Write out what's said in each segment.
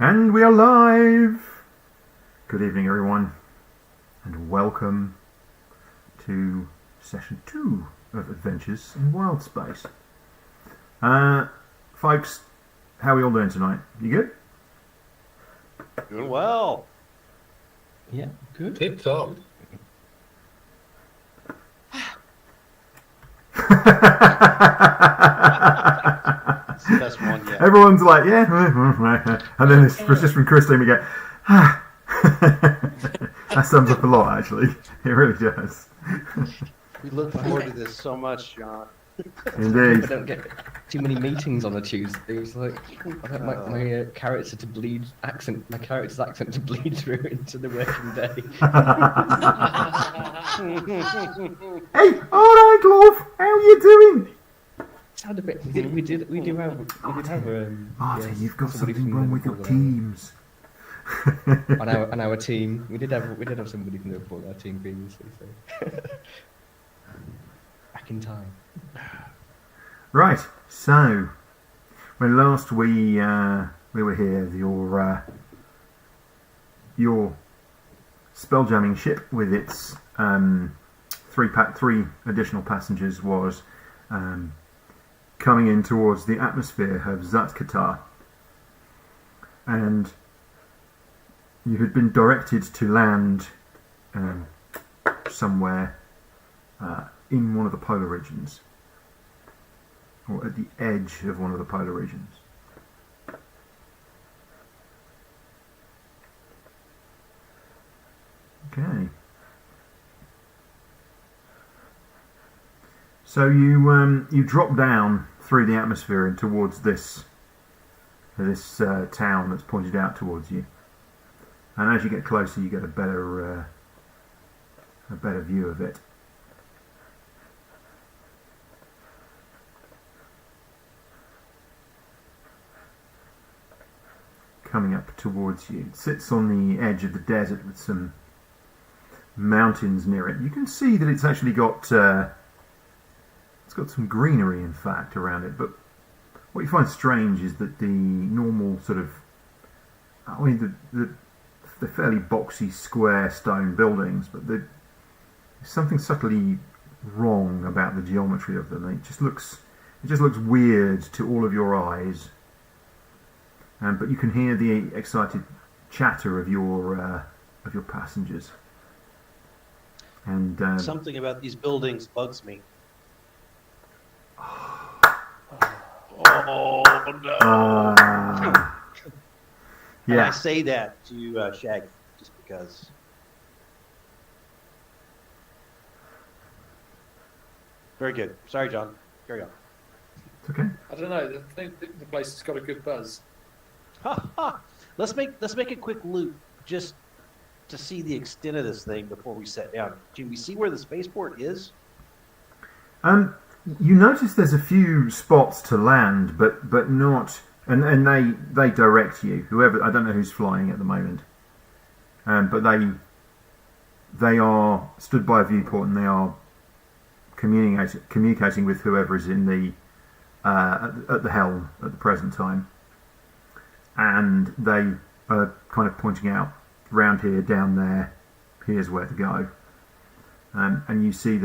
And we are live! Good evening, everyone, and welcome to session 2 of Adventures in Wildspace. Folks, how are we all doing tonight? You good? Doing well. Yeah, good. Tip top. It's the best one yet. Everyone's like, yeah, and then it's just from Christine we go, ah. That sums up a lot, actually. It really does. We look forward to this so much, John. Indeed. I don't get too many meetings on a Tuesday. It's like I want my character to bleed accent. My character's accent to bleed through into the working day. Hey, all right, Glove. How are you doing? Sound a bit. We do have. Martin, you've got somebody something from wrong with your Liverpool, teams. on our team. We did have somebody from Liverpool on our team previously. So back in time. Right. So, when last we were here, your spelljamming ship with its three additional passengers was coming in towards the atmosphere of Zatkatar, and you had been directed to land somewhere in one of the polar regions, or at the edge of one of the polar regions. Okay. So you drop down through the atmosphere and towards this town that's pointed out towards you, and as you get closer, you get a better view of it. Coming up towards you, it sits on the edge of the desert with some mountains near it. You can see that it's actually got some greenery, in fact, around it. But what you find strange is that the normal sort of, the fairly boxy square stone buildings, but there's something subtly wrong about the geometry of them. It just looks weird to all of your eyes. But you can hear the excited chatter of your passengers. And Something about these buildings bugs me. Oh no! And I yeah. say that to Shaggy just because. Very good. Sorry, John. Carry on. It's okay. I don't know. I think the place has got a good buzz. Ha ha! Let's make a quick loop just to see the extent of this thing before we sit down. Can we see where the spaceport is? You notice there's a few spots to land, but not, and they direct you. Whoever, I don't know who's flying at the moment, but they are stood by a viewport and they are communicating with whoever is in the at the helm at the present time, and they are kind of pointing out, round here, down there, here's where to go, and you see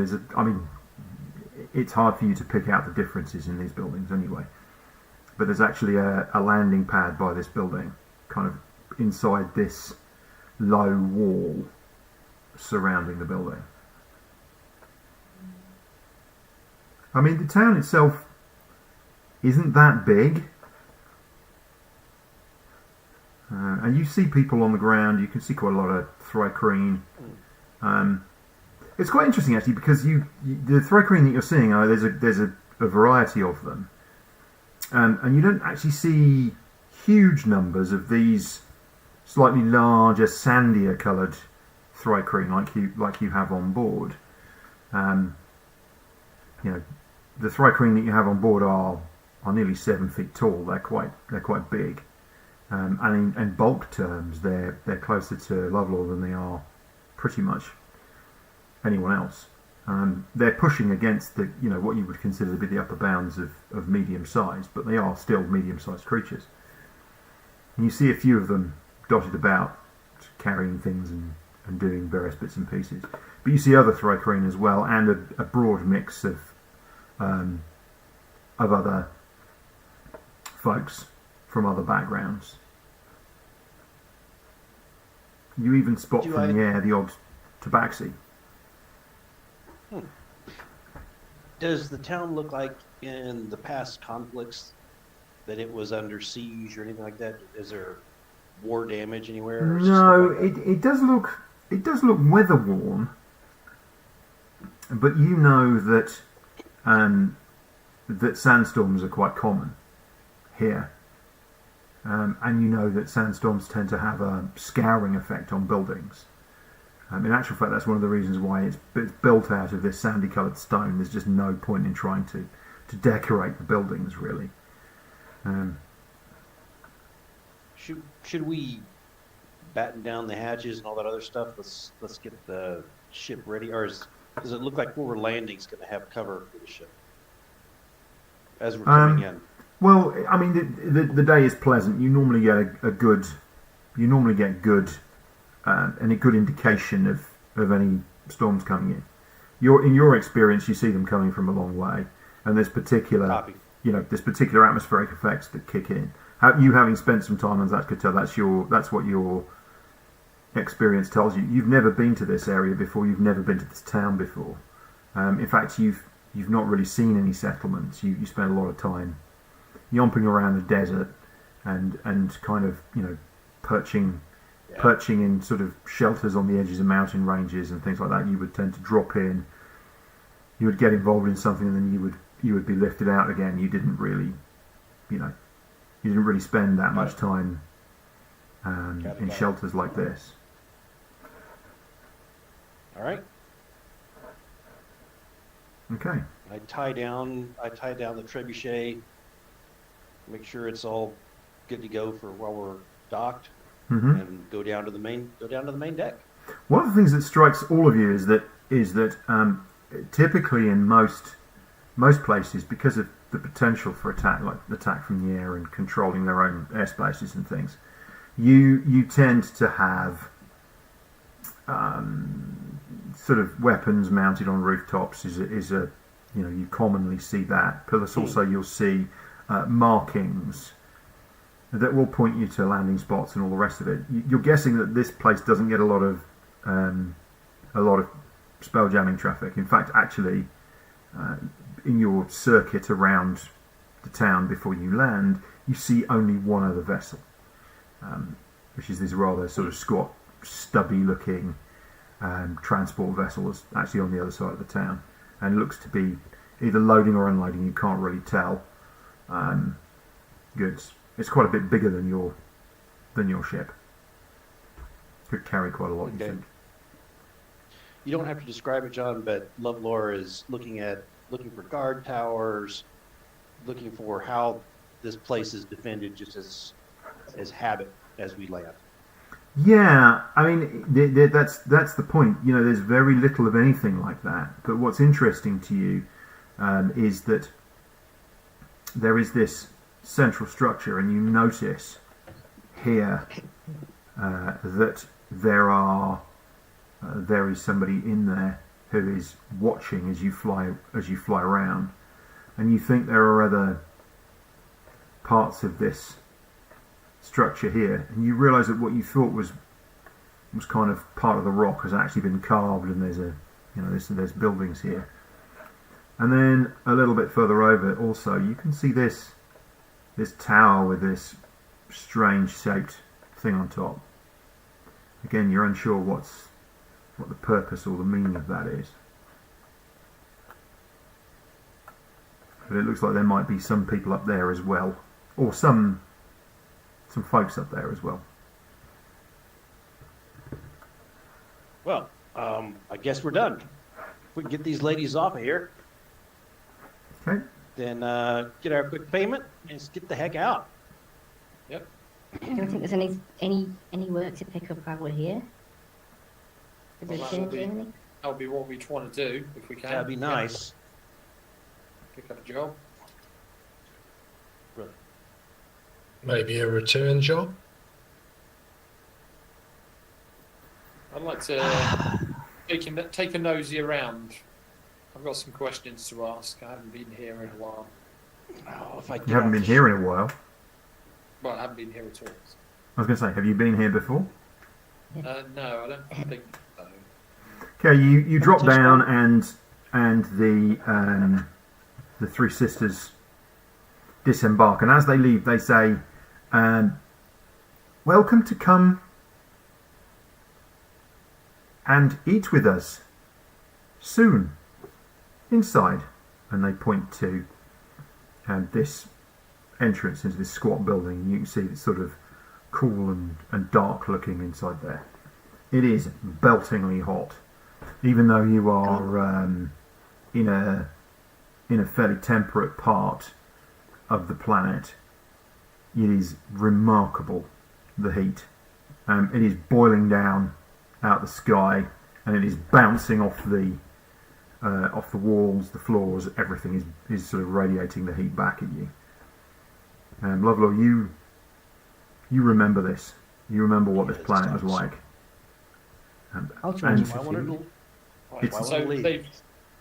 it's hard for you to pick out the differences in these buildings anyway. But there's actually a landing pad by this building, kind of inside this low wall surrounding the building. I mean, the town itself isn't that big. And you see people on the ground. You can see quite a lot of thrycreen. It's quite interesting, actually, because the thrycreen that you're seeing, there's a variety of them, and you don't actually see huge numbers of these slightly larger, sandier coloured thrycreen like you have on board. The thrycreen that you have on board are nearly 7 feet tall. They're quite big, and in bulk terms, they're closer to Lovelore than they are pretty much anyone else. They're pushing against what you would consider to be the upper bounds of medium size, but they are still medium-sized creatures. And you see a few of them dotted about, carrying things and doing various bits and pieces. But you see other Thrycreen as well, and a broad mix of other folks from other backgrounds. You even spot from the air the odd tabaxi. Does the town look like in the past conflicts that it was under siege or anything like that? Is there war damage anywhere? Or No, like it does look weather worn, but you know that that sandstorms are quite common here, and you know that sandstorms tend to have a scouring effect on buildings. In actual fact, that's one of the reasons why it's built out of this sandy-coloured stone. There's just no point in trying to decorate the buildings, really. Should we batten down the hatches and all that other stuff? Let's get the ship ready. Or does it look like where we're landing is going to have cover for the ship as we're coming in? Well, I mean, the day is pleasant. You normally get a good and a good indication of any storms coming in. In your experience, you see them coming from a long way, and there's particular atmospheric effects that kick in. You having spent some time on Zatkatel, that's what your experience tells you. You've never been to this area before. You've never been to this town before. In fact, you've not really seen any settlements. You spent a lot of time yomping around the desert and kind of perching in sort of shelters on the edges of mountain ranges and things like that. You would tend to drop in. You would get involved in something, and then you would be lifted out again. You didn't really spend that much time in shelters like this. All right. Okay. I tie down the trebuchet. Make sure it's all good to go for while we're docked, and go down to the main deck. One of the things that strikes all of you is that typically in most places, because of the potential for attack from the air and controlling their own airspaces and things, you tend to have sort of weapons mounted on rooftops. You commonly see that. Plus, also you'll see markings that will point you to landing spots and all the rest of it. You're guessing that this place doesn't get a lot of spell jamming traffic. In fact, actually, in your circuit around the town before you land, you see only one other vessel, which is this rather sort of squat, stubby-looking transport vessel that's actually on the other side of the town, and looks to be either loading or unloading. You can't really tell goods. It's quite a bit bigger than your ship. Could carry quite a lot. Okay. You think? You don't have to describe it, John, but Lovelore is looking for guard towers, looking for how this place is defended, just as habit as we land. Yeah, I mean that's the point. There's very little of anything like that. But what's interesting to you is that there is this central structure, and you notice here that there is somebody in there who is watching as you fly around, and you think there are other parts of this structure here, and you realise that what you thought was kind of part of the rock has actually been carved, and there's buildings here. And then a little bit further over, also you can see this tower with this strange shaped thing on top. Again, you're unsure what the purpose or the meaning of that is, but it looks like there might be some people up there as well, or some folks up there as well. Well, I guess we're done. If we can get these ladies off of here, Okay. then get our quick payment and just get the heck out. Yep. I don't think there's any work to pick up while we're here. Is there Well, change or anything? That'll be what we want to do if we can. That'd be nice. Pick up a job. Really. Maybe a return job? like to take a nosy around. I've got some questions to ask. I haven't been here in a while. Oh, if I You haven't been here in a while. Well, I haven't been here at all. I was going to say, have you been here before? No, I don't think so. Okay, you drop down and the three sisters disembark, and as they leave, they say, "Welcome to come and eat with us soon inside," and they point to this entrance into this squat building, and you can see it's sort of cool and dark looking inside there. It is beltingly hot, even though you are in a fairly temperate part of the planet. It is remarkable, the heat. It is boiling down out the sky, and it is bouncing off the walls, the floors. Everything is sort of radiating the heat back at you. Lovelor, you remember this. You remember what this planet was like. I'll join you And- for I wanted food. to. It's- So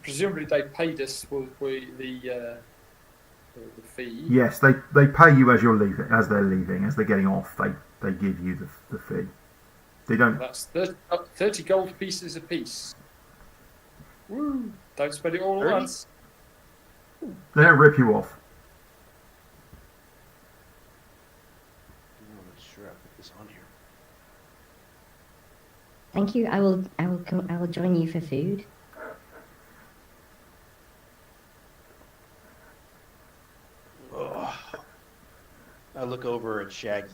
presumably they paid us for the fee. Yes, they pay you as they're leaving, as they're getting off. They give you the fee. They don't. That's 30 gold pieces apiece. Woo! Don't spend it all at 30? once. They don't rip you off. I'm not sure I put this on here. Thank you. I will join you for food. Ugh. I look over at Shaggy.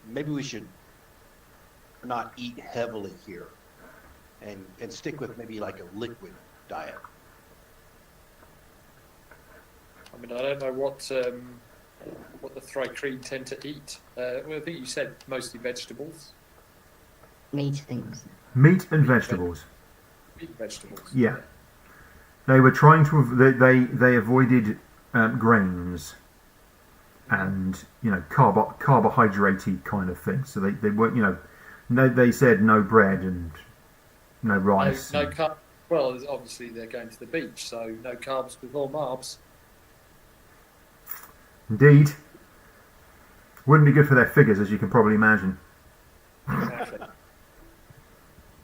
Maybe we should not eat heavily here, and stick with maybe like a liquid diet. I mean, I don't know what the Thrycreen tend to eat. Well, I think you said mostly vegetables. Meat things. Meat and vegetables. Meat and vegetables. Yeah. They were trying to. They avoided grains and carbohydrate kind of things. So they weren't they said no bread and no rice. No carbs. Well, obviously they're going to the beach, so no carbs before marbs. Indeed. Wouldn't be good for their figures, as you can probably imagine. Exactly.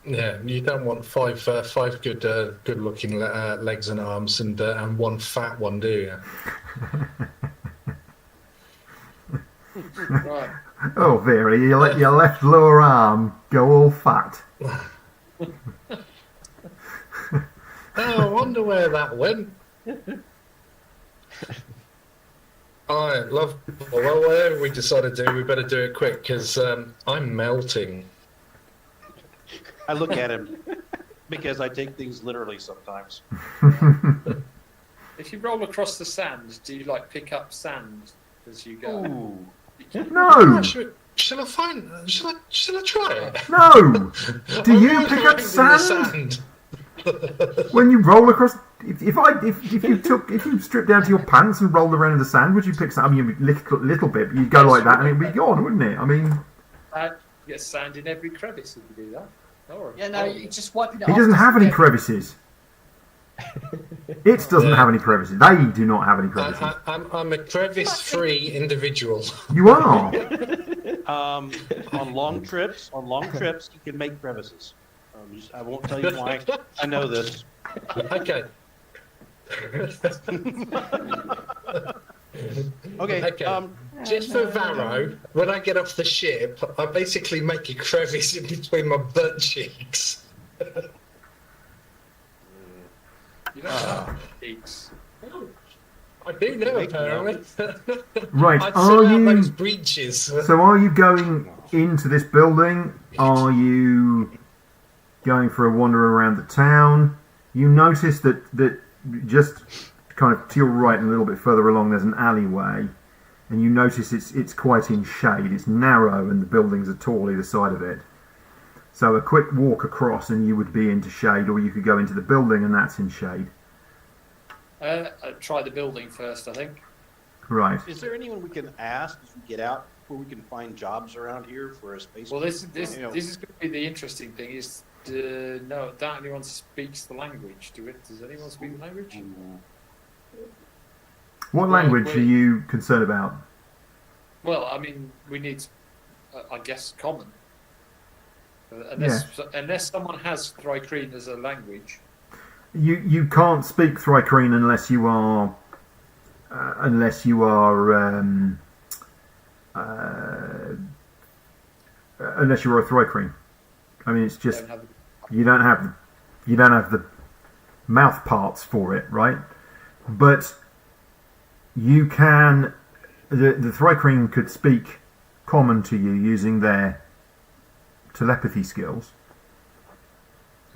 Yeah, you don't want five good-looking legs and arms and one fat one, do you? Right. Oh, Vera, you let your left lower arm go all fat. Oh, I wonder where that went. All right, love. Well, whatever we decide to do, we better do it quick because I'm melting. I look at him because I take things literally sometimes. If you roll across the sand, do you pick up sand as you go? Ooh. No, Shall I try it? no. Do you I'm pick up rolling in the sand when you roll across? If you strip down to your pants and rolled around in the sand, would you pick sand? I mean, a little bit, but you'd go like that and it'd be gone, wouldn't it? I mean, You get sand in every crevice if you do that. Or, Yeah, no, you just wiping it he off. doesn't have any Yeah. crevices. It doesn't have any crevices. They do not have any crevices. I'm a crevice-free individual. You are. On long trips, you can make crevices. I won't tell you why. I know this. Okay. Okay. Okay. Just for Varro, when I get off the ship, I basically make a crevice in between my butt cheeks. You don't have cheeks. I do know, Make them apparently. Right, I'd are fill out you- those breaches. So are you going into this building? Are you going for a wander around the town? You notice that just kind of to your right and a little bit further along there's an alleyway, and you notice it's quite in shade. It's narrow and the buildings are tall either side of it. So a quick walk across and you would be into shade, or you could go into the building and that's in shade. I'd try the building first, I think. Right. Is there anyone we can ask as we get out? where we can find jobs around here for a space? Well, this you know, is going to be the interesting thing. Is no, don't anyone speaks the language? Does anyone speak the language? What Well, language we- are you concerned about? Well, I mean, we need, I guess, common. Unless someone has Thrycreen as a language. You can't speak Thrycreen unless you are unless you're a Thrycreen. I mean, it's just Don't have, you don't have the mouth parts for it, right? But you can. The Thrycreen could speak common to you using their telepathy skills.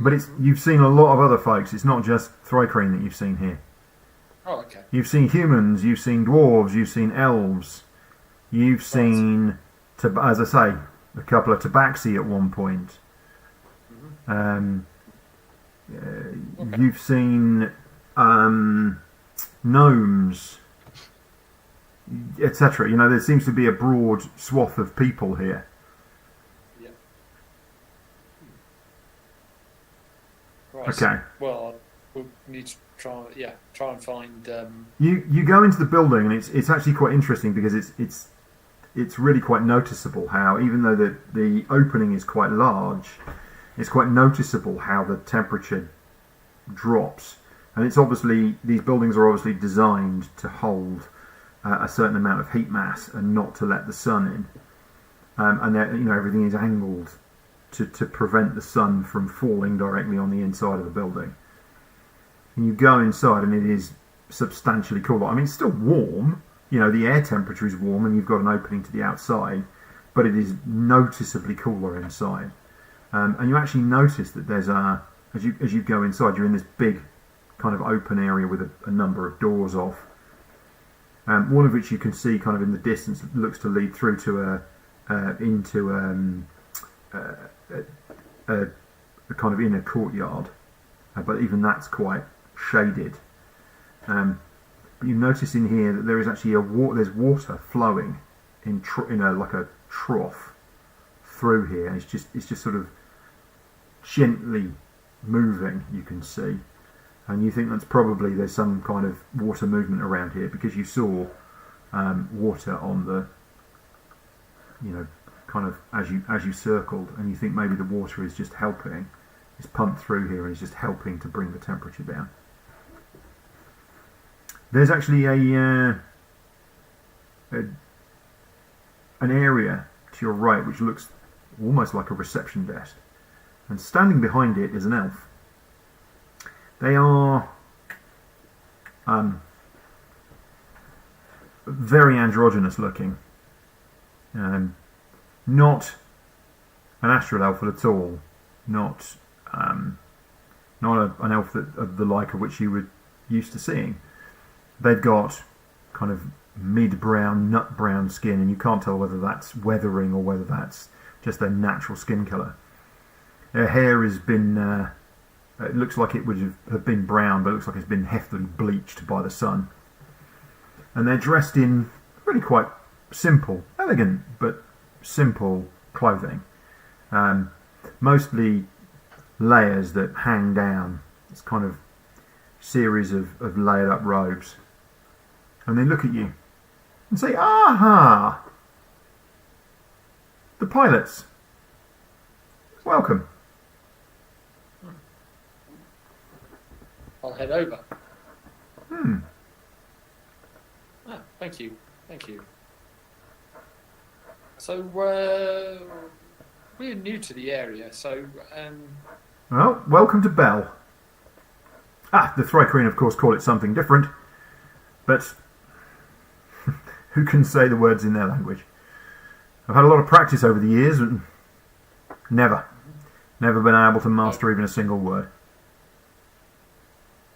But you've seen a lot of other folks. It's not just Thrycreen that you've seen here. oh, okay. You've seen humans, you've seen dwarves, you've seen elves, you've seen, as I say, a couple of tabaxi at one point. You've seen gnomes, etc. You know, there seems to be a broad swath of people here. Yeah. Right. Okay. Well, we'll need to try and find. You go into the building and it's actually quite interesting because it's really quite noticeable how, even though the opening is quite large, it's quite noticeable how the temperature drops. And it's obviously, these buildings are obviously designed to hold a certain amount of heat mass and not to let the sun in. And everything is angled to prevent the sun from falling directly on the inside of the building. And you go inside and it is substantially cooler. I mean, it's still warm. You know, the air temperature is warm and you've got an opening to the outside, but it is noticeably cooler inside. And you actually notice that there's as you go inside, you're in this big kind of open area with a number of doors off. One of which you can see kind of in the distance looks to lead through to into a kind of inner courtyard, but even that's quite shaded. But you notice in here that there is actually there's water flowing in like a trough through here. And it's just sort of gently moving. You can see, and you think that's probably there's some kind of water movement around here because you saw water on the, kind of as you circled, and you think maybe the water is just helping. It's pumped through here and is just helping to bring the temperature down. There's actually an area to your right which looks almost like a reception desk, and standing behind it is an elf. They are very androgynous looking, not an astral elf at all, not an elf of the like of which you were used to seeing. They've got kind of mid-brown, nut-brown skin, and you can't tell whether that's weathering or whether that's just their natural skin colour. Their hair has been, it looks like it would have been brown, but it looks like it's been heftily bleached by the sun. And they're dressed in really quite simple, elegant, but simple clothing. Mostly layers that hang down. It's kind of series of layered up robes. And they look at you and say, "Aha! The pilots. Welcome." I'll head over. Hmm. Ah, thank you. So we're new to the area, so Well, welcome to Bell. The Thrycreen, of course, call it something different, but who can say the words in their language? I've had a lot of practice over the years, and never been able to master even a single word.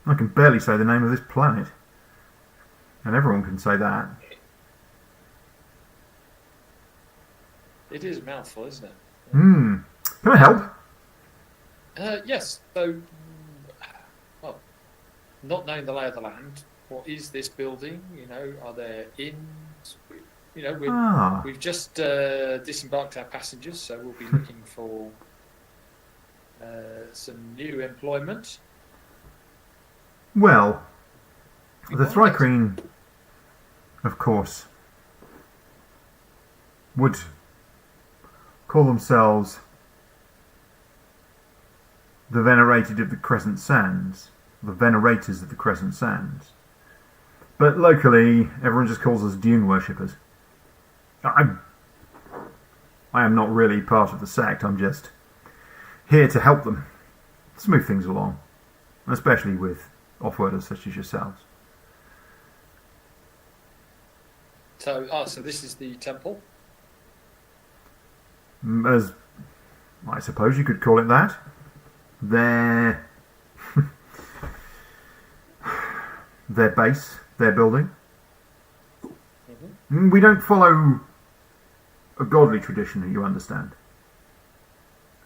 I can barely say the name of this planet, and everyone can say that. it is a mouthful, isn't it? Can I help? Yes. So, well, not knowing the lay of the land, what is this building? Are there inns? we've just disembarked our passengers, so we'll be looking for some new employment. Well, the Thrycreen, of course, would call themselves the Venerated of the Crescent Sands, the Venerators of the Crescent Sands. But locally, everyone just calls us Dune worshippers. I am not really part of the sect, I'm just here to help them smooth things along, especially with off-worlders such as yourselves. So this is the temple? As I suppose you could call it that. Their base, their building. Mm-hmm. We don't follow a godly tradition, you understand.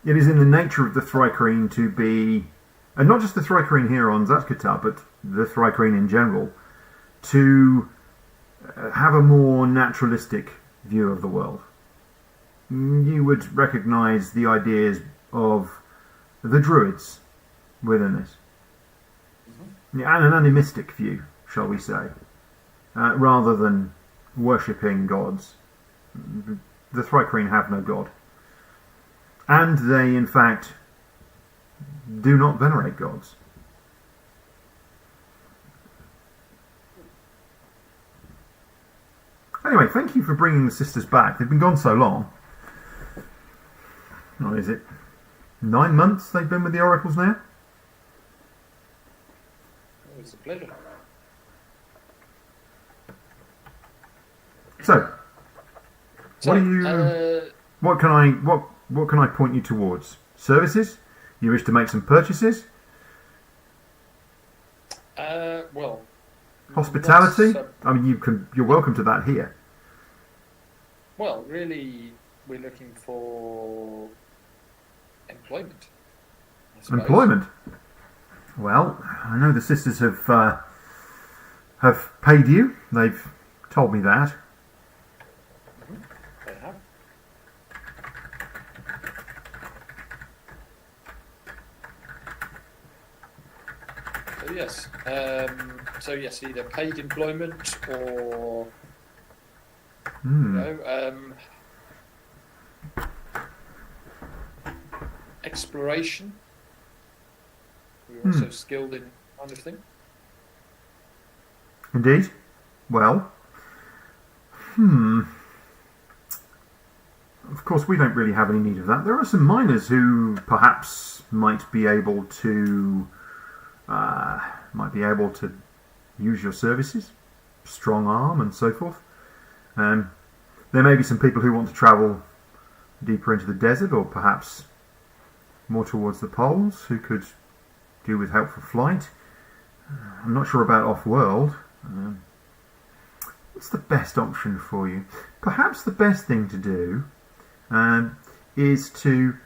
It is in the nature of the Thrycreen to be, and not just the Thrycreen here on Zatkata, but the Thrycreen in general, to have a more naturalistic view of the world. You would recognise the ideas of the Druids within this. Mm-hmm. And an animistic view, shall we say, rather than worshipping gods. The Thrycreen have no god. And they, in fact, do not venerate gods. Anyway, thank you for bringing the sisters back. They've been gone so long. What is it? 9 months they've been with the oracles now? Oh, it's a pleasure. So what do you? What can I point you towards? Services? You wish to make some purchases? Well, Hospitality? I mean, you're welcome to that here. Well, really, we're looking for employment. I suppose. Employment. Well, I know the sisters have paid you. They've told me that. They have. So yes, either paid employment or exploration. We're also skilled in kind of thing. Indeed. Well, of course, we don't really have any need of that. There are some miners who perhaps might be able to use your services, strong arm and so forth. There may be some people who want to travel deeper into the desert, or perhaps more towards the poles, who could do with help for flight. I'm not sure about off-world. What's the best option for you? Perhaps the best thing to do is to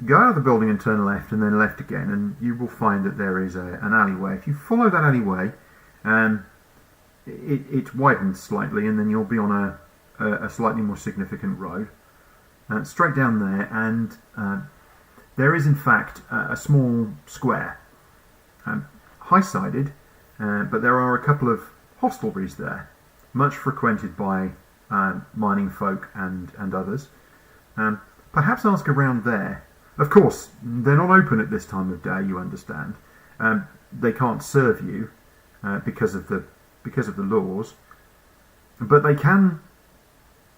go out of the building and turn left, and then left again, and you will find that there is an alleyway. If you follow that alleyway, it widens slightly, and then you'll be on a slightly more significant road. Straight down there, and there is in fact a small square, high-sided, but there are a couple of hostelries there, much frequented by mining folk and others. Perhaps ask around there. Of course, they're not open at this time of day, you understand. They can't serve you because of the laws, but they can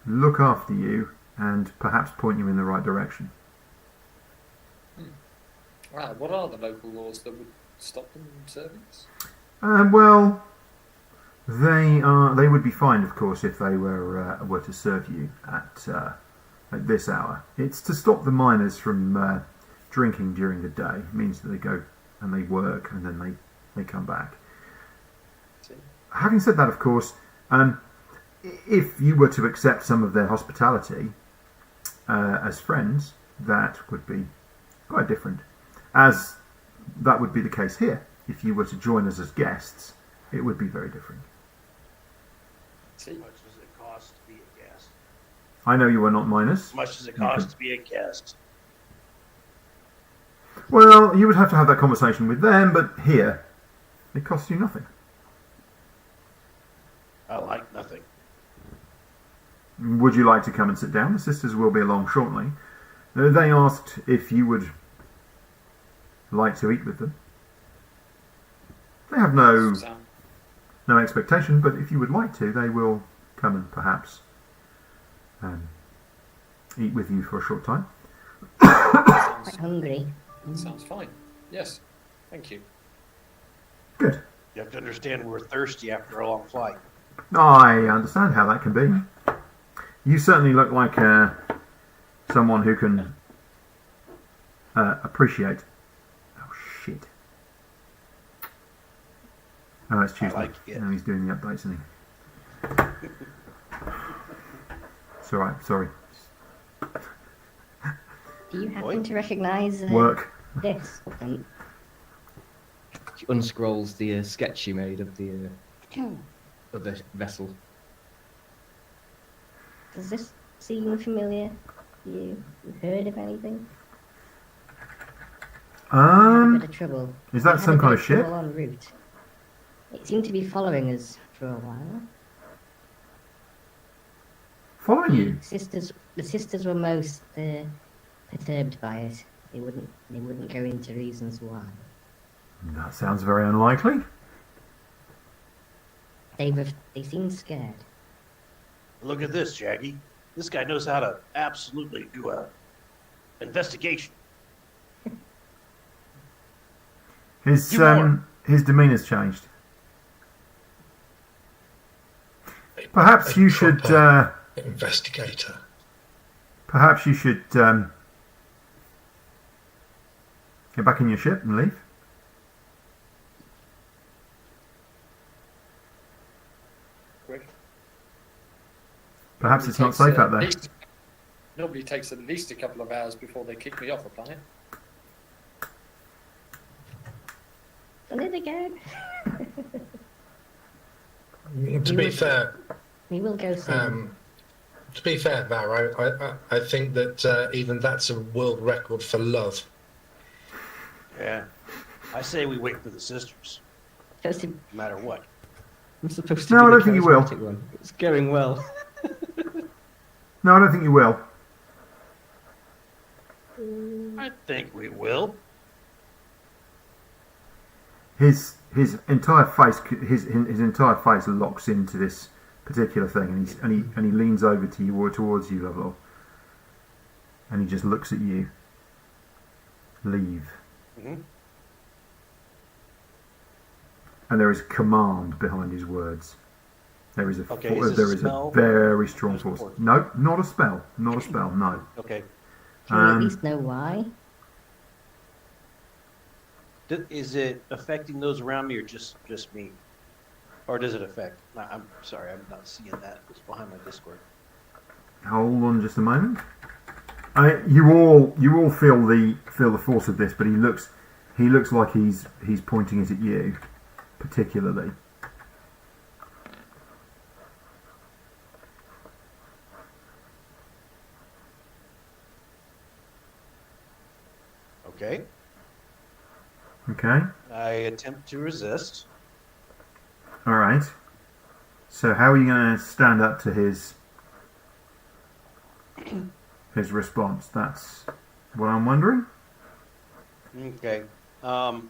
look after you and perhaps point you in the right direction. Wow, what are the local laws that would stop them from serving us? Well, they would be fined, of course, if they were to serve you at this hour. It's to stop the miners from drinking during the day. It means that they go and they work, and then they come back. Having said that, of course, if you were to accept some of their hospitality as friends, that would be quite different. As that would be the case here. If you were to join us as guests, it would be very different. How much does it cost to be a guest? I know you are not miners. As much as it You costs can- to be a guest. Well, you would have to have that conversation with them, but here, it costs you nothing. I like nothing. Would you like to come and sit down? The sisters will be along shortly. They asked if you would like to eat with them. They have no expectation, but if you would like to, they will come and perhaps eat with you for a short time. Quite hungry. Sounds fine. Yes. Thank you. Good. You have to understand we're thirsty after a long flight. I understand how that can be. You certainly look like someone who can appreciate. Oh shit! Oh, it's Tuesday. like it. Now he's doing the updates, isn't he? It's all right. Sorry. Do you happen to recognise Work. this? She unscrolls the sketch she made of the vessel. Does this seem familiar? You heard of anything? We had a bit of trouble. Is that We had some a kind bit of ship? trouble en route. It seemed to be following us for a while. Following you? The sisters were most perturbed by it. They wouldn't go into reasons why. That sounds very unlikely. They seemed scared. Look at this, Jackie. This guy knows how to absolutely do a investigation. His Do more. his demeanor's changed. Perhaps you should. Investigator. Perhaps you should get back in your ship and leave. Quick. Perhaps it's not safe out there. Normally takes at least a couple of hours before they kick me off a planet. Done it again. To be fair, We will go soon. to be fair, Varro, I think that even that's a world record for love. Yeah. I say we wait for the sisters, Supposed to no matter what. I'm supposed to No, be I the don't think you will. charismatic one. It's going well. No, I don't think you will. I think we will. His entire face his entire face locks into this particular thing, and he leans over to you or towards you, Lovelaw, and he just looks at you. Leave. Mhm. And there is command behind his words. There is a Okay, is this there a is spell? a very strong Or force. support? No, not a spell. Not a spell. No. Okay. can we at Um, least know why? Is it affecting those around me or just me? Or does it affect? I'm sorry, I'm not seeing that. It's behind my Discord. Hold on just a moment. You all feel the force of this, but he looks like he's pointing it at you, particularly. Okay. Okay. I attempt to resist. All right. So how are you going to stand up to his response? That's what I'm wondering. Okay. I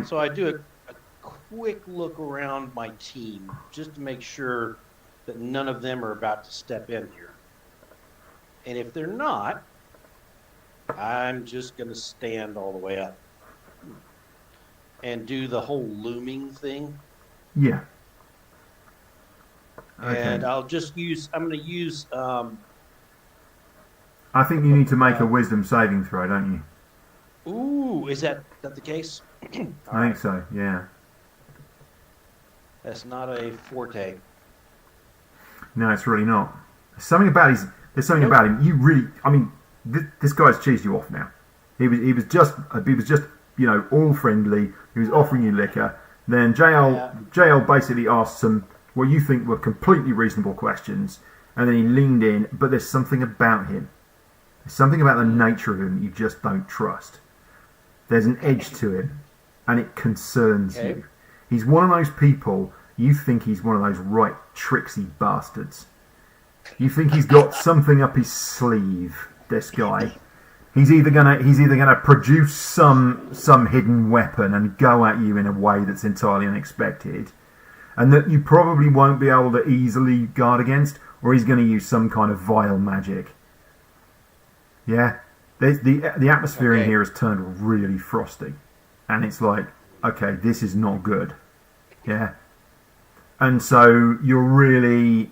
So I do a quick look around my team just to make sure that none of them are about to step in here. And if they're not, I'm just going to stand all the way up and do the whole looming thing. yeah. Okay. And I'm going to use, I think you need to make a wisdom saving throw, don't you? ooh, is that the case? I think so. Yeah. That's not a forte. No, it's really not. There's something about him. You really. I mean, this guy's cheesed you off now. He was just all friendly. He was offering you liquor. Then JL basically asked some what you think were completely reasonable questions, And then he leaned in, but there's something about him. There's something about the nature of him that you just don't trust. There's an edge to him, and it concerns you. He's one of those people, you think he's one of those right tricksy bastards. You think he's got something up his sleeve, this guy. He's either gonna produce some hidden weapon and go at you in a way that's entirely unexpected, and that you probably won't be able to easily guard against, or he's going to use some kind of vile magic. Yeah, the atmosphere in here has turned really frosty, and it's like, okay, this is not good. Yeah, and so you're really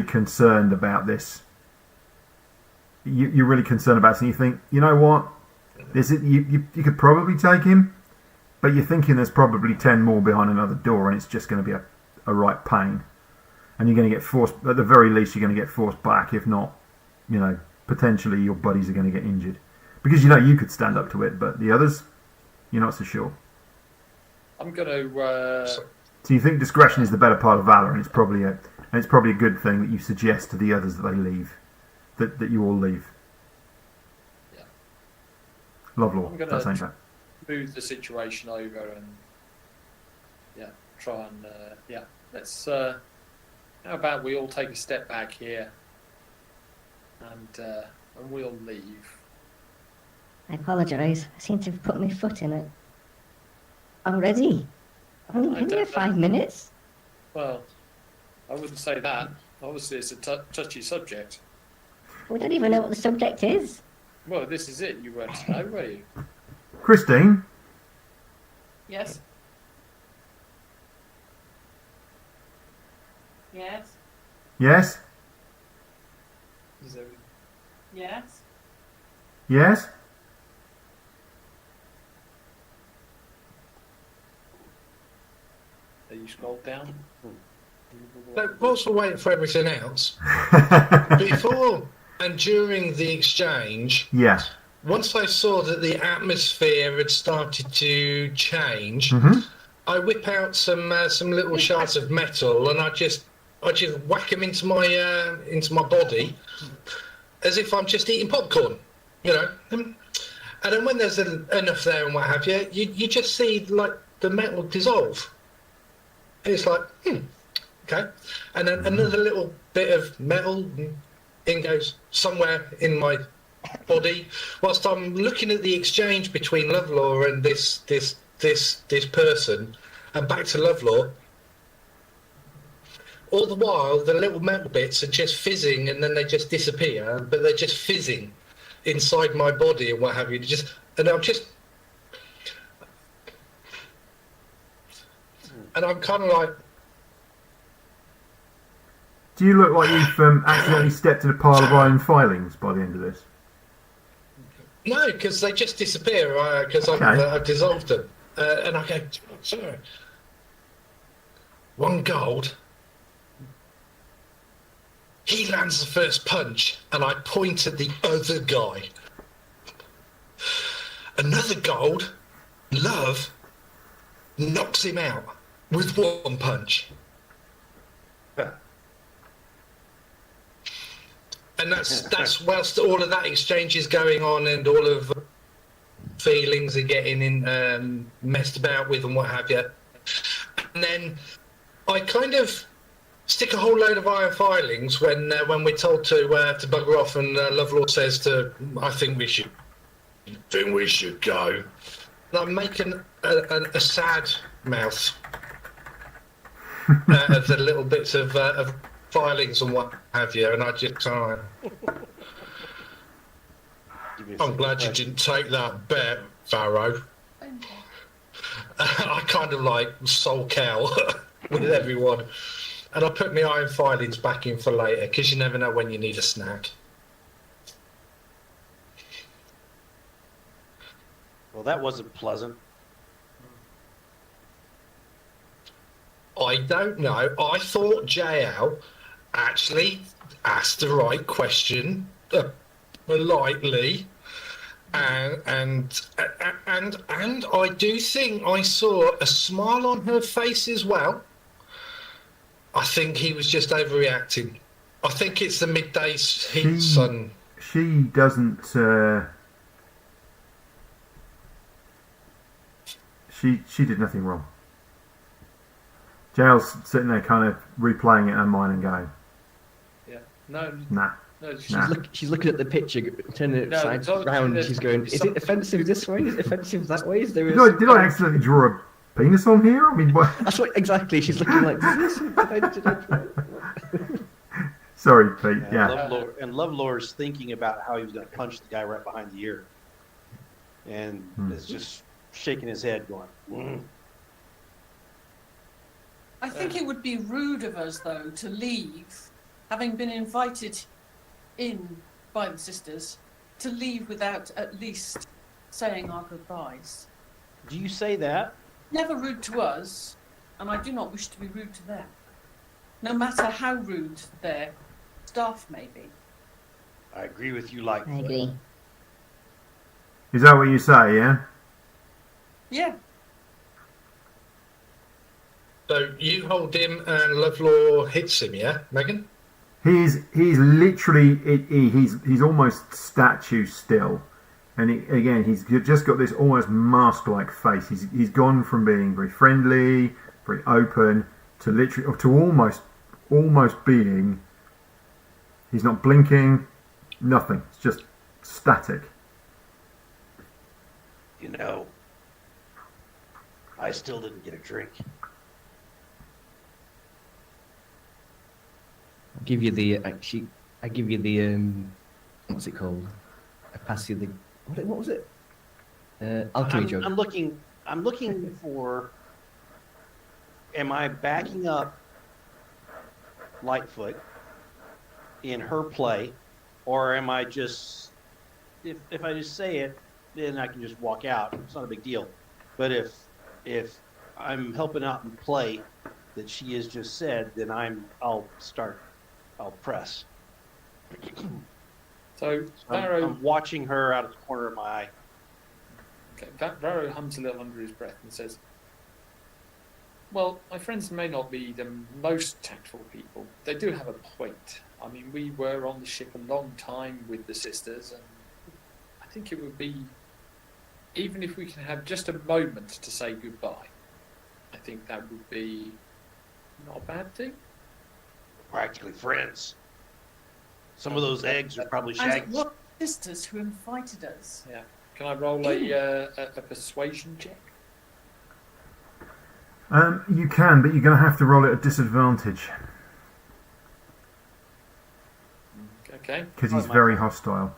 concerned about this. You're really concerned about it, and you think, you know what? You could probably take him, but you're thinking there's probably 10 more behind another door, and it's just going to be a right pain. And you're going to get forced, at the very least, you're going to get forced back. If not, potentially your buddies are going to get injured. Because you could stand up to it, but the others, you're not so sure. I'm going to... So you think discretion is the better part of valor, and it's probably a good thing that you suggest to the others that they leave. That you all leave. Yeah. Lovelore, I'm going that's to move the situation over and try and let's. How about we all take a step back here, and we'll leave. I apologise. I seem to have put my foot in it. Already? Only been here 5 minutes? Well, I wouldn't say that. Obviously, it's a touchy subject. We don't even know what the subject is. Well, this is it. You weren't to know, were you? Christine? Yes. Yes. Yes? Is there... Yes. Yes? Are you scrolled down? So whilst we're waiting for everything else, before and during the exchange, Yeah. once I saw that the atmosphere had started to change, I whip out some little shards of metal and I just whack them into my body as if I'm just eating popcorn, And then when there's enough there and what have you, you just see like the metal dissolve. And it's like, okay. And then another little bit of metal in goes somewhere in my body. Whilst I'm looking at the exchange between Lovelore and this person, and back to Lovelore. All the while, the little metal bits are just fizzing, and then they just disappear. But they're just fizzing inside my body and what have you. And I'm kind of like. Do you look like you've accidentally stepped in a pile of iron filings by the end of this? No, because they just disappear because I've dissolved them. And I go, sorry. 1 gold. He lands the first punch, and I point at the other guy. Another gold. Love knocks him out with 1 punch. And that's whilst all of that exchange is going on and all of feelings are getting messed about with and what have you. And then I kind of stick a whole load of iron filings when we're told to bugger off, and Lovelore says I think we should go. And I'm making a sad mouth of the little bits of filings and what have you, and I just I'm glad you didn't take that bet, Pharaoh. I kind of like soul cow with everyone, and I put my iron filings back in for later because you never know when you need a snack. Well, that wasn't pleasant. I don't know. I thought JL actually asked the right question politely, and I do think I saw a smile on her face as well. I think he was just overreacting. I think it's the midday She- heat sun. She doesn't. She did nothing wrong. Jael's sitting there, kind of replaying it in her mind and going, Yeah. No. "Nah." No. Nah. She's looking at the picture, turning it No, upside it's all- round. there's- She's going, there's "Is some- it offensive this way? Is it offensive that way? Is there?" Did I accidentally draw a penis on here? I mean, what? That's what exactly. She's looking like. Did I Sorry, Pete. And Yeah. Lovelore's thinking about how he was going to punch the guy right behind the ear, and is just shaking his head, going, I think it would be rude of us, though, to leave, having been invited in by the sisters, to leave without at least saying our goodbyes. "Do you say that?" Never rude to us, and I do not wish to be rude to them, no matter how rude their staff may be. I agree with you, like. I agree. Is that what you say? Yeah. Yeah, So you hold him and Lovelore hits him, yeah, Megan? He's literally he's almost statue still, and again he's just got this almost mask-like face. He's gone from being very friendly, very open to literally to almost being. He's not blinking, nothing. It's just static. You know, I still didn't get a drink. I give you the what's it called? I pass you the what was it? Alchemy jug. I'm looking for. Am I backing up Lightfoot in her play, or am I just? If I just say it, then I can just walk out. It's not a big deal. But if I'm helping out in play that she has just said, then I'll press. So I'm Varro, watching her out of the corner of my eye. okay, Varro hums a little under his breath and says, "Well, my friends may not be the most tactful people. They do have a point. I mean, we were on the ship a long time with the sisters, and I think it would be, even if we can have just a moment to say goodbye, I think that would be not a bad thing." Practically friends. Some of those eggs are probably and shaggy. it was the sisters who invited us. Yeah. Can I roll a persuasion check? You can, but you're going to have to roll it at disadvantage Okay. because he's very hostile.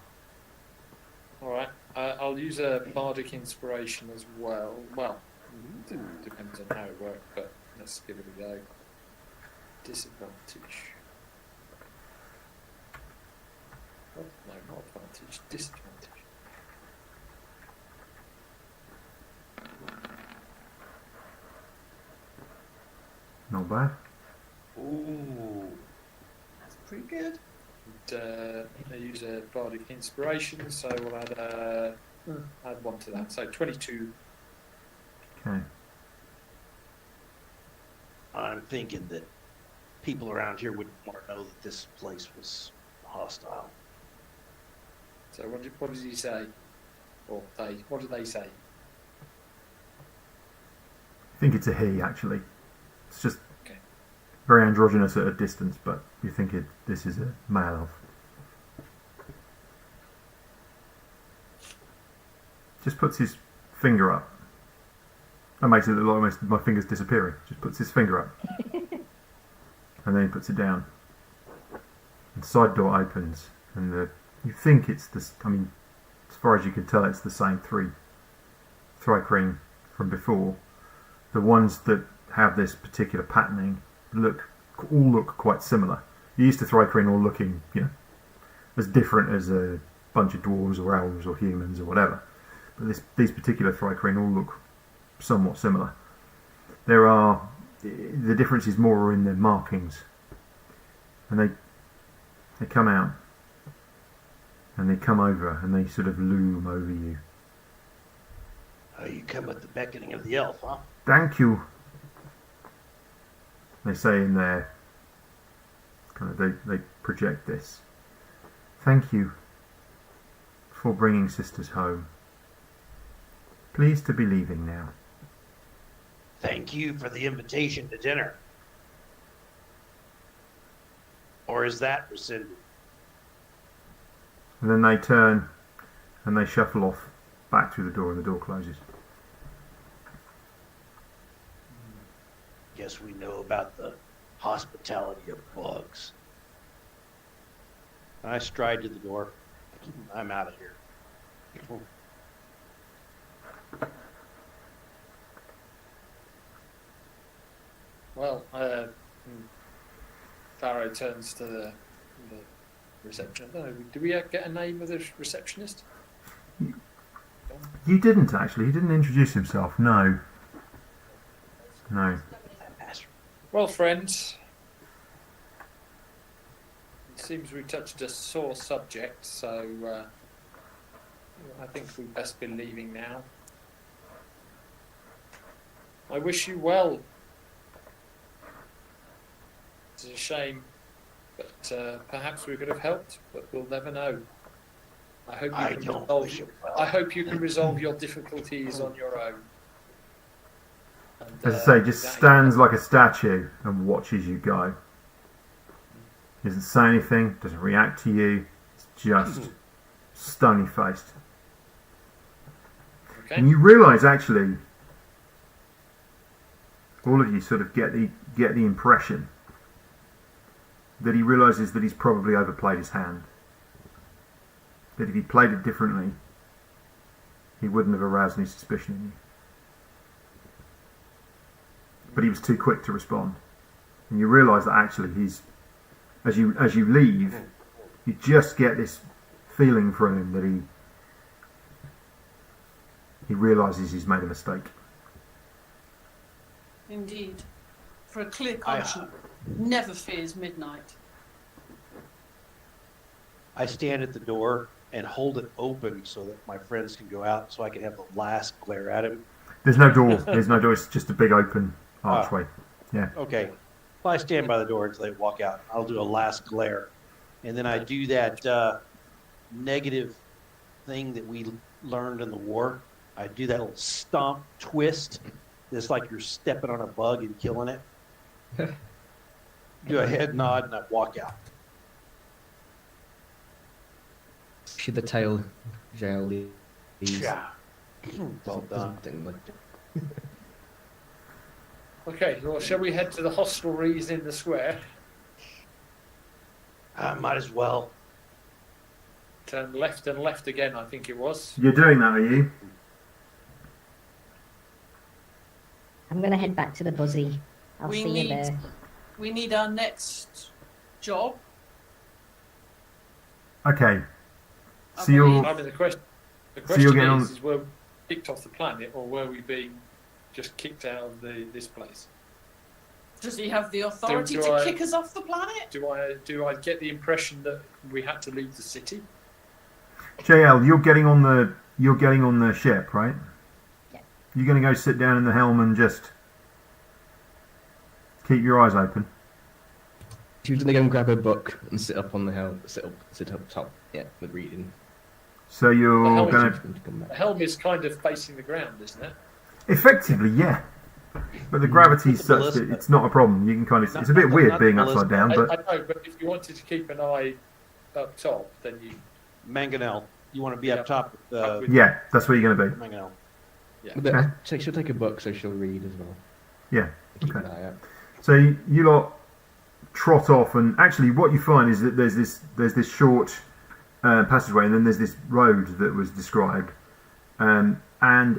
All right. I'll use a bardic inspiration as well. Well, depends on how it works, but let's give it a go. Disadvantage. Oh, no, not advantage. Disadvantage. Not bad. Ooh. That's pretty good. And, I use a bardic inspiration, so we'll add one to that. So 22. Okay. I'm thinking that people around here wouldn't want to know that this place was hostile. So what does he say? Or they? What do they say? I think it's a he, actually. It's just Okay. very androgynous at a distance, but you think this is a male elf. Just puts his finger up. That makes it look like my finger's disappearing. Just puts his finger up. And then he puts it down. And the side door opens, and you think it's this. I mean, as far as you can tell, it's the same three Thrycreen from before. The ones that have this particular patterning all look quite similar. You're used to Thrycreen all looking, as different as a bunch of dwarves or elves or humans or whatever. But these particular Thrycreen all look somewhat similar. The difference is more in the markings, and they come out and they come over and they sort of loom over you. You come at the beckoning of the elf, huh? Thank you, they say in their They project this. Thank you for bringing sisters home. Pleased to be leaving now. Thank you for the invitation to dinner. Or is that rescinded? And then they turn and they shuffle off back through the door, and the door closes. Guess we know about the hospitality of bugs. I stride to the door. I'm out of here. Well, Pharaoh turns to the receptionist. No, do we get a name of the receptionist? You didn't actually. He didn't introduce himself. No. No. Well, friends, it seems we touched a sore subject, so I think we'd best be leaving now. I wish you well. It's a shame, but perhaps we could have helped, but we'll never know. I hope you can resolve your difficulties on your own. And, As I say, just stands like a statue and watches you go. Doesn't say anything, doesn't react to you. It's just stony faced. Okay. And you realise actually, all of you sort of get the impression that he realises that he's probably overplayed his hand. That if he played it differently, he wouldn't have aroused any suspicion in you. But he was too quick to respond. And you realise that actually he's, as you leave, you just get this feeling from him that he realises he's made a mistake. Indeed. For a clear conscience never fears midnight. I stand at the door and hold it open so that my friends can go out, so I can have the last glare at him. There's no door. There's no door. It's just a big open archway. Yeah. Okay. Well, I stand by the door until they walk out. I'll do a last glare. And then I do that negative thing that we learned in the war. I do that little stomp twist. It's like you're stepping on a bug and killing it. Do a head nod and I walk out. Should the tail jail leaves? Yeah. Well done. Okay, well, shall we head to the hostelries in the square? Might as well. Turn left and left again, I think it was. You're doing that, are you? I'm going to head back to the Buzzy. I'll We see you need- there. We need our next job. Okay. I So you're believe. I mean, the question you're getting on- is, were we kicked off the planet, or were we being just kicked out of this place? Does he have the authority Do to I- kick us off the planet? Do I get the impression that we had to leave the city? JL. You're getting on the ship, right? Yeah. You're going to go sit down in the helm and just keep your eyes open. She was going to go and grab a book and sit up on the helm, sit up top, yeah, with reading. So you're The helm going is- to The helm is kind of facing the ground, isn't it? effectively, yeah. But the gravity's such that it's not a problem. You can kind of. It's a bit weird being upside down, I but know, but if you wanted to keep an eye up top, then you. Mangonel. You want to be up Yeah. top with yeah, that's where you're going to be. Mangonel. She'll take a book, so she'll read as well. Yeah. Keep Okay. an eye out. So you lot trot off, and actually, what you find is that there's this short passageway, and then there's this road that was described, and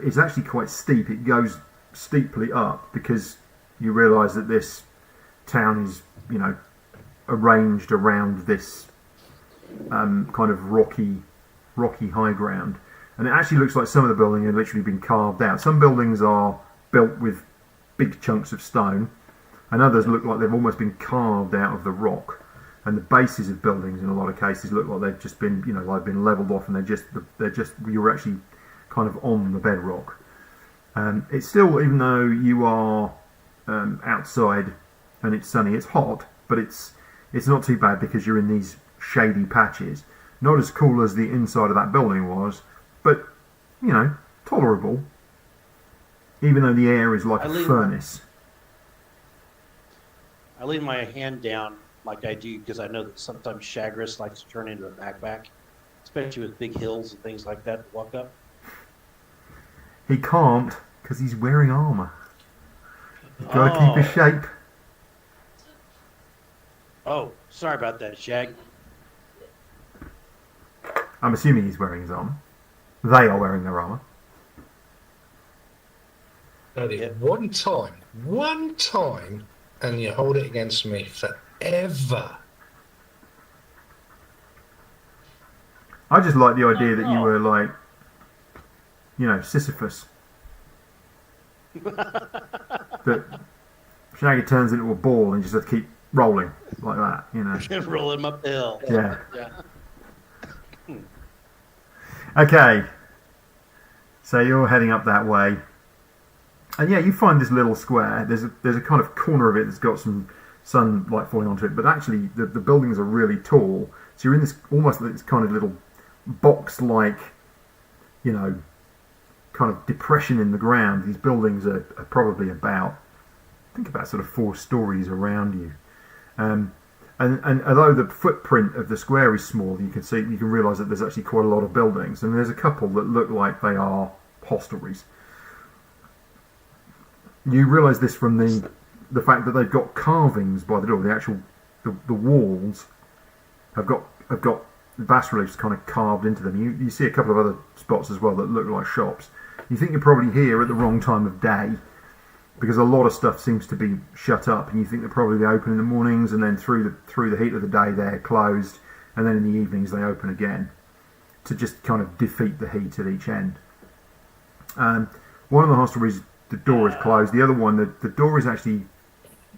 it's actually quite steep. It goes steeply up because you realise that this town is, arranged around this kind of rocky high ground, and it actually looks like some of the buildings have literally been carved out. Some buildings are built with big chunks of stone, and others look like they've almost been carved out of the rock. And the bases of buildings, in a lot of cases, look like they've just been, they've been levelled off, and you're actually kind of on the bedrock. It's still, even though you are outside and it's sunny, it's hot, but it's it's not too bad because you're in these shady patches. Not as cool as the inside of that building was, but, you know, tolerable. Even though the air is like a furnace. I lean my hand down like I do because I know that sometimes Chagris likes to turn into a backpack, especially with big hills and things like that to walk up. He can't because he's wearing armour. He's got to keep his shape. Oh, sorry about that, Shag. I'm assuming he's wearing his armour. They are wearing their armour. Only one time, and you hold it against me forever. I just like the idea that you were like, you know, Sisyphus. That Shaggy turns into a ball and you just have to keep rolling like that, you know. Roll him up the hill. Yeah. Yeah. Okay. So you're heading up that way. And yeah, you find this little square. There's a kind of corner of it that's got some sunlight falling onto it, but actually the buildings are really tall. So you're in this almost this kind of little box-like, you know, kind of depression in the ground. These buildings are probably about sort of 4 stories around you. And although the footprint of the square is small, you can realise that there's actually quite a lot of buildings, and there's a couple that look like they are hostelries. You realise this from the fact that they've got carvings by the door. The walls have got bas reliefs kind of carved into them. You see a couple of other spots as well that look like shops. You think you're probably here at the wrong time of day, because a lot of stuff seems to be shut up, and you think they're probably open in the mornings, and then through the heat of the day they're closed, and then in the evenings they open again to just kind of defeat the heat at each end. One of the hostelries, the door is closed. The other one, the door is actually,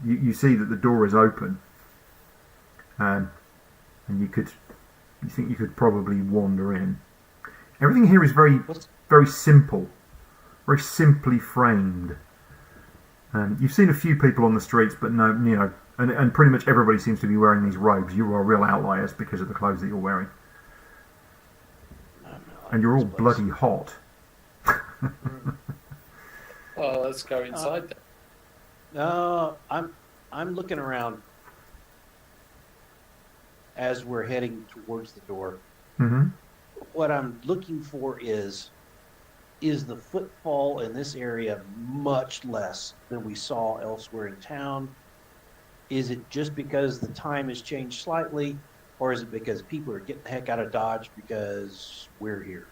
you see that the door is open, and you think you could probably wander in. Everything here is very, very simple, very simply framed. You've seen a few people on the streets, but no, you know, and pretty much everybody seems to be wearing these robes. You are real outliers because of the clothes that you're wearing, and you're all bloody hot. Well, let's go inside then. No, I'm looking around as we're heading towards the door. Mm-hmm. What I'm looking for is the footfall in this area much less than we saw elsewhere in town? Is it just because the time has changed slightly, or is it because people are getting the heck out of Dodge because we're here?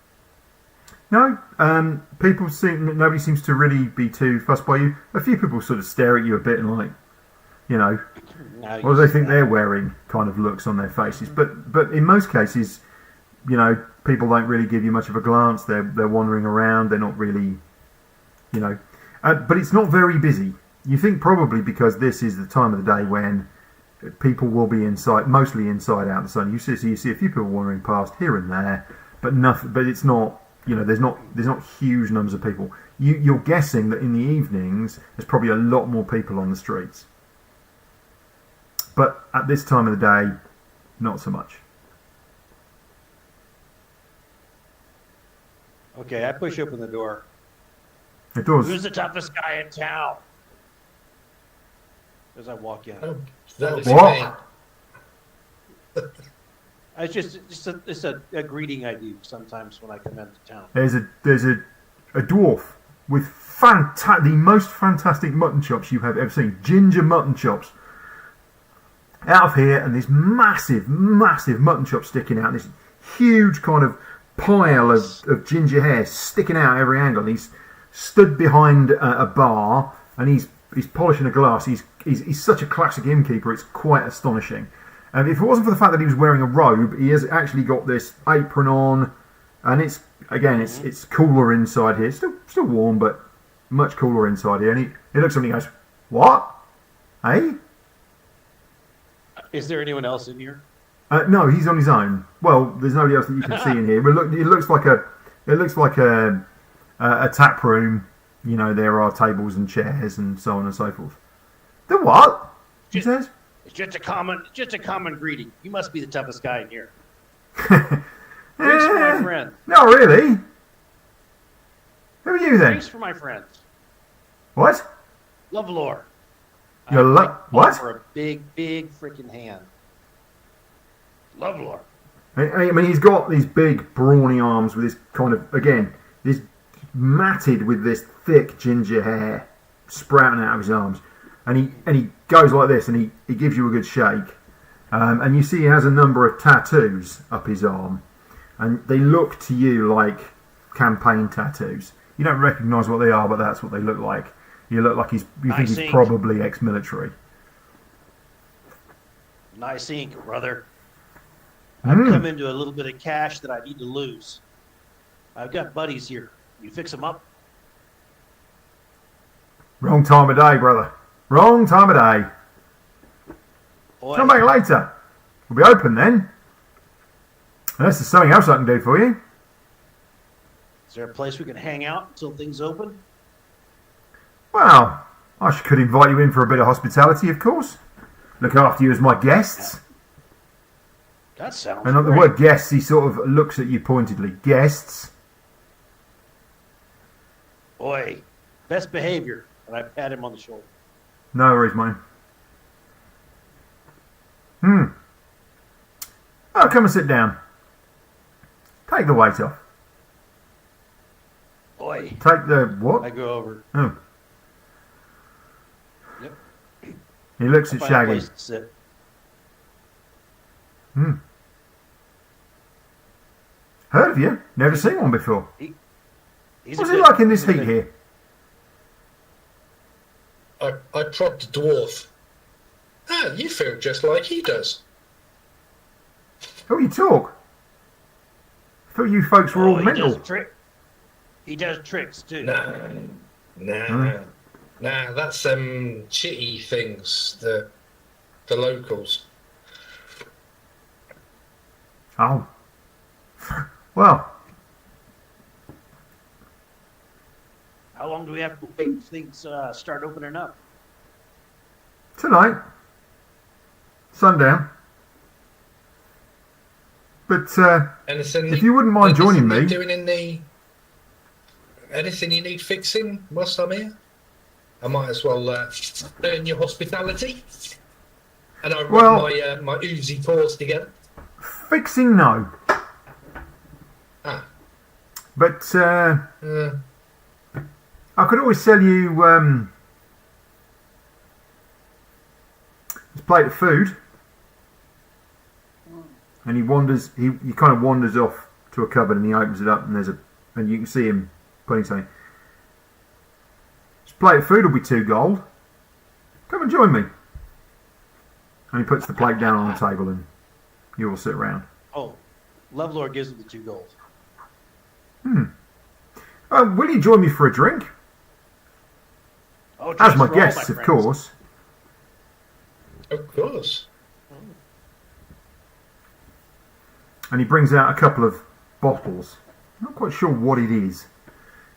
No, nobody seems to really be too fussed by you. A few people sort of stare at you a bit and like, you know, what do they think they're wearing kind of looks on their faces. But in most cases, you know, people don't really give you much of a glance. They're wandering around. They're not really, you know. But it's not very busy. You think probably because this is the time of the day when people will be inside, mostly inside out in the sun. You see a few people wandering past here and there, but nothing. But it's not, you know, there's not huge numbers of people. You're guessing that in the evenings there's probably a lot more people on the streets. But at this time of the day, not so much. Okay, I push open the door. The door's Who's the toughest guy in town? As I walk in. Oh, that was What? me. It's a greeting I do sometimes when I come into town. There's a dwarf with the most fantastic mutton chops you have ever seen. Ginger mutton chops. Out of here, and this massive mutton chop sticking out. This huge kind of pile of ginger hair sticking out every angle. And he's stood behind a bar, and he's polishing a glass. He's such a classic innkeeper. It's quite astonishing. And if it wasn't for the fact that he was wearing a robe, he has actually got this apron on, and it's cooler inside here. It's still warm, but much cooler inside here. And he looks at me and goes, "What? Hey?" Is there anyone else in here? No, he's on his own. Well, there's nobody else that you can see in here. But it looks like a tap room. You know, there are tables and chairs and so on and so forth. The what? He says. It's just a common greeting. You must be the toughest guy in here. Drinks for my friend. Not really. Who are you then? Drinks for my friends. What? Lovelore. What? For a big freaking hand. Lovelore. I mean, he's got these big, brawny arms with this kind of, again, this matted with this thick ginger hair sprouting out of his arms. And he goes like this, and he gives you a good shake. And you see he has a number of tattoos up his arm. And they look to you like campaign tattoos. You don't recognise what they are, but that's what they look like. You look like you think he's probably ex-military. Nice ink, brother. I've come into a little bit of cash that I need to lose. I've got buddies here. You fix them up? Wrong time of day, brother. Wrong time of day. Boy, Come back later. We'll be open then. Unless there's something else I can do for you. is there a place we can hang out until things open? Well, I could invite you in for a bit of hospitality, of course. Look after you as my guests. That sounds And on the great. word guests, he sort of looks at you pointedly. Guests. Boy, best behavior. And I pat him on the shoulder. No worries, mate. Oh, come and sit down. Take the weight off. Boy, Take the what? I go over. Oh. Yep. He looks at Find a Shaggy. place to sit. Heard of you? Never seen one before. He's What's a it good- like in this he's a heat good- here? I prodded the dwarf. Ah, you feel just like he does. Oh, you talk. I thought you folks were all he mental. He does tricks too. Nah, that's chitty things, the locals. Oh. Well, How long do we have to wait till things start opening up? tonight. Sundown. But Anything? if you wouldn't mind anything joining you're me, doing in the anything you need fixing whilst I'm here, I might as well earn your hospitality. And I rub Well- my oozy paws together. fixing no. Ah, But I could always sell you this plate of food. And he wanders. He kind of wanders off to a cupboard, and he opens it up, and and you can see him putting something. This plate of food will be 2 gold. Come and join me. And he puts the plate down on the table, and you all sit around. Oh, Lovelore gives him the 2 gold. Will you join me for a drink? Oh, As drinks my for all guests, of friends. course. of course. And he brings out a couple of bottles. I'm not quite sure what it is.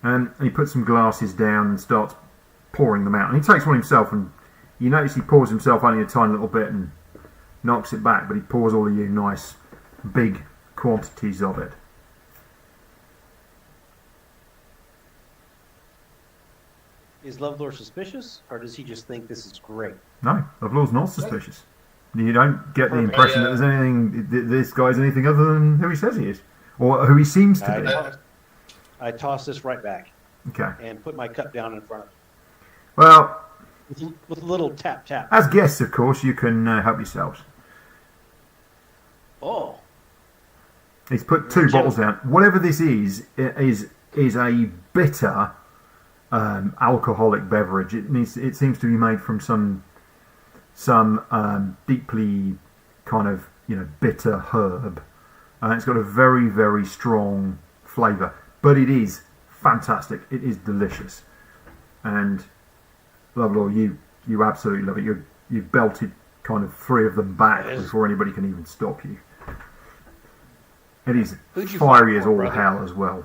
And he puts some glasses down and starts pouring them out. And he takes one himself, and you notice he pours himself only a tiny little bit and knocks it back, but he pours all of you nice, big quantities of it. Is Lovelore suspicious, or does he just think this is great? No, Lovelaw's not suspicious. You don't get the Perfect. impression that there's anything. This guy's anything other than who he says he is, or who he seems to be. I toss this right back Okay. and put my cup down in front of Well, him with a little tap tap. as guests, of course, you can help yourselves. Oh, He's put 2 bottles down. Whatever this is a bitter alcoholic beverage. It seems to be made from some deeply kind of bitter herb. It's got a very, very strong flavour, but it is fantastic. It is delicious, and Lovelore, you absolutely love it. You belted kind of 3 of them back It is. before anybody can even stop you. It is Who'd you fiery fight as for, all brother? hell as well.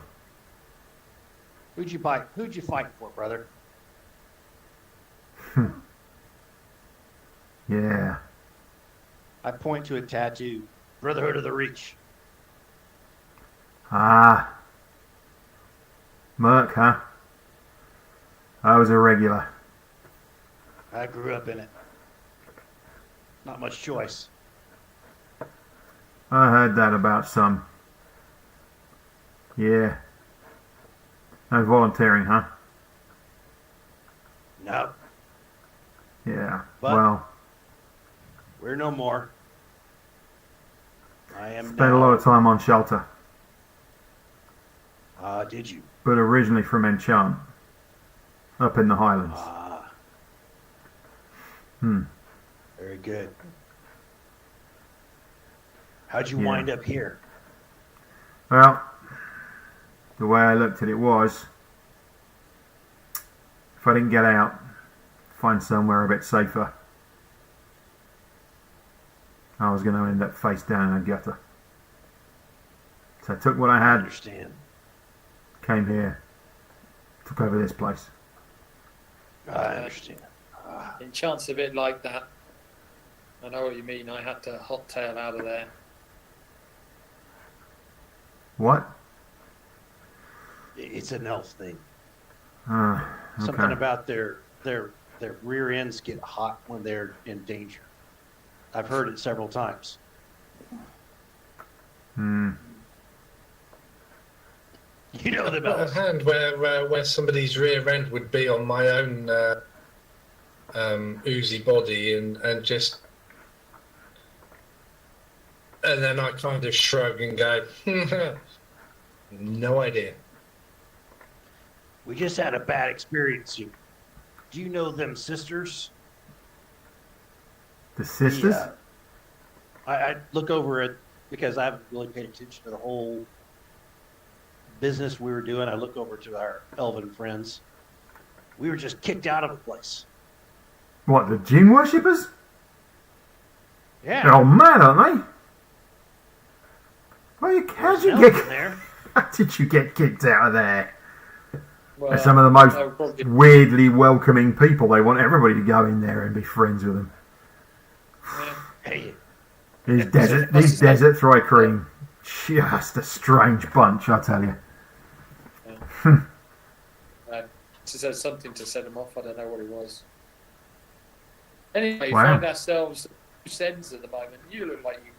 who'd you fight for, brother? Yeah. I point to a tattoo. Brotherhood of the Reach. Ah. Merc, huh? I was a regular. I grew up in it. Not much choice. I heard that about some. Yeah. No volunteering, huh? No, Yeah. But- well, we're no more. I am spent a lot of time on shelter, Did you? but originally from Enchant, up in the Highlands. Hmm. Very good. How'd you Yeah. wind up here? Well, the way I looked at it was, if I didn't get out, find somewhere a bit safer, I was going to end up face down in a gutter. So I took what I I had, understand. came here, took over this place. I understand. In chance of it like that, I know what you mean. I had to hot tail out of there. What? It's an elf thing. Okay. Something about their rear ends get hot when they're in danger. I've heard it several times. Hmm. You know the I've got a elves. hand where somebody's rear end would be on my own oozy body, and just, and then I kind of shrug and go, no idea. We just had a bad experience here. Do you know them sisters? The sisters? Yeah. I look over it because I haven't really paid attention to the whole business we were doing. I look over to our elven friends. We were just kicked out of a place. What, the Jinn worshippers? Yeah. They're all mad, aren't they? How'd you There's get? elves in there. How did you get kicked out of there? Well, They're some of the most I probably- weirdly welcoming people. They want everybody to go in there and be friends with them. yeah. Hey, These desert throw cream, just a strange bunch, I tell you. Just had something to set him off. I don't know what it was. Anyway, we Wow. find ourselves at loose ends at the moment. You look like you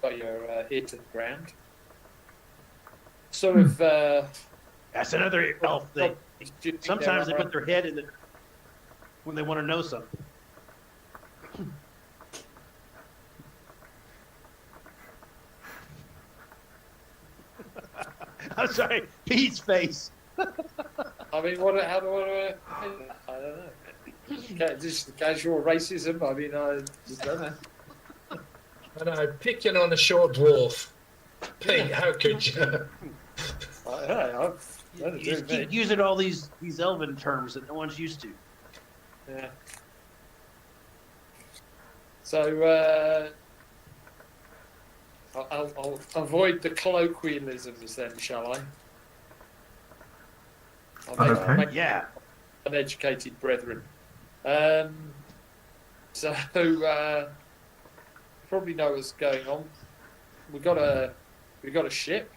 got your ear to the ground. Sort of. that's another elf thing. Sometimes Sometimes they put their head in the when they want to know something. I'm sorry, Pete's face. I mean, how do I don't know. Just casual racism. I mean, I just don't know. I know, picking on a short dwarf. Pete, how could you? You just keep using all these elven terms that no one's used to. Yeah. So I'll avoid the colloquialisms then, shall I? Okay. make Yeah. uneducated brethren. So probably know what's going on. We got a ship.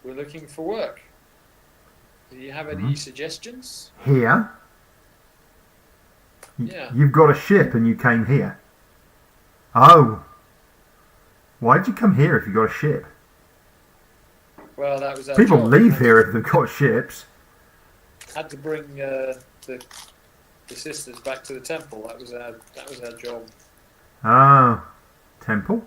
We're looking for work. Do you have any suggestions? Here? Yeah. You've got a ship and you came here. Oh. Why'd you come here if you got a ship? Well, that was our People job. leave here if they've got ships. Had to bring the sisters back to the temple. That was our job. Ah. Temple?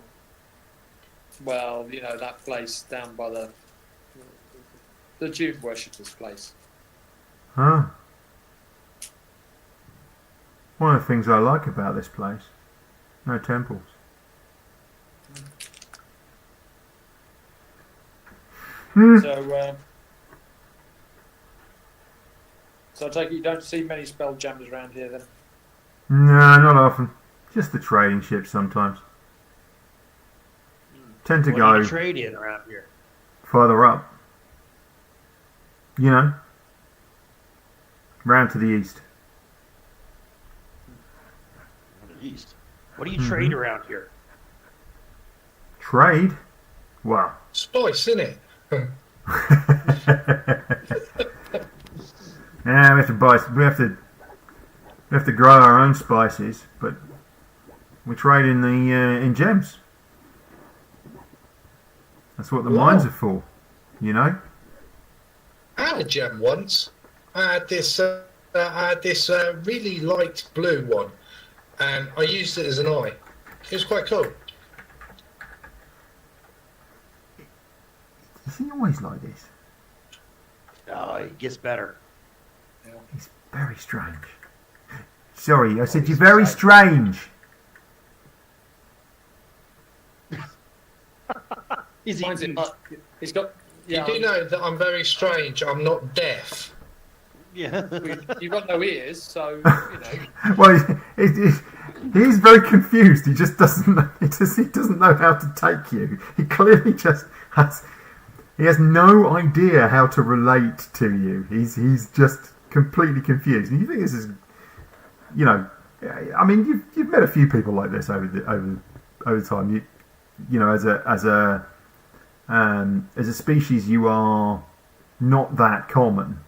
Well, you know, that place down by the June worshippers' place. Ah. One of the things I like about this place. No temples. So I take it you don't see many spell jammers around here then? No, not often. Just the trading ships sometimes. Tend to What do go you trade in around here? further up. You know. Round to the east. East. What do you trade around here? Trade? Wow. Spice, innit? Yeah, we have to buy. We have to grow our own spices, but we trade in the in gems. That's what the mines are for, you know. I had a gem once. I had this really light blue one, and I used it as an eye. It was quite cool. Is he always like this? Oh, it gets better. He's very strange. Sorry, I said you're very strange. He's Mine's eating. He's got. Yeah, You do know that I'm very strange. I'm not deaf. Yeah. you've got no ears, so you know. Well, he's very confused. He just doesn't. He doesn't know how to take you. He clearly just has. He has no idea how to relate to you. He's just completely confused. And you think this is, you know, I mean, you've met a few people like this over time. You know, as a species, you are not that common.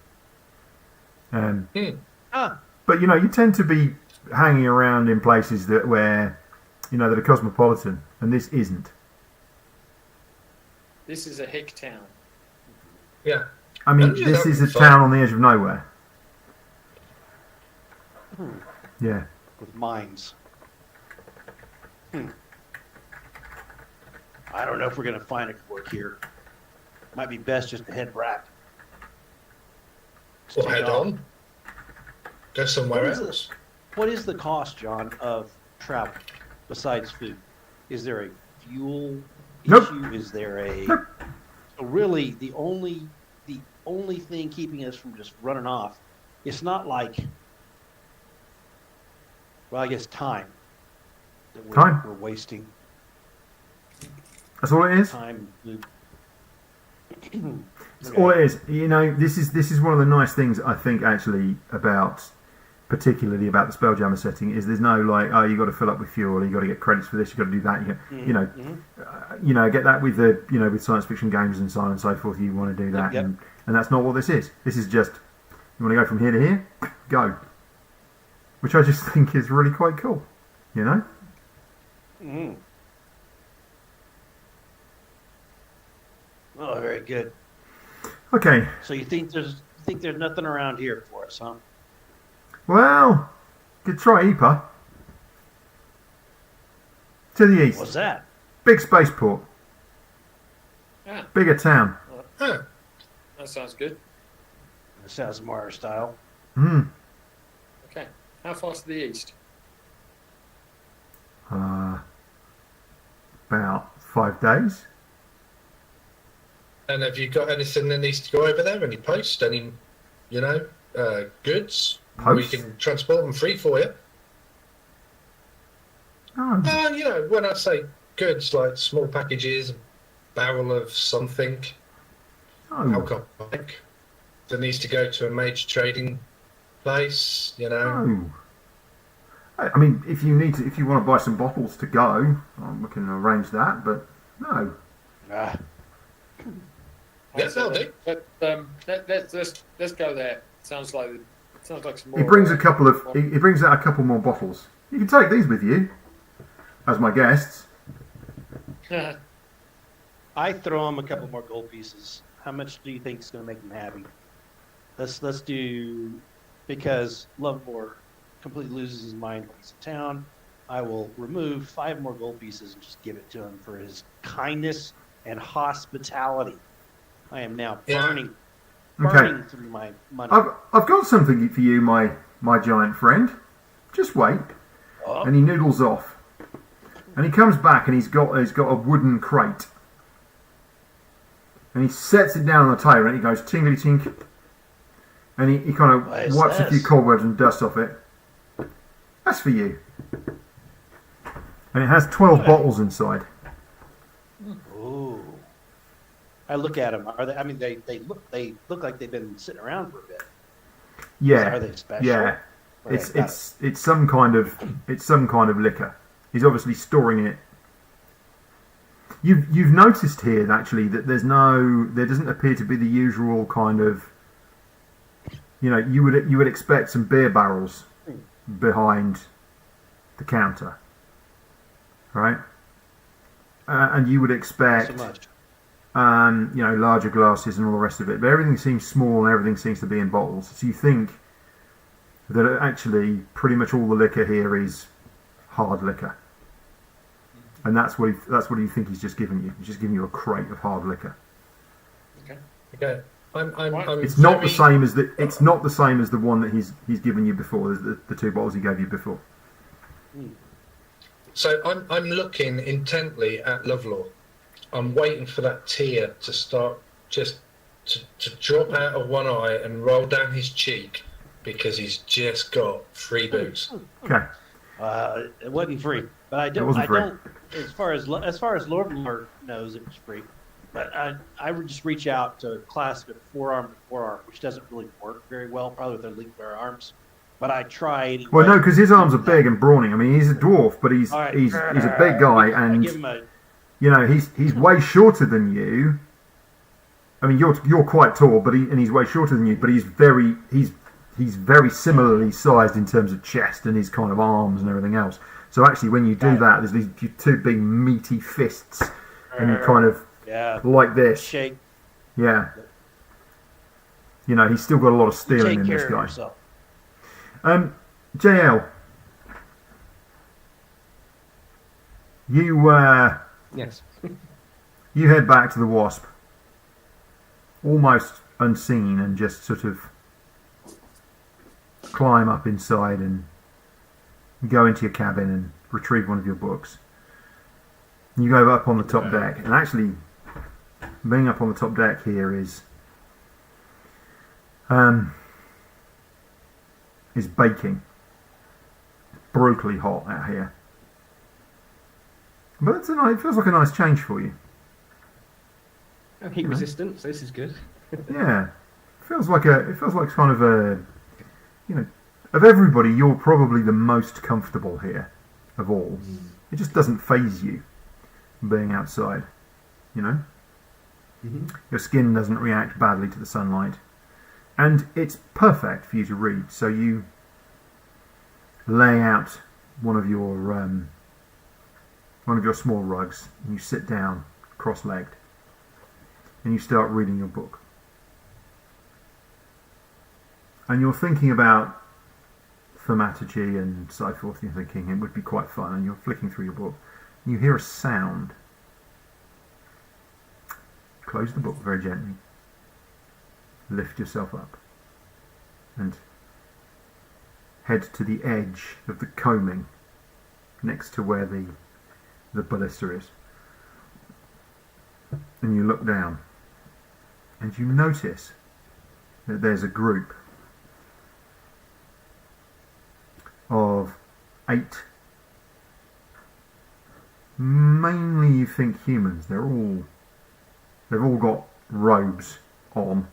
But you know, you tend to be hanging around in places where, you know, that are cosmopolitan, and this isn't. This is a hick town. Yeah. I mean, Yeah, this that'd is be a fun. town on the edge of nowhere. Yeah. With mines. I don't know if we're going to find it work here. Might be best just to head back. Or head on. Go somewhere What is else. What is the cost, John, of travel besides food? Is there a fuel Nope. issue? Is there a Nope. so really the only thing keeping us from just running off? It's not like, well, I guess time that we're wasting. That's all it is. Time. That's all it is. You know, this is one of the nice things I think actually particularly about the Spelljammer setting is there's no like, oh, you got to fill up with fuel, you got to get credits for this, you got to do that. You know, get that with with science fiction games and so on and so forth. You want to do that, Yep. and that's not what this is. This is just you want to go from here to here, go. Which I just think is really quite cool. You know. Mm-hmm. Oh, very good. Okay. So you think there's nothing around here for us, huh? Well, could try Ypres. To the east. What's that? Big spaceport. Yeah, Bigger town. Huh. that sounds good. That sounds more our style. Okay, how far to the east? About 5 days. And have you got anything that needs to go over there? Any post? Any, goods? We Post? can transport them free for you. Oh, When I say goods, like small packages, a barrel of something, oh, alcoholic, that needs to go to a major trading place, oh. I mean, if you want to buy some bottles to go, we can arrange that. But no. Ah, Yes, that'll do. But let's go there. Sounds like some more. He brings he brings out a couple more bottles. You can take these with you as my guests. I throw him a couple more gold pieces. How much do you think is going to make them happy? Let's do, because Lovemore completely loses his mind when he's in town. I will remove 5 more gold pieces and just give it to him for his kindness and hospitality. I am now burning through my money. I've got something for you, my giant friend. Just wait. Oh. And he noodles off. And he comes back and he's got a wooden crate. And he sets it down on the table and he goes tingly tink. And he kind What of is wipes a few this? cobwebs and dust off it. That's for you. And it has 12 bottles inside. Ooh. I look at them. Are they? I mean, they look like they've been sitting around for a bit. Yeah. Are they special? Yeah. Or It's some kind of liquor. He's obviously storing it. You've noticed here actually that there doesn't appear to be the usual kind of, you would expect some beer barrels behind the counter, right? And you would Not expect so much. larger glasses and all the rest of it. But everything seems small and everything seems to be in bottles. So you think that actually pretty much all the liquor here is hard liquor, and that's what you think he's just giving you. He's just giving you a crate of hard liquor. Okay. I'm It's not the very- same as the. It's not the same as the one that he's given you before. The two bottles he gave you before. So I'm looking intently at Lovelore. I'm waiting for that tear to start just to drop out of one eye and roll down his cheek because he's just got free booze. Okay. It wasn't free, but I It don't. wasn't I free. don't. As far as Lord Lord knows, it was free. But I would just reach out to clasp it forearm to forearm, which doesn't really work very well, probably with their linked bare arms. But I try anyway. Well, no, because his arms are big and brawny. I mean, he's a dwarf, but he's All right. he's a big guy, I and give him a he's way shorter than you. I mean, you're quite tall, but he's way shorter than you. But he's very similarly sized in terms of chest and his kind of arms and everything else. So actually, when you do that, there's these two big meaty fists, and you kind of like this. shake. Yeah. He's still got a lot of steering Take in care this of guy. yourself. JL, you Yes. you head back to the Wasp, almost unseen, and just sort of climb up inside and go into your cabin and retrieve one of your books. You go up on the top deck, and actually, being up on the top deck here is baking. Brutally hot out here, but it feels like a nice change for you. Heat resistant, so this is good. Yeah, it feels like kind of a, of everybody, you're probably the most comfortable here of all. It just doesn't faze you being outside, Your skin doesn't react badly to the sunlight, and it's perfect for you to read. So you lay out one of your small rugs, and you sit down cross-legged, and you start reading your book. And you're thinking about thaumaturgy and so forth. You're thinking it would be quite fun, and you're flicking through your book. And you hear a sound. Close the book very gently. Lift yourself up, and head to the edge of the combing next to where the ballista is. And you look down, and you notice that there's a group of 8, mainly you think humans. They've all got robes on,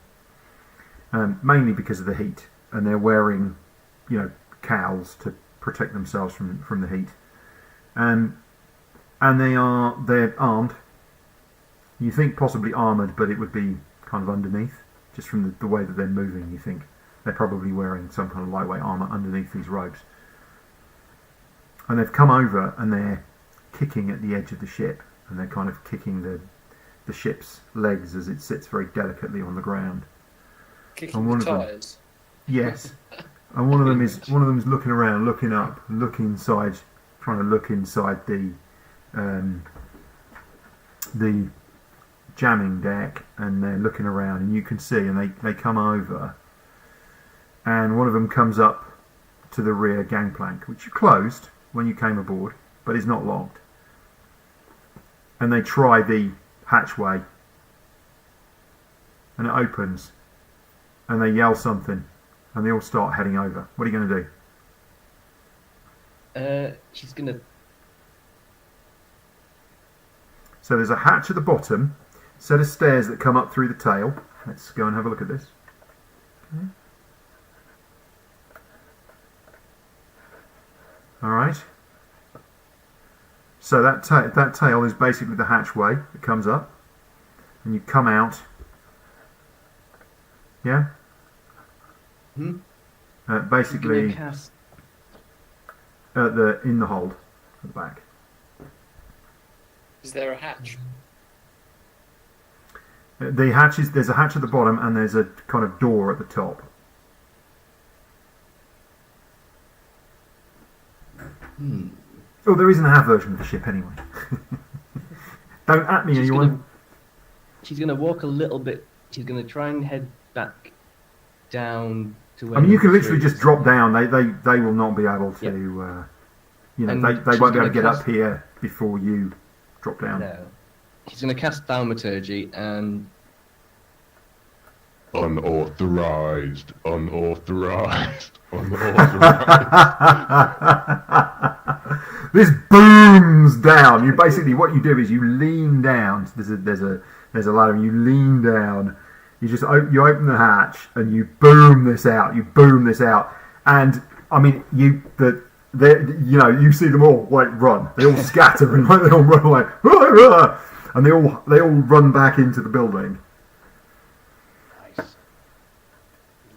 mainly because of the heat, and they're wearing cowls to protect themselves from the heat, and they're armed. You think possibly armoured, but it would be kind of underneath, just from the way that they're moving. You think they're probably wearing some kind of lightweight armour underneath these robes, and they've come over and they're kicking at the edge of the ship, and they're kind of kicking the ship's legs as it sits very delicately on the ground. Kicking And one the of them- tyres. Yes, and one of them is looking around, looking up, looking inside, trying to look inside the jamming deck, and they're looking around, and you can see, and they come over, and one of them comes up to the rear gangplank, which you closed when you came aboard, but is not locked, and they try the hatchway, and it opens, and they yell something, and they all start heading over. What are you going to do? She's gonna. So there's a hatch at the bottom, set of stairs that come up through the tail. Let's go and have a look at this. Okay. All right. So that tail is basically the hatchway that comes up, and you come out. Yeah. Hmm? Basically, Gonna cast. in the hold at the back. Is there a hatch? The hatch is there's a hatch at the bottom, and there's a kind of door at the top. Hmm. Oh, there is an A version of the ship anyway. Don't at me, anyone. She's gonna walk a little bit. She's gonna try and head back down to where. I mean, you can the literally tree just is. drop down. They will not be able to. Yep. They And won't she's be able to gonna get up cast- here before you drop down. No. She's gonna cast thaumaturgy and Unauthorized. This booms down. You basically what you do is you lean down. There's a ladder. And you lean down. You just open the hatch and you boom this out. And I mean you see them all like run. They all scatter and like, they all run away. And they all run back into the building.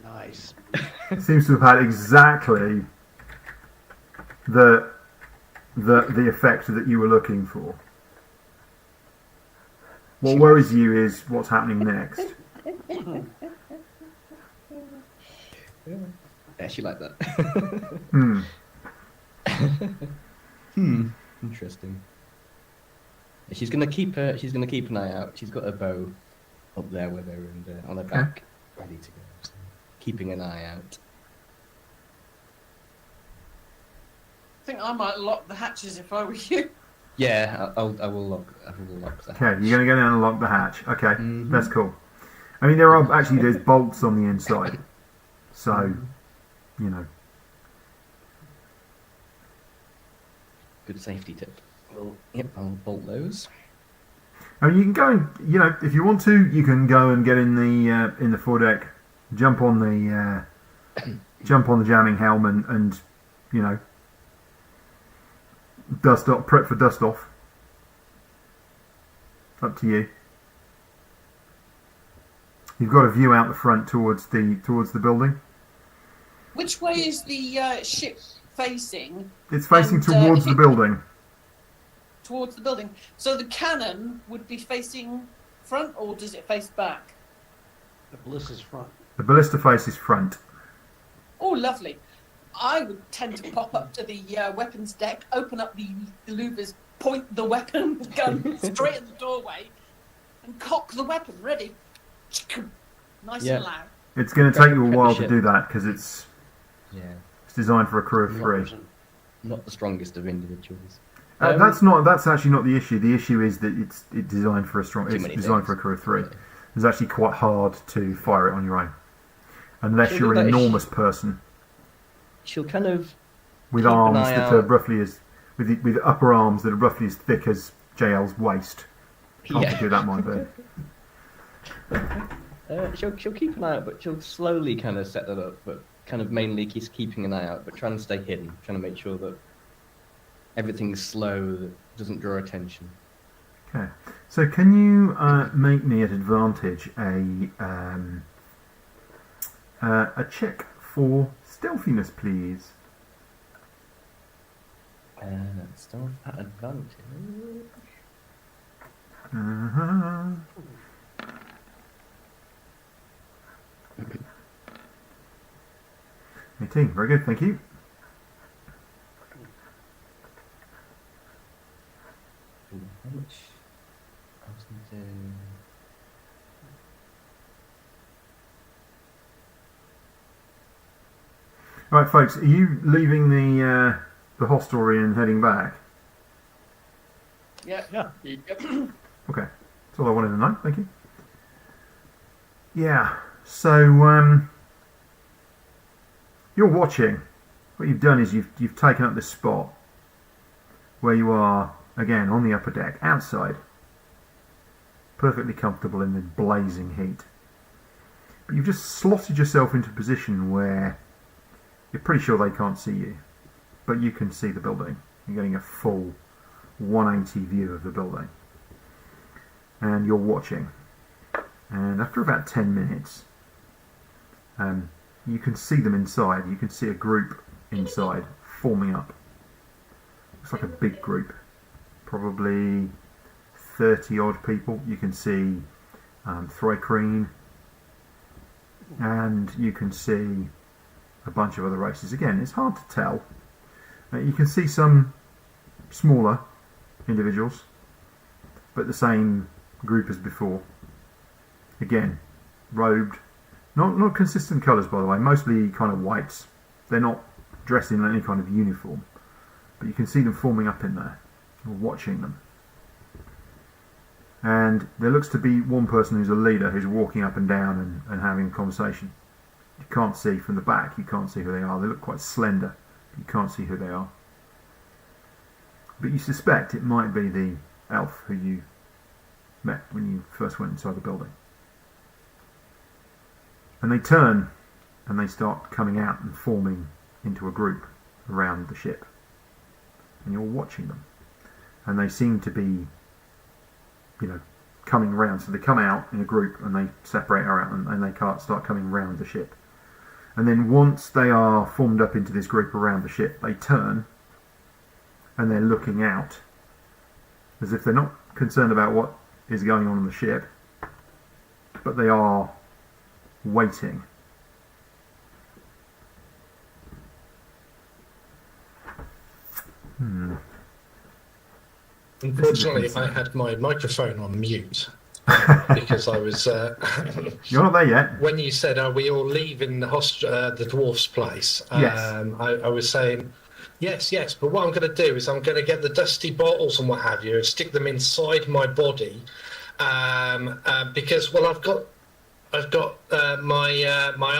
Nice. Seems to have had exactly the effect that you were looking for. What worries you is what's happening next. yeah, she like that. Interesting. She's gonna keep an eye out. She's got a bow up there with her and on her back, ready to go. So keeping an eye out. I think I might lock the hatches if I were you. Yeah, I will lock the Okay, hatch. you're going to go down and lock the hatch. Okay, Mhm. that's cool. I mean, there's bolts on the inside, so you know. Good safety tip. I'll bolt those. I mean, you can go and if you want to, you can go and get in the foredeck, jump on the jamming helm and dust off, prep for dust off. Up to you. You've got a view out the front towards the building. Which way is the ship facing? It's facing And, towards the building. Towards the building. So the cannon would be facing front, or does it face back? The ballista's front. The ballista faces front. Oh, lovely. I would tend to pop up to the weapons deck, open up the louvers, point the weapon gun straight at the doorway, and cock the weapon ready. Nice Yeah. and loud. It's going to take you a Prep the while to ship. do that because it's Yeah, designed for a crew of three. not the strongest of individuals. That's actually not the issue. The issue is that it's designed for Too it's many designed things. for a crew of three. Yeah. It's actually quite hard to fire it on your own, unless She'll you're do an that if enormous person She'll kind of with keep an arms eye that are out. roughly as with upper arms that are roughly as thick as JL's waist. Can't Yeah. do that, might be. She'll keep an eye out, but she'll slowly kind of set that up. But kind of mainly keeps keeping an eye out, but trying to stay hidden, trying to make sure that everything's slow, that doesn't draw attention. Okay. So can you make me at advantage a check for stealthiness, please? Stealth at advantage. Uh-huh. 18. Very good. Thank you. How much? I was gonna do... Right, folks. Are you leaving the hostelry and heading back? Yeah. Yeah. Yep. Okay. That's all I wanted to know. Thank you. Yeah. So you're watching. What you've done is you've taken up this spot where you are again on the upper deck, outside, perfectly comfortable in the blazing heat. But you've just slotted yourself into a position where you're pretty sure they can't see you, but you can see the building. You're getting a full 180 view of the building. And you're watching. And after about 10 minutes, you can see them inside. You can see a group inside forming up. It's like a big group, probably 30 odd people. You can see Thrycreen, and you can see a bunch of other races. Again, it's hard to tell. You can see some smaller individuals, but the same group as before. Again, robed, not consistent colours, by the way, mostly kind of whites. They're not dressed in any kind of uniform, but you can see them forming up in there. You're watching them. And there looks to be one person who's a leader who's walking up and down and having a conversation. You can't see from the back, you can't see who they are. They look quite slender. You can't see who they are. But you suspect it might be the elf who you met when you first went inside the building. And they turn and they start coming out and forming into a group around the ship. And you're watching them. And they seem to be, coming around. So they come out in a group and they separate out and they start coming around the ship. And then once they are formed up into this group around the ship, they turn and they're looking out as if they're not concerned about what is going on the ship, but they are waiting. Unfortunately, I had my microphone on mute because I was. You're not there yet. When you said, "Are we all leaving the dwarf's place?" Yes. I was saying, yes. But what I'm going to do is I'm going to get the dusty bottles and what have you and stick them inside my body, because I've got my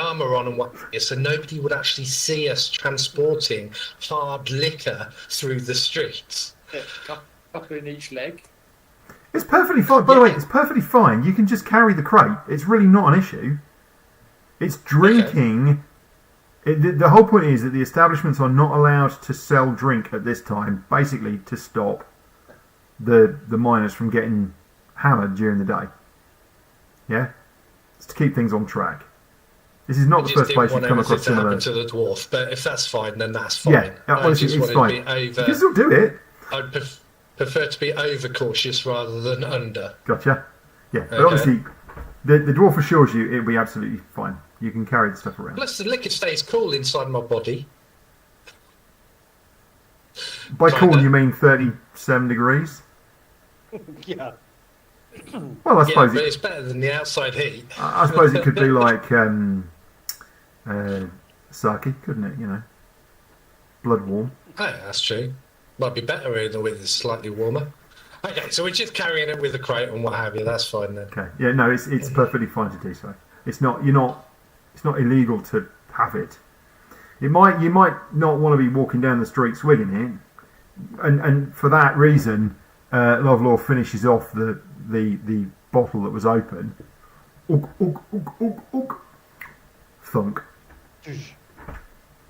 armour on and what, so nobody would actually see us transporting hard liquor through the streets. Couple in each leg. It's perfectly fine. By the way, it's perfectly fine. You can just carry the crate. It's really not an issue. It's drinking. Okay. The whole point is that the establishments are not allowed to sell drink at this time, basically to stop the miners from getting hammered during the day. Yeah? It's to keep things on track. This is not the first place you've come across similar. To the dwarf, but if that's fine, then that's fine. Yeah, honestly, it's fine. You can still do it. I'd prefer to be overcautious rather than under. Gotcha. Yeah, but obviously, the dwarf assures you it'll be absolutely fine. You can carry the stuff around. Plus, the liquor stays cool inside my body. By cool, you mean 37 degrees? Yeah. Well, I suppose but it's better than the outside heat. I suppose it could be like sake, couldn't it? Blood warm. Oh, yeah, that's true. Might be better in the weather it's slightly warmer. Okay, so we're just carrying it with the crate and what have you. That's fine then. Okay. Yeah, no, it's perfectly fine to do so. It's not illegal to have it. You might not want to be walking down the street swigging it, and for that reason, Lovelore finishes off the bottle that was open. Ugh, ugh, ugh, ugh, ugh. Thunk.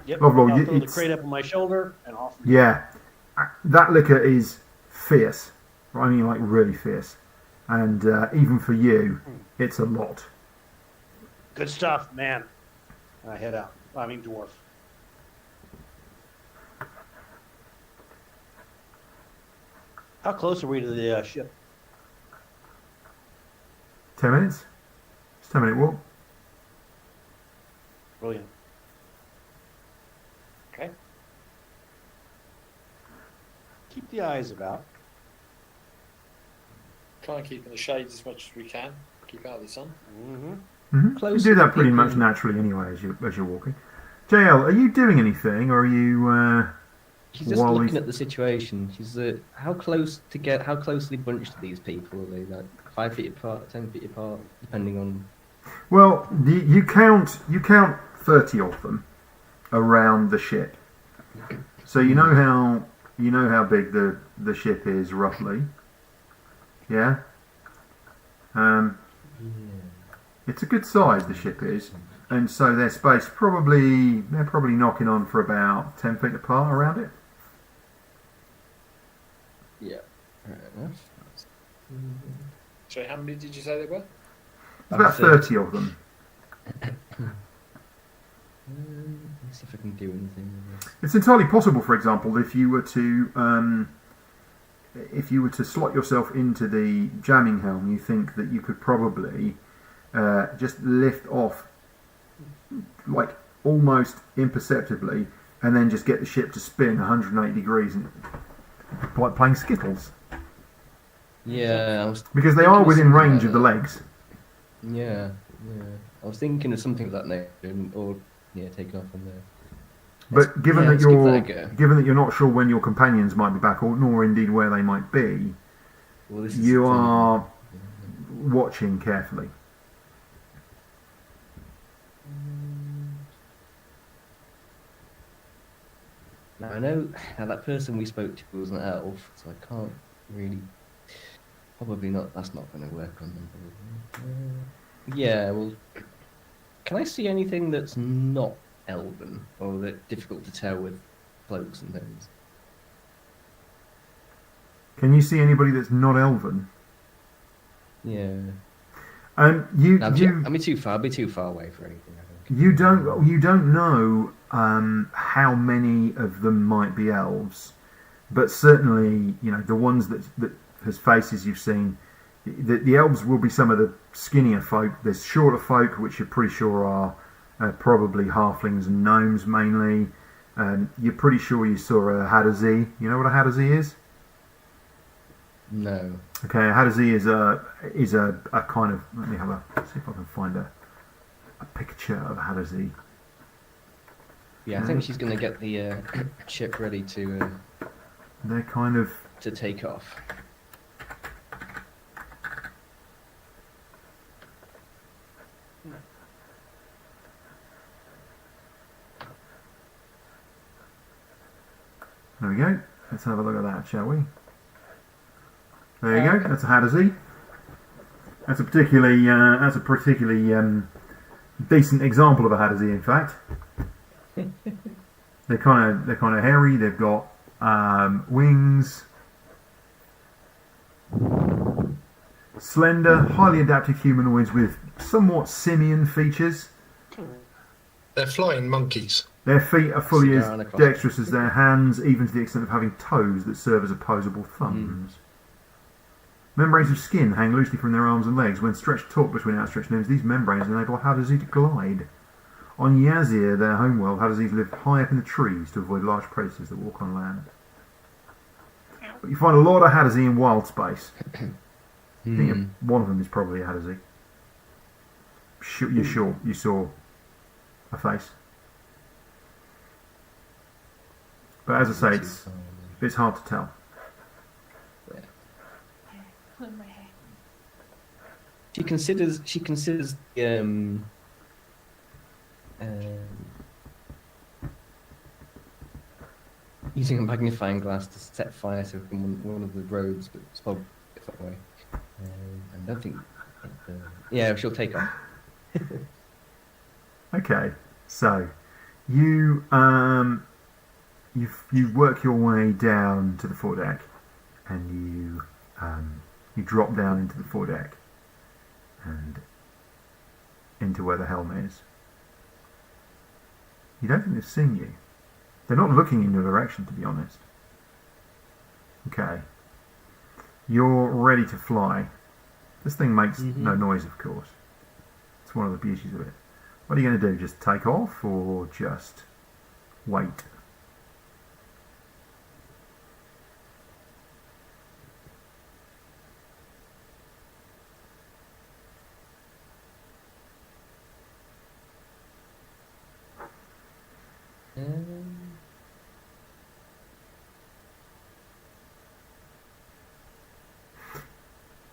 Yep. Lovelore, I'll throw the crate up on my shoulder and off. Yeah, that liquor is fierce. I mean, like really fierce, and even for you, it's a lot. Good stuff, man. I head out. I mean, dwarf. How close are we to the ship? 10 minutes. It's a 10-minute walk. Brilliant. Okay. Keep the eyes about. Try and keep in the shades as much as we can. Keep out of the sun. Mm-hmm. Mm-hmm. You do that pretty much naturally anyway as you're walking. JL, are you doing anything, or are you? She's just looking at the situation. She's how closely bunched are these people? Are they like 5 feet apart, 10 feet apart, depending on? Well, you count 30 of them around the ship. So you know how big the ship is roughly. Yeah. It's a good size, the ship is, and so they're spaced they're probably knocking on for about 10 feet apart around it. Yeah. Fair enough. So how many did you say there were? About 30 of them. Let's see if I can do anything with this. It's entirely possible, for example, if you were to slot yourself into the jamming helm, you think that you could probably just lift off, like almost imperceptibly, and then just get the ship to spin 180 degrees, and like playing skittles. Yeah, I was Because they thinking are of within something range like of the that. legs. Yeah. I was thinking of something of that nature, or taking off on there. But given that let's give that a go. you're not sure when your companions might be back, or nor indeed where they might be, Well, this is you the thing. are watching carefully. Now I know that person we spoke to was an elf, so I can't really. Probably not. That's not going to work on them. Probably. Yeah. Well, can I see anything that's not elven, or that difficult to tell with cloaks and things? Can you see anybody that's not elven? Yeah. You No, I'll be too far. I'll be too far away for anything. I think. you don't know how many of them might be elves, but certainly the ones that whose faces you've seen. The elves will be some of the skinnier folk. There's shorter folk, which you're pretty sure are probably halflings and gnomes mainly. You're pretty sure you saw a Hadazee. You know what a Hadazee is? No. Okay, a Hadazee is a kind of. Let me see if I can find a picture of a Hadazee. Yeah, I think she's going to get the ship ready to They're kind of. take off. There we go. Let's have a look at that, shall we? There you go. That's a Hadazee. That's a particularly decent example of a Hadazee, in fact. They're kind of hairy. They've got wings, slender, highly adaptive humanoids with somewhat simian features. They're flying monkeys. Their feet are fully as Cigar and a cross. dexterous as their hands, even to the extent of having toes that serve as opposable thumbs. Membranes of skin hang loosely from their arms and legs. When stretched taut between outstretched limbs, these membranes enable Hadazee to glide. On Yazir, their homeworld, Hadazees live high up in the trees to avoid large predators that walk on land. But you find a lot of Hadazee in Wildspace. I think one of them is probably a Hadazee. You're sure you saw a face. But as I say, it's hard to tell. Pulling my hair. She considers using a magnifying glass to set fire to one of the roads, but it's probably that way. I don't think. Yeah, she'll take off. Okay, so you work your way down to the foredeck, and you drop down into the foredeck and into where the helm is. You don't think they've seen you. They're not looking in your direction, to be honest. Okay. You're ready to fly. This thing makes no noise, of course. It's one of the beauties of it. What are you going to do? Just take off or just wait?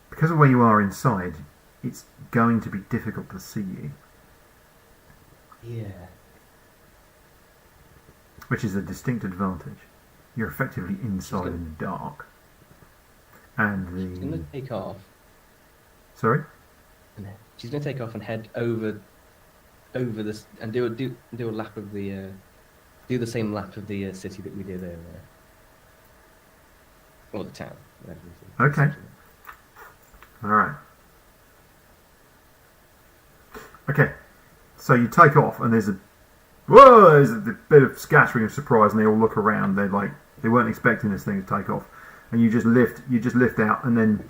Because of where you are inside, it's going to be difficult to see you. Yeah. Which is a distinct advantage. You're effectively inside in the dark. And She's going to take off. Sorry? She's going to take off and head over this and do a lap of the do the same lap of the city that we did earlier, or the town. Okay. All right. Okay. So you take off, and there's a bit of scattering of surprise, and they all look around. They weren't expecting this thing to take off, and you just lift out, and then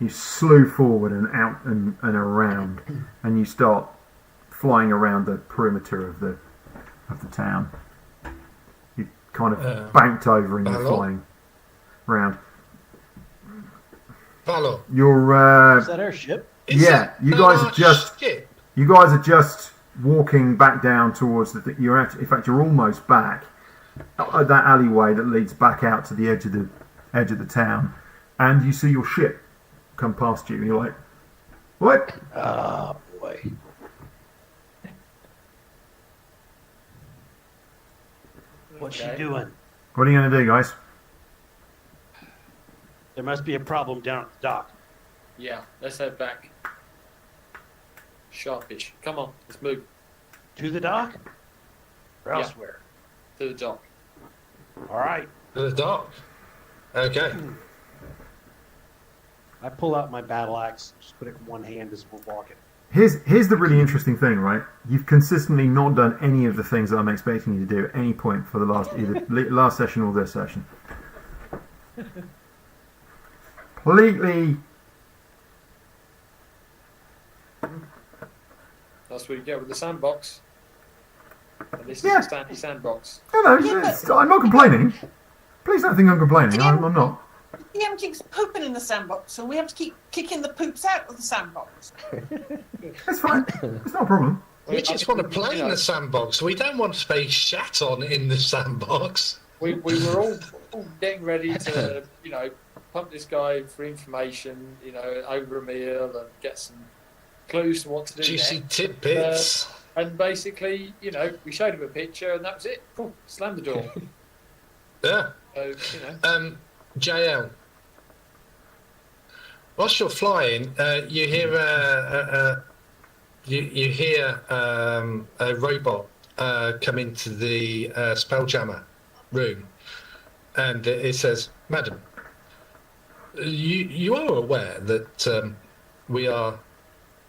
you slew forward and out and around, and you start flying around the perimeter of the town. You kind of banked over and you're Hello? flying around. Valor. You're Is that our ship? Is yeah. that You guys our are just ship? walking back down towards the. In fact, you're almost back at that alleyway that leads back out to the edge of the town, and you see your ship come past you. And you're like, what? Oh, boy. What's she Okay. doing? What are you going to do, guys? There must be a problem down at the dock. Yeah, let's head back. Sharpish. Come on, let's move To the dock? Or Yeah. elsewhere? to the dock. All right. To the dock. Okay. I pull out my battle axe, just put it in one hand as we're walking. Here's the really interesting thing, right? You've consistently not done any of the things that I'm expecting you to do at any point for the last session or this session. Completely. That's where you get with the sandbox. And this Yeah. is the standy sandbox. No, Yeah, I'm not complaining. Please don't think I'm complaining. I'm not. The DM keeps pooping in the sandbox, so we have to keep kicking the poops out of the sandbox. It's fine. It's not a problem. We just want to play in the sandbox. We don't want to be shat on in the sandbox. We were all getting ready to, pump this guy for information, over a meal and get some clues to what to do Juicy next. tidbits. And basically, we showed him a picture and that was it. Boom, slammed the door. Yeah. So, JL. Whilst you're flying, you hear you hear a robot come into the spelljammer room, and it says, "Madam, you are aware that we are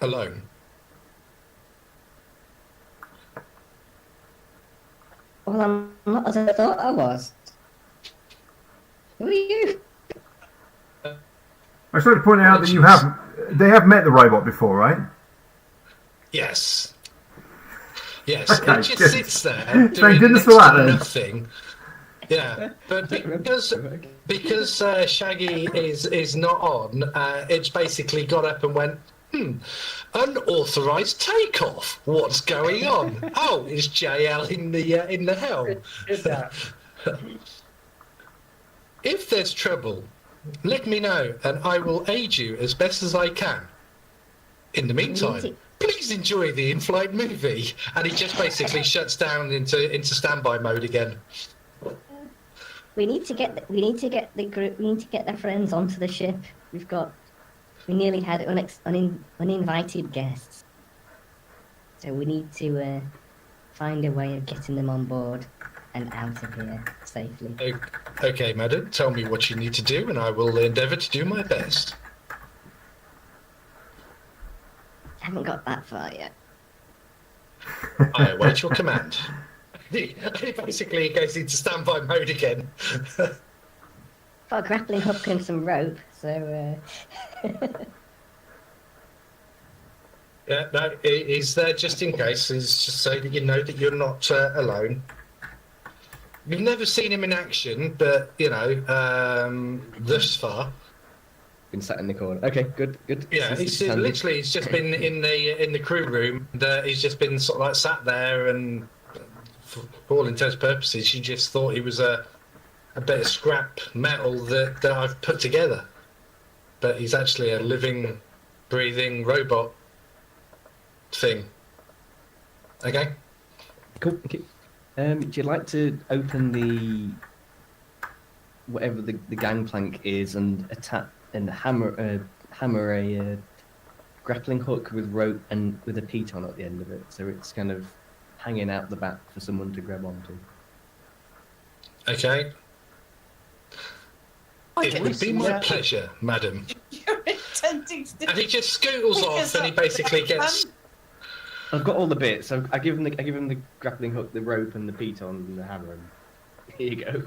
alone." Well, I'm not as I thought I was. Who are you? I should point out that they have met the robot before, right? Yes. Yes, Okay, it just good. sits there Thank doing goodness next for that, to then. nothing. Yeah, but because Shaggy is not on, it's basically got up and went, unauthorized takeoff. What's going on? Oh, it's JL in the helm. Is that? If there's trouble, let me know, and I will aid you as best as I can. In the meantime, please enjoy the in-flight movie. And he just basically shuts down into standby mode again. We need to get the group. We need to get their friends onto the ship. We nearly had uninvited guests, so we need to find a way of getting them on board and out of here safely. Okay, madam, tell me what you need to do, and I will endeavour to do my best. Haven't got that far yet. I await your command. He basically goes into standby mode again. Got a grappling hook and some rope, so. Yeah, no, he's there just in case. He's just so that you know that you're not alone. You've never seen him in action, but thus far. Been sat in the corner. Okay, good. Yeah, This is he's handy. literally he's just been in the crew room. And, he's just been sort of like sat there, and for all intents and purposes, you just thought he was a bit of scrap metal that I've put together, but he's actually a living, breathing robot thing. Okay. Cool. Okay. Do you like to open the whatever the gangplank is and hammer a grappling hook with rope and with a piton at the end of it, so it's kind of hanging out the back for someone to grab onto. Okay. I It get would be my Yeah. pleasure, madam. you're intending to. And he just scootles off and he basically gets. I've got all the bits. So I give him the grappling hook, the rope, and the piton, and the hammer. And here you go.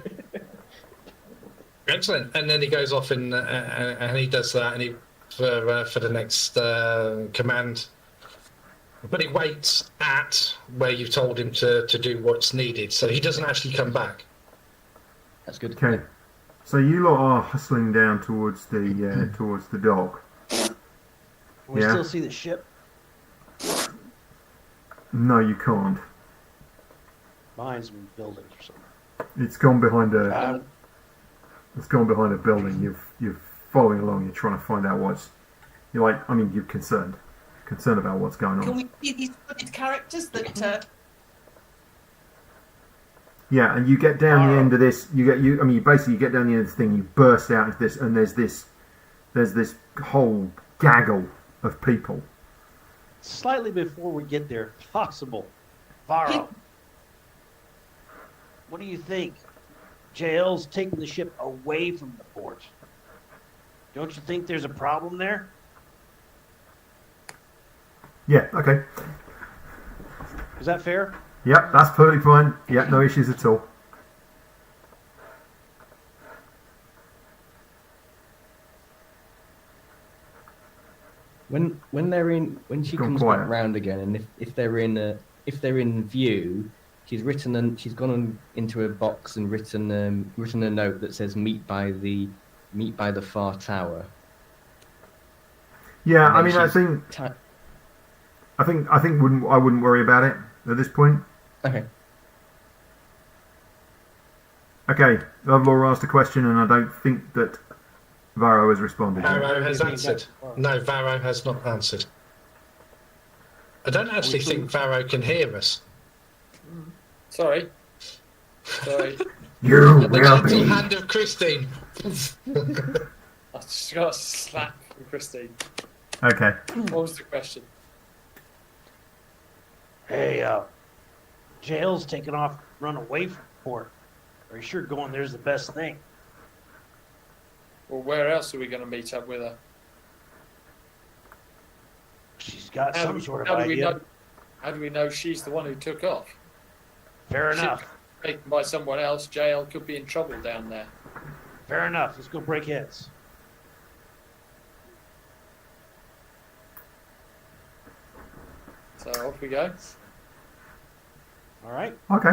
Excellent. And then he goes off and he does that and he for the next command. But he waits at where you told him to do what's needed, so he doesn't actually come back. That's good. Okay. So you lot are hustling down towards the dock. Can we Yeah. still see the ship? No, you can't. Behind some buildings or something. It's gone behind a. Uh, It's gone behind a building. You're following along. You're trying to find out what's. You're like. I mean, you're concerned about what's going Can on. we see these footed characters that? Yeah, and you get down the end of this. You basically get down the end of this thing. You burst out into this, and there's this whole gaggle of people. slightly before we get there, if possible. Varro, what do you think? JL's taking the ship away from the port. Don't you think there's a problem there? Yeah. Okay. Is that fair? Yep. That's perfectly fine. Yep. No issues at all. When she Gone comes quiet. back round again, and if they're in view, she's gone into a box and written a note that says meet by the far tower. Yeah. And I then mean, I she's think. ti- I wouldn't worry about it at this point. Okay. Okay, Laura asked a question, and I don't think that Varro has responded. yet. Varro has Maybe he answered. got- No, Varro has not answered. I don't actually think Varro can hear us. Sorry. You The will gentle be. hand of Christine. I just got a slap from Christine. Okay. What was the question? Hey, JL's taking off, run away from the port. Are you sure going there's the best thing? Well, where else are we going to meet up with her? She's got How some do- sort of how do we idea. know? How do we know she's the one who took off? Fair Ship enough. taken by someone else. JL could be in trouble down there. Fair enough. Let's go break heads. So off we go. All right. Okay.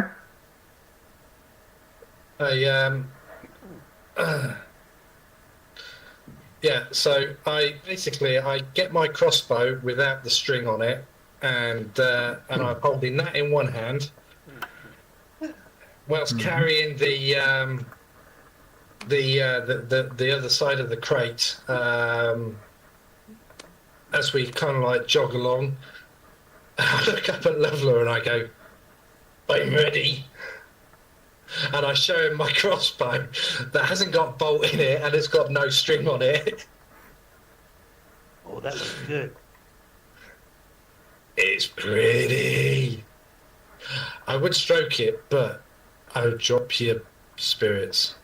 Yeah, so I get my crossbow without the string on it, and I'm holding that in one hand, whilst carrying the other side of the crate. As we kind of like jog along, I look up at Loveler and I go, "I'm ready." And I show him my crossbow that hasn't got bolt in it and it's got no string on it. Oh, that looks good. It's pretty. I would stroke it, but I would drop your spirits.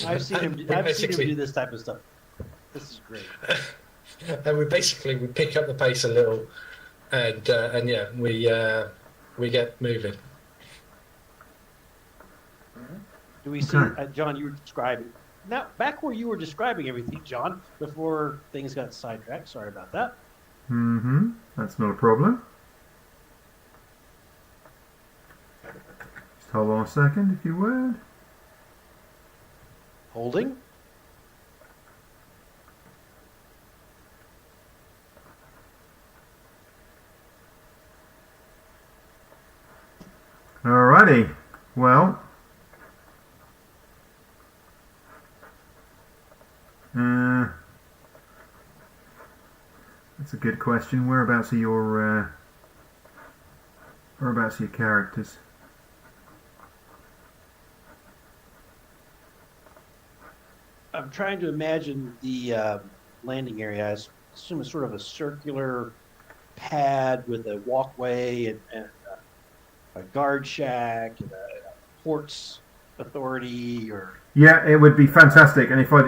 I've seen him do this type of stuff. This is great. And we pick up the pace a little, and yeah, we get moving. Do we see, John, you were describing, now back where you were describing everything, John, before things got sidetracked. Sorry about that. Mm-hmm. That's not a problem. Just hold on a second, if you would. Holding. Alrighty. Well. That's a good question. Whereabouts are your characters? I'm trying to imagine the landing area. I assume it's sort of a circular pad with a walkway and a guard shack and a ports authority or? Yeah, it would be fantastic. And if I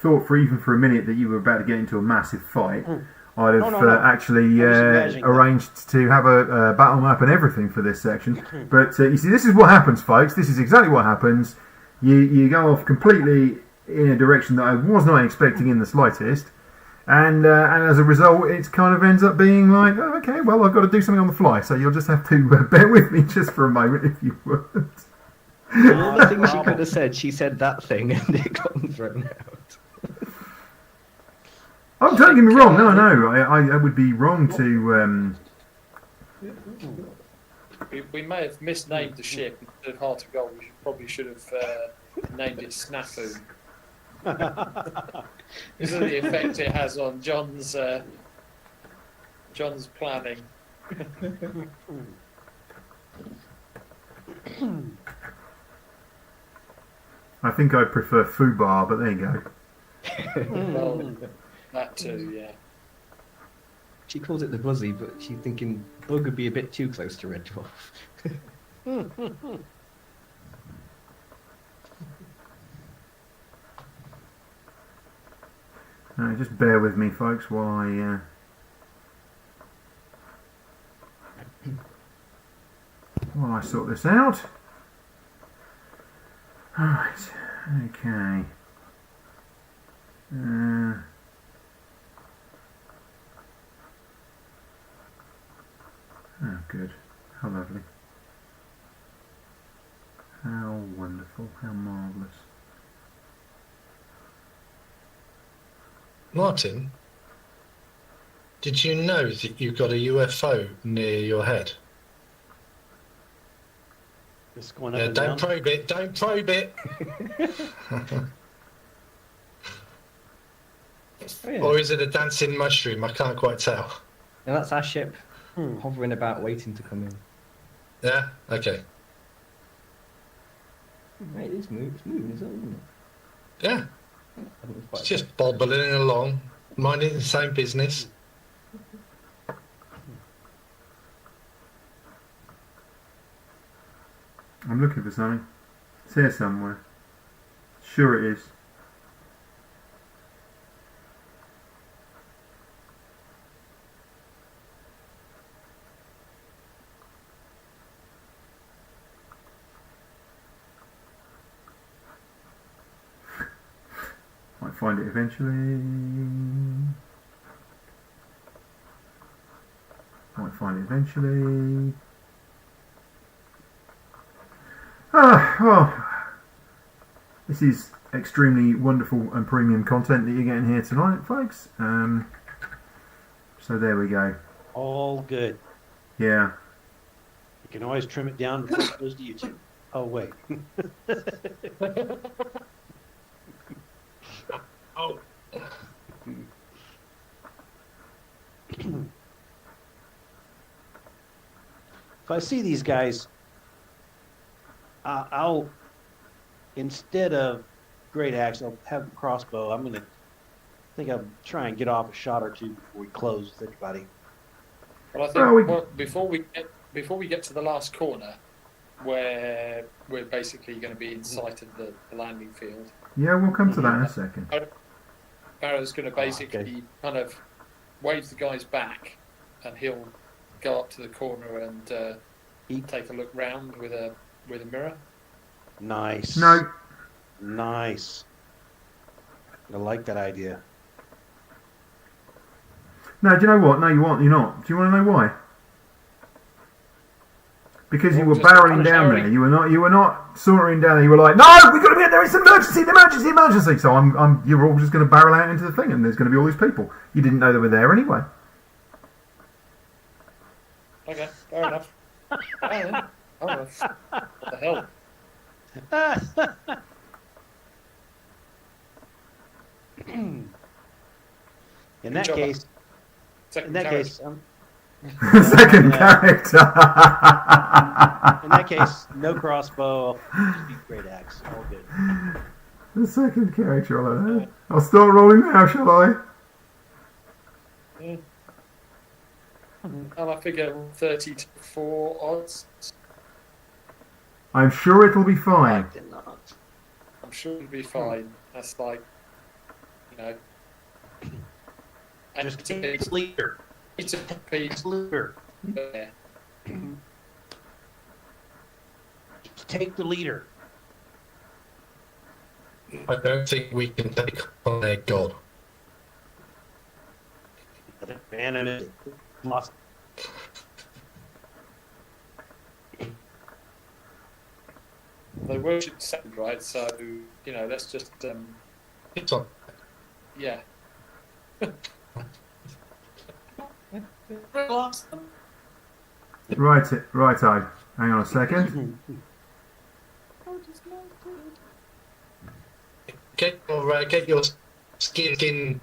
thought for even for a minute that you were about to get into a massive fight, I'd have No. actually I was imagining arranged to have a battle map and everything for this section. But you see, this is what happens, folks. This is exactly what happens. You go off completely in a direction that I was not expecting in the slightest. And as a result, it kind of ends up being like, oh, okay, well, I've got to do something on the fly. So you'll just have to bear with me just for a moment, if you would. All the things she could have said, she said that thing and it got thrown out. Oh, don't get me wrong. No, I would be wrong to. We may have misnamed the ship instead of Heart of Gold. We probably should have named it Snafu. Because of the effect it has on John's planning. I think I prefer Fubar, but there you go. Well, that too, yeah. She calls it the Buzzy, but she's thinking Bug would be a bit too close to Red Dwarf. Just bear with me, folks, while I sort this out. Alright, okay. Oh, good. How lovely. How wonderful. How marvellous. Martin, did you know that you've got a UFO near your head? It's going up and down. Don't probe it. Don't probe it. Oh, yeah. Or is it a dancing mushroom? I can't quite tell. And that's our ship hovering about, waiting to come in. Yeah. Okay. Right, it's moving, isn't it? Yeah. I think it's It's quite just bobbling along, minding the same business. I'm looking for something. It's here somewhere. Sure it is. Might find it eventually. Might find it eventually. Well, this is extremely wonderful and premium content that you're getting here tonight, folks. So there we go. All good. Yeah. You can always trim it down before it goes to YouTube. Oh, wait. Oh. If I see these guys, I'll instead of great axe, I'll have a crossbow. I think I'll try and get off a shot or two before we close with everybody. Well, I think before we get to the last corner, where we're basically going to be in sight of the landing field. Yeah, we'll come to that in a second. Barrow's going to basically kind of wave the guys back, and he'll go up to the corner and take a look round with a mirror. Nice. No. Nice. I like that idea. No, do you know what? No, you aren't. You're not. Do you want to know why? Because you were barreling down there. You were not sauntering down there. You were like, no, we've got to be in there. It's an emergency, emergency. So you were all just going to barrel out into the thing, and there's going to be all these people. You didn't know they were there anyway. Okay, fair enough. What the hell? In that case, Second Second character. In that case, no crossbow, just be great axe. All good. The second character, I don't know. I'll start rolling now, shall I? Yeah. And I figure 30 to 4 odds. I'm sure it'll be fine. Did not. I'm sure it'll be fine. That's like, you know. And Just it's a take piece. the leader. It's a piece. Leader. Yeah. Just take the leader. I don't think we can take on their god. Abandon it. Lost. They worship sand, right? So, you know, that's just, It's on. yeah. Lost them. Righto. Hang on a second. Get your skin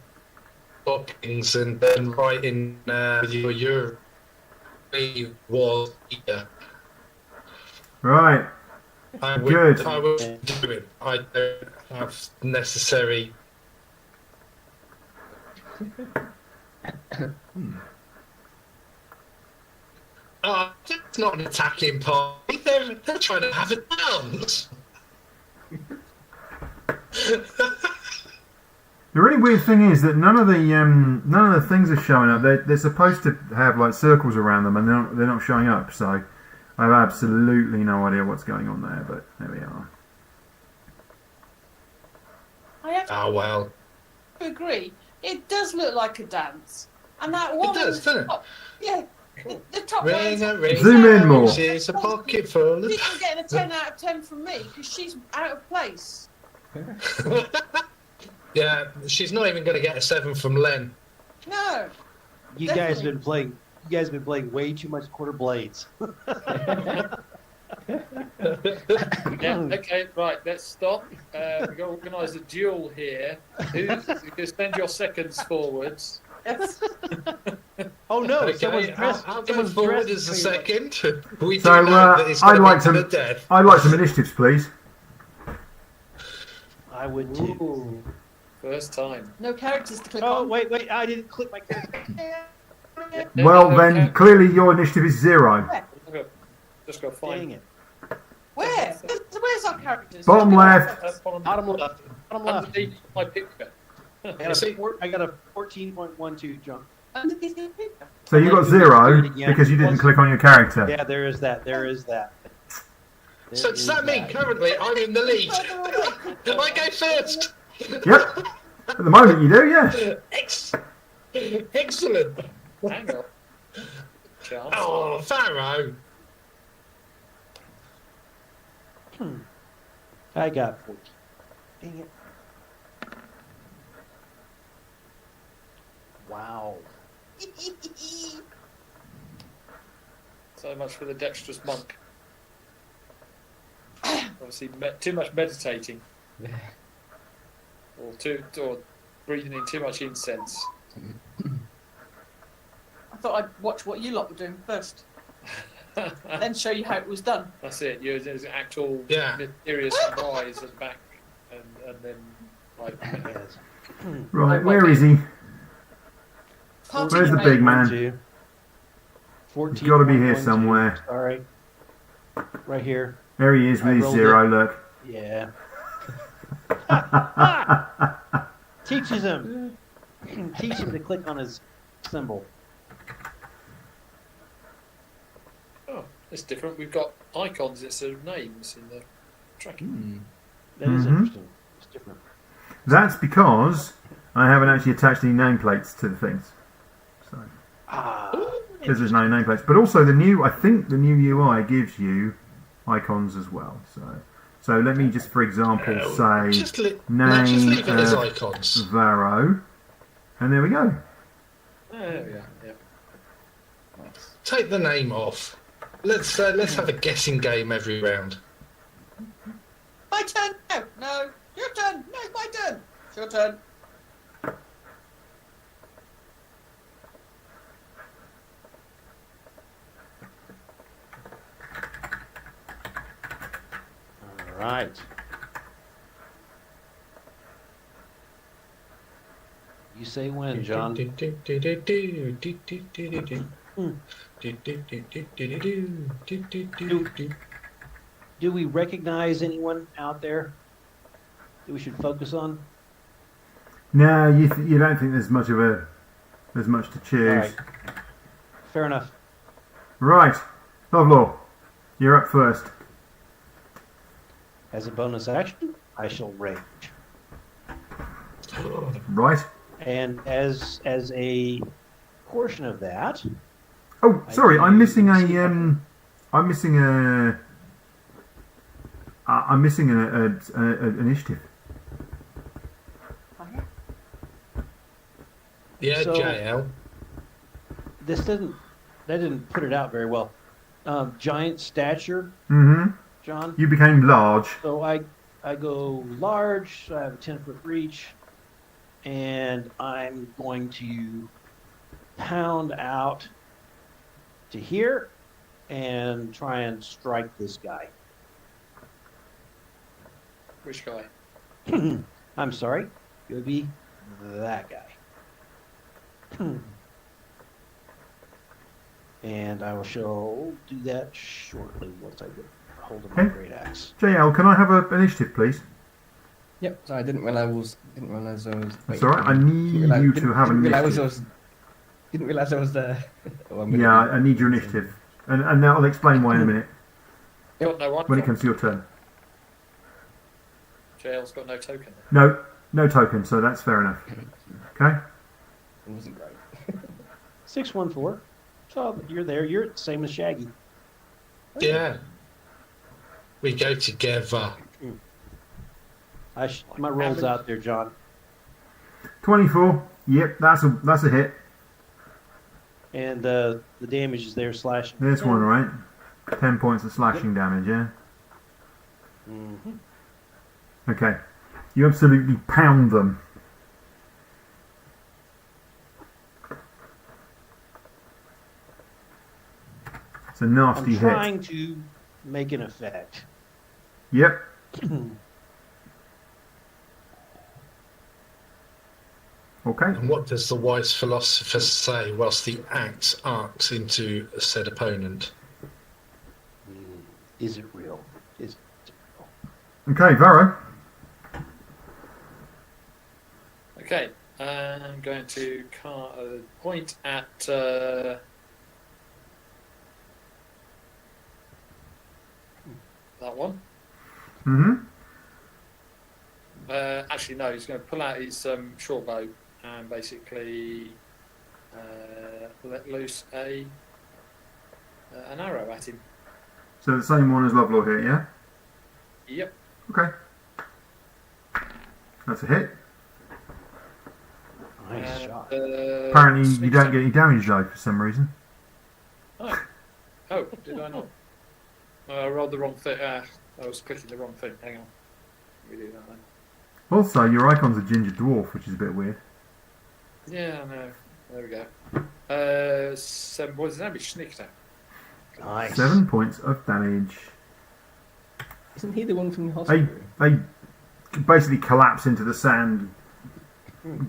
bookings and then write in your was here. Right. I would, Good. I will do it. I don't have necessary. It's not an attacking party. They're trying to have a dance. The really weird thing is that none of the things are showing up. They're supposed to have like circles around them, and they're not showing up. So I have absolutely no idea what's going on there. But there we are. I have Oh well. to agree. It does look like a dance, and that one. does, doesn't it? Top, yeah, the top Ring one. a ring. Zoom in more. She's a pocket full of. She's getting a 10 out of 10 from me because she's out of place. Yeah, she's not even going to get a 7 from Len. No. You guys Definitely. been playing. You guys been playing way too much quarter blades. Yeah, okay, right, let's stop. We've got to organise a duel here. Who's going to send your seconds forwards? Yes. Oh no! Okay, Someone's dressed. I'll go someone's forward dressed as a pretty second. We do So, know that it's I'd going like to be to- to the death. I'd like some initiatives, please. much. I would too. Ooh, first time. No characters to click Oh on. wait! I didn't click my character. Well, then okay. clearly your initiative is 0. Just got to Dang find it! Where? Where's our characters? Bottom left. Bottom left. Bottom left. underneath my picture. I got a 14.12 jump. Underneath the picture. So you got Do it 0 again. because you didn't click on your character. Yeah, there is that. There is that. So does that mean currently I'm in the lead? I go first. Yep. At the moment you do, yeah. Excellent. Hang on. Chance. Oh, Pharaoh. I got 14. Dang it! Wow. So much for the dexterous monk. Obviously, too much meditating, or breathing in too much incense. I thought I'd watch what you lot were doing first, then show you how it was done. That's it. There's an actual Yeah. mysterious rise at the back, and then like Yes. Right, where is he? Party Where's the mate. big man? 14. He's got to be here somewhere. Sorry. Right here. There he is with I his rolled 0, it. look. Yeah. Teaches him. Teach him to click on his symbol. oh, it's different. We've got icons instead of names in the tracking. That is Mhm. interesting. It's different. That's because I haven't actually attached any nameplates to the things. So, Ah. because there's no nameplates. But also I think the new UI gives you icons as well. So let me just, for example, say Just leave name it as icons. Varro. And there we go. There we are. Yeah. Take the name off. Let's have a guessing game every round. My turn. No, no. Your turn. No, my turn. It's your turn. All right. You say when, John. Do we recognize anyone out there that we should focus on? No, you don't think there's much to All choose. right. Fair enough. Right, Lovelore, you're up first. As a bonus action, I shall rage. Right. And as a portion of that, Oh, sorry, I I'm do missing see- I'm missing an initiative. Yeah, So- JL. that didn't put it out very well. Giant stature, Mm-hmm. John. You became large. So I go large. So I have a 10-foot reach, and I'm going to pound out to here and try and strike this guy. Which guy? I'm sorry, it would be that guy. And I will do that shortly once I get hold of my Okay. great axe. JL, can I have an initiative, please? Yep. So I didn't realize I was. That's all right. I need you to have an initiative. Didn't realize I was there. Oh, I'm gonna Yeah, do- I need your initiative, and now I'll explain why in a minute Got no one. when it comes to your turn. JL's got no token. No token, so that's fair enough. Okay. It wasn't great. 614. So you're there. You're the same as Shaggy. Yeah. We go together. My roll's out there, John. 24. Yep, that's a hit. And the damage is there slashing. This one, right? 10 points of slashing damage. Yeah. Mm-hmm. Okay. You absolutely pound them. It's a nasty I'm hit. trying to make an effect. Yep. Okay. And what does the wise philosopher say whilst the axe arcs into said opponent? Is it real? Is it real? Okay, Varro. Okay, I'm going to point at that one. Mm-hmm. Actually, no, he's going to pull out his short bow and basically let loose an arrow at him. So the same one as Lovelore here, yeah? Yep. Okay. That's a hit. Nice shot. Apparently you sneak don't attack. get any damage though for some reason. Oh, did I not? I rolled the wrong thing. I was clicking the wrong thing. Hang on. Let me do that then. Also, your icon's a ginger dwarf, which is a bit weird. Yeah, no. There we go. 7 points of damage. Sneak attack. Nice. 7 points of damage. Isn't he the one from the hospital? They basically collapse into the sand,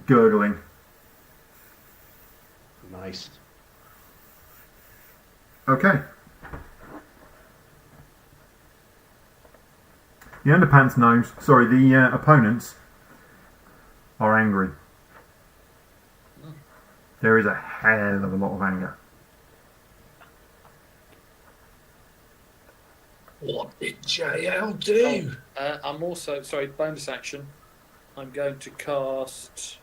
gurgling. Nice. Okay. The underpants gnomes, sorry, the opponents are angry. There is a hell of a lot of anger. What did JL do? I'm also, sorry, bonus action. I'm going to cast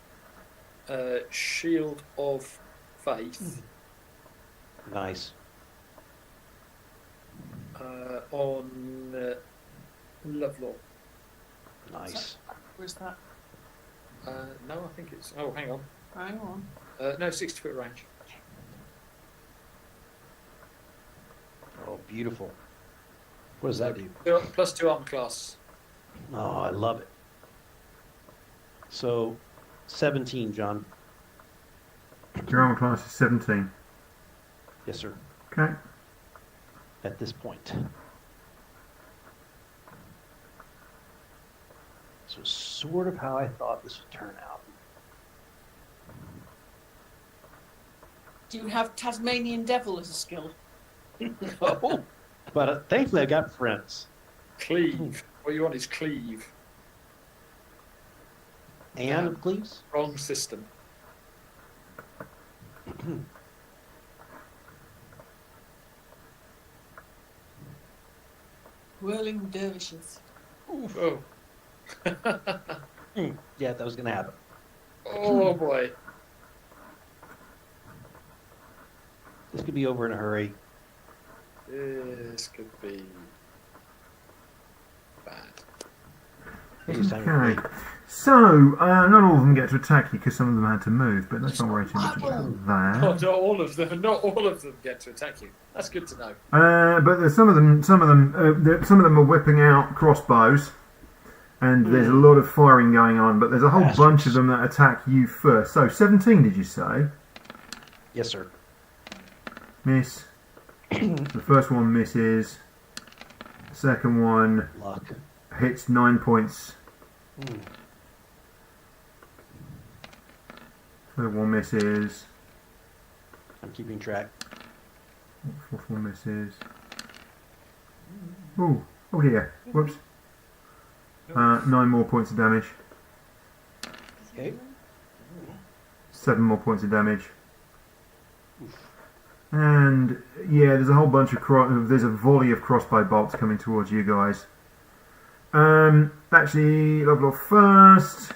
Shield of Faith Nice. on Lovelore. Nice. Where's that? No, I think it's. Oh, hang on. Hang on. No, 60-foot range. Oh, beautiful. What does that do? Plus 2 armor class. Oh, I love it. So, 17, John. Your armor class is 17. Yes, sir. Okay. At this point. So, sort of how I thought this would turn out. Do you have Tasmanian Devil as a skill? No. But thankfully, I got friends. Cleave. What you want is cleave. And please. Wrong system. Whirling dervishes. Oh. Yeah, that was going to happen. Oh boy. This could be over in a hurry. This could be bad. It's time to Okay. break. So, not all of them get to attack you because some of them had to move, but let's not worry too much about that. Not all of them. Not all of them get to attack you. That's good to know. But there's some of them are whipping out crossbows, and there's a lot of firing going on. But there's a whole bunch of them that attack you first. So 17, did you say? Yes, sir. Miss. The first one misses. The second one Luck. hits 9 points. Third one misses. I'm keeping track. Fourth one misses. Oh dear. Whoops. 9 more points of damage. Okay. 7 more points of damage. And yeah, there's a whole bunch of there's a volley of crossbow bolts coming towards you guys. Actually, level off first.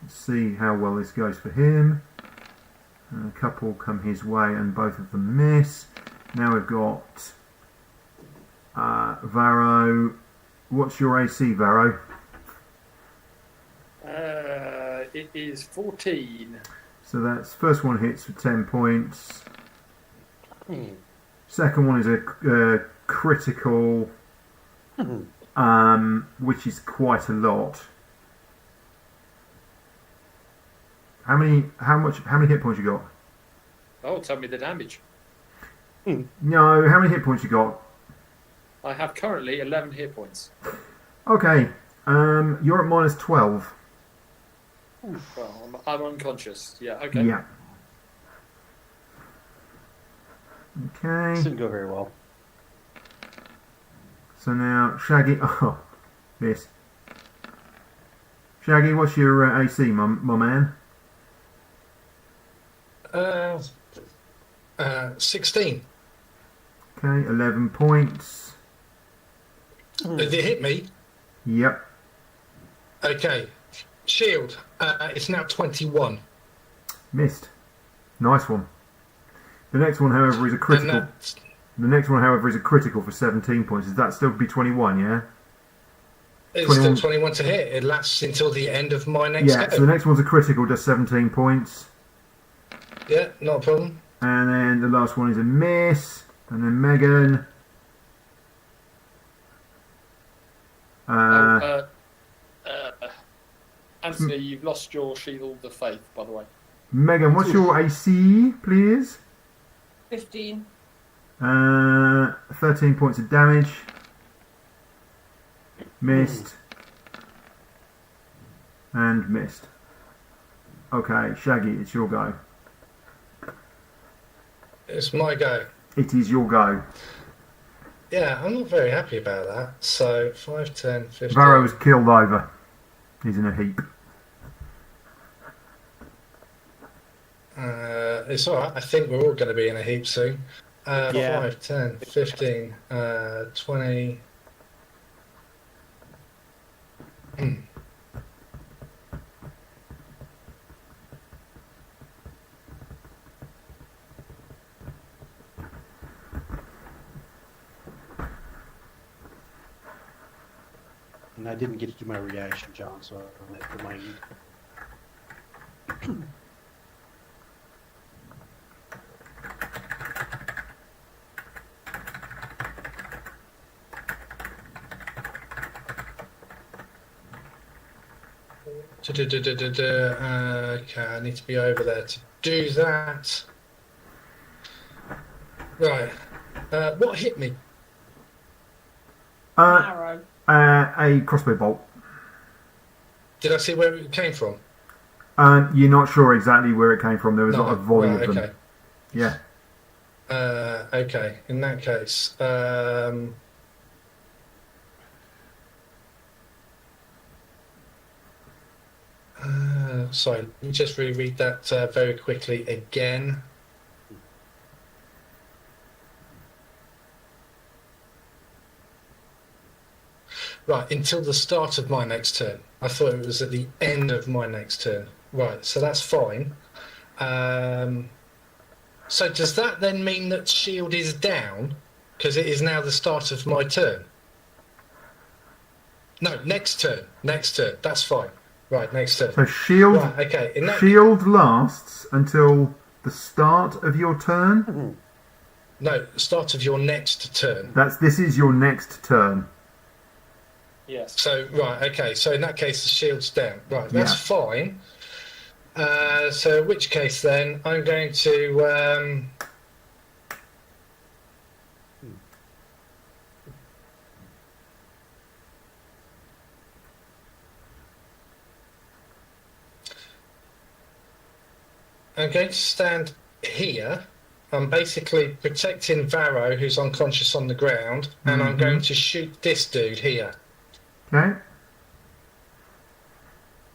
Let's see how well this goes for him. A couple come his way, and both of them miss. Now we've got Varro. What's your AC, Varro? It is 14. So that's first one hits for 10 points. Second one is a critical, which is quite a lot. How many hit points you got? Oh, tell me the damage. No, how many hit points you got? I have currently 11 hit points. Okay, you're at minus 12. Well, I'm unconscious. Yeah, okay. Yeah. Okay. This didn't go very well. So now Shaggy. Oh, miss. Shaggy, what's your AC, my man? 16. Okay, 11 points. Did it hit me? Yep. Okay. Shield. It's now 21. Missed. Nice one. The next one, however, is a critical. And The next one, however, is a critical for 17 points. Is that still be 21? Yeah. it's 21. still 21 to hit. It lasts until the end of my next Yeah. go. So the next one's a critical, does 17 points, Yeah, not a problem. and then the last one is a miss, and then Megan. Anthony, you've lost your Shield of Faith, by the way. Megan, what's your AC, please? 15. 13 points of damage. Missed. And missed. Okay, Shaggy, it's your go. It's my go. It is your go. Yeah, I'm not very happy about that. So 5, 10, 15. Varro's killed over. He's in a heap. It's alright. I think we're all going to be in a heap soon. Yeah. 5, 10, 15, 20. And I didn't get to do my reaction, John, so I'll have to remind you. Okay, I need to be over there to do that. Right. What hit me? Arrow. A crossbow bolt. Did I see where it came from? You're not sure exactly where it came from. There was not a volley right, of them. okay. Yeah. Okay, in that case, Sorry, let me just reread that very quickly again. Right, until the start of my next turn. I thought it was at the end of my next turn. Right, so that's fine. So does that then mean that shield is down? Because it is now the start of my turn. No, next turn. Next turn. That's fine. Right, next turn. So shield Right, okay. shield lasts until the start of your turn. No, start of your next turn. This is your next turn. Yes. So, right, okay. So in that case, the shield's down. Right, that's fine. So in which case then, I'm going to... I'm going to stand here. I'm basically protecting Varro, who's unconscious on the ground, and I'm going to shoot this dude here. Okay.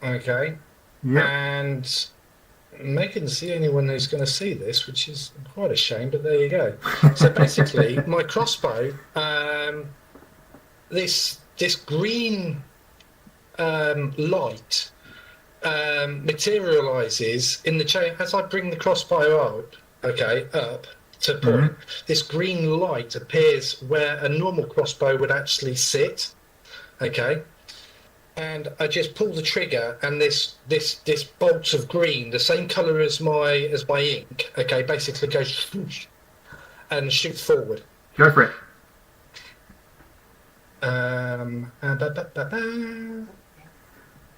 Okay. Yeah. And Megan's the only one who's going to see this, which is quite a shame, but there you go. So basically, my crossbow, this green light materializes in the chain as I bring the crossbow out. Okay, up to point. This green light appears where a normal crossbow would actually sit. Okay. And I just pull the trigger, and this bolt of green, the same colour as my ink, okay, basically goes and shoots forward. Go for it.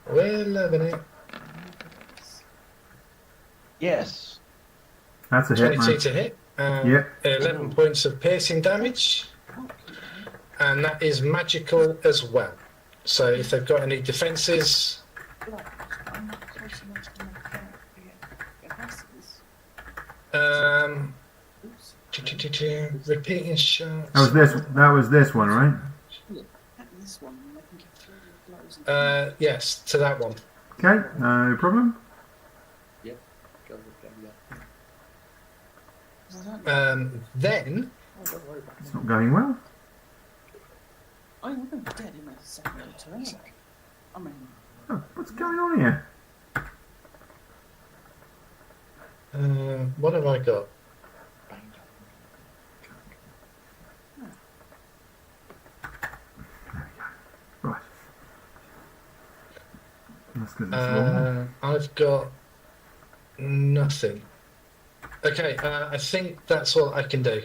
We're loving it. Yes. That's a hit, 22 man. to hit. Yep. 11 points of piercing damage, and that is magical as well. So if they've got any defences, repeating shots. That was this one, right? Yes, to that one. Okay, no problem. Yep. Go, yeah. Then Oh, don't worry about it. It's not going well. I would have been dead in a second turn. I mean, Oh, what's going on here? what have I got? Right. That's because it's long. I've got nothing. Okay, I think that's all I can do.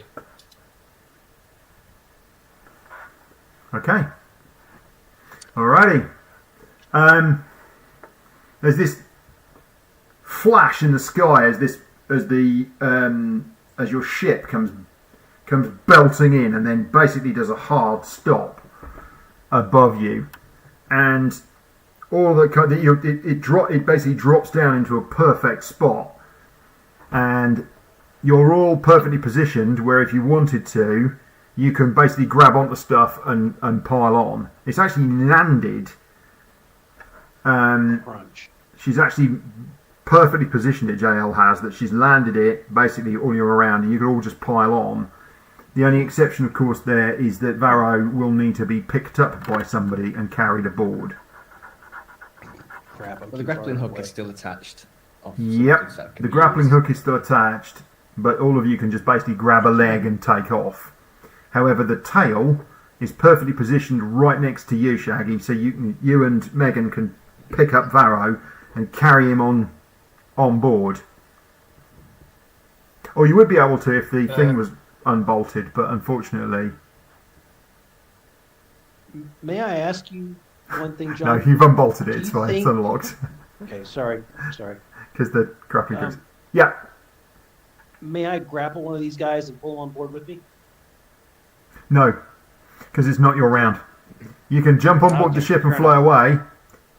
Okay. Alrighty. There's this flash in the sky as your ship comes belting in, and then basically does a hard stop above you, and all it basically drops down into a perfect spot, and you're all perfectly positioned where if you wanted to, you can basically grab onto stuff and pile on. It's actually landed. Crunch. She's actually perfectly positioned it, JL has, that she's landed it basically all year around, and you can all just pile on. The only exception, of course, there is that Varro will need to be picked up by somebody and carried aboard. Crap, I'm Well, the too grappling far hook away. is still attached. Yep, the grappling hook is still attached, but all of you can just basically grab a leg and take off. However, the tail is perfectly positioned right next to you, Shaggy, so you and Megan can pick up Varro and carry him on board. Or you would be able to if the thing was unbolted, but unfortunately... May I ask you one thing, No, John? you've unbolted it, Do it's you fine, it's think- unlocked. Okay, sorry. Because the grappling hook... Um, Yeah, May I grapple one of these guys and pull them on board with me? no, because it's not your round. You can jump on board the Okay, ship and fair fly away,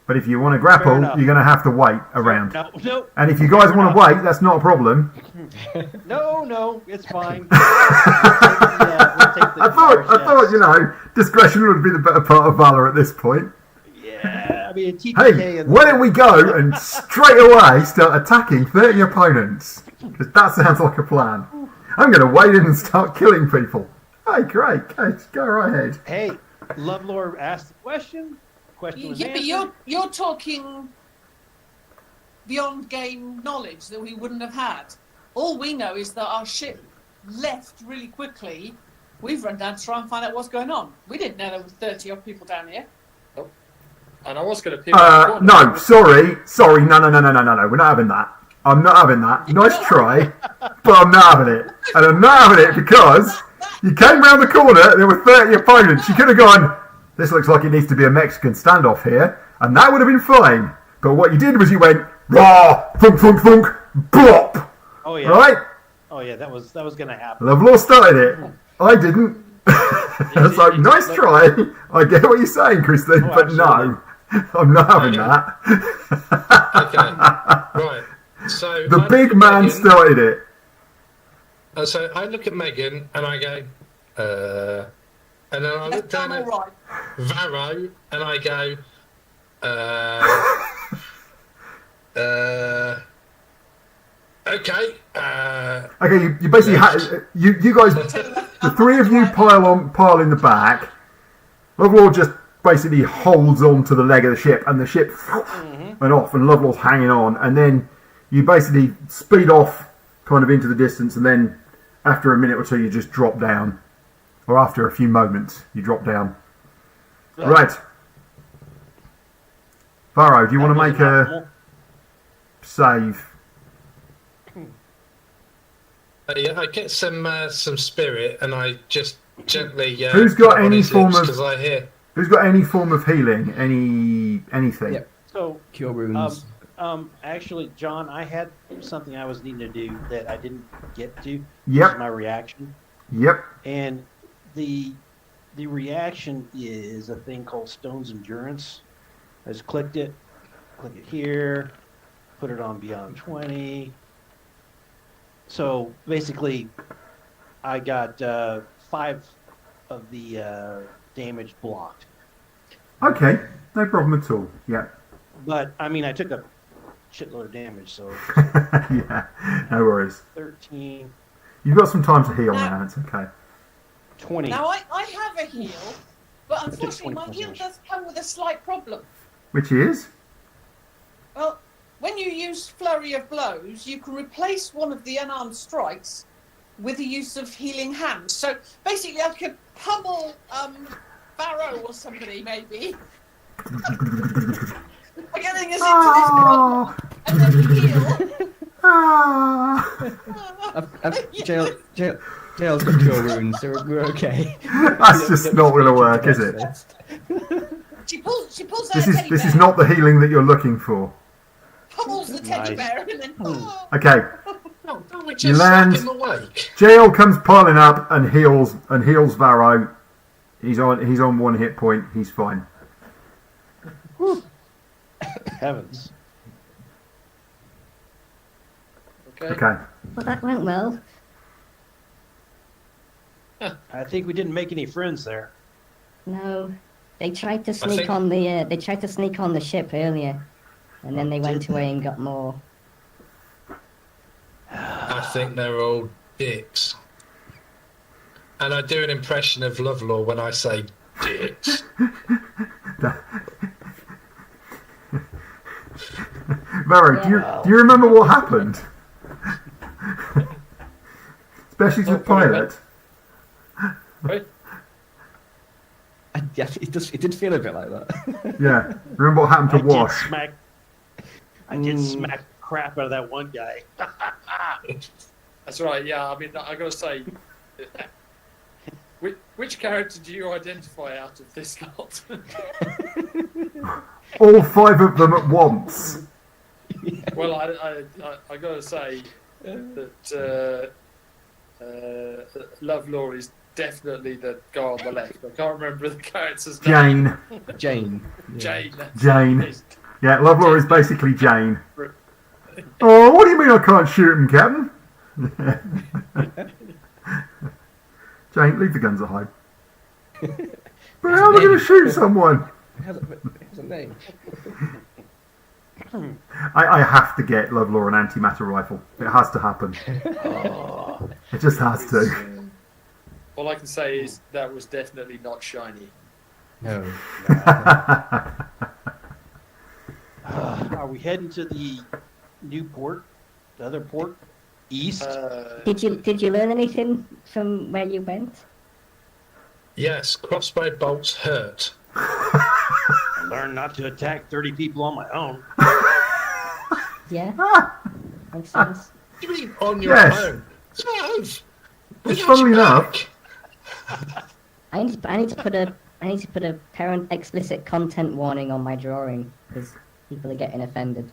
but if you want to grapple, enough. you're going to have to wait a round. No, And if you guys want to wait, that's not a problem. no, it's fine. We'll take the I thought, discretion would be the better part of valor at this point. Yeah. I mean, TPK Hey, and why don't we go and straight away start attacking 30 opponents? Because that sounds like a plan. I'm going to wade in and start killing people. Hey, great. Okay, go right ahead. Hey, Lovelore asked the question. Question was Yeah, but answered. you're talking beyond game knowledge that we wouldn't have had. All we know is that our ship left really quickly. We've run down to try and find out what's going on. We didn't know there was 30 odd people down here. And I was going to pivot. No, sorry. No. We're not having that. I'm not having that. Nice try, but I'm not having it. And I'm not having it because you came round the corner, there were 30 opponents. You could have gone, this looks like it needs to be a Mexican standoff here, and that would have been fine. But what you did was you went, raw, thunk, thunk, thunk, blop. Oh yeah. Right? Oh yeah, that was gonna happen. Lovelore started it. I didn't. It's like, nice try. I get what you're saying, Christine, Oh, but no. I'm not having that. Okay, right. So The I big look at man Megan, started it. So I look at Megan and I go, and then I look Left down arm at all right. Varro and I go, okay. Okay, you basically you guys, the three of you pile in the back. Lovelore just basically holds on to the leg of the ship, and the ship went off, and Lovelore's hanging on, and then you basically speed off kind of into the distance, and then after a minute or two you just drop down, or after a few moments you drop down. Right. Varro, do you want to make a save? Yeah, I get some spirit, and I just gently. Who's got any form of? Because I hear. Who's got any form of healing? Anything? Yep. So Cure wounds. actually, John, I had something I was needing to do that I didn't get to. This Yep. is my reaction. Yep. And the reaction is a thing called Stone's Endurance. I just click it here, put it on Beyond 20. So basically, I got 5 of the damage blocked. Okay. No problem at all. Yeah. But I mean, I took a shitload of damage, so Yeah. No worries. 13, You've got some time to heal now. It's okay. 20. Now, I have a heal, but It took unfortunately 20 my points heal damage. does come with a slight problem. Which is? Well, when you use Flurry of Blows, you can replace one of the unarmed strikes with the use of Healing Hands. So basically, I could pummel Barrow or somebody, maybe. By getting us into this problem, and then heal. Jail's got cure wounds, so we're okay. That's just not going to work, is it? She pulls out This a is teddy this bear, is not the healing that you're looking for. pummels the teddy Nice. bear, and then Okay. Oh, don't we You just land. slap him awake? Jail comes piling up and heals Varro. He's on 1 hit point. He's fine. Heavens. Okay. Okay. Well, that went well. I think we didn't make any friends there. No, they tried to sneak think- on the they tried to sneak on the ship earlier, and then they went away and got more. I think they're all dicks. And I do an impression of Lovelore when I say dicks. Varro, do you remember what happened? Especially to the pilot. Right. Yeah, it did feel a bit like that. Yeah. Remember what happened to Wash? I did smack the crap out of that one guy. That's right. Yeah. I mean, I got to say, which character do you identify out of this lot? All 5 of them at once. Well, I got to say that Lovelore is definitely the guy on the left. I can't remember the character's name. Jane. Jane. Yeah. Jane. Yeah, Lovelore is basically Jane. Oh, what do you mean I can't shoot him, Captain? Jane, leave the guns at home. But how am I going to shoot someone? It has a name. I have to get Lovelore an antimatter rifle. It has to happen. It just has to. All I can say is that was definitely not shiny. No. Are we heading to the new port, the other port, east? Did you learn anything from where you went? Yes, crossbow bolts hurt. Learn not to attack 30 people on my own. Yeah, makes sense. What do you mean on your Yes. own? It's It's funnily enough. I need to put a parent explicit content warning on my drawing because people are getting offended.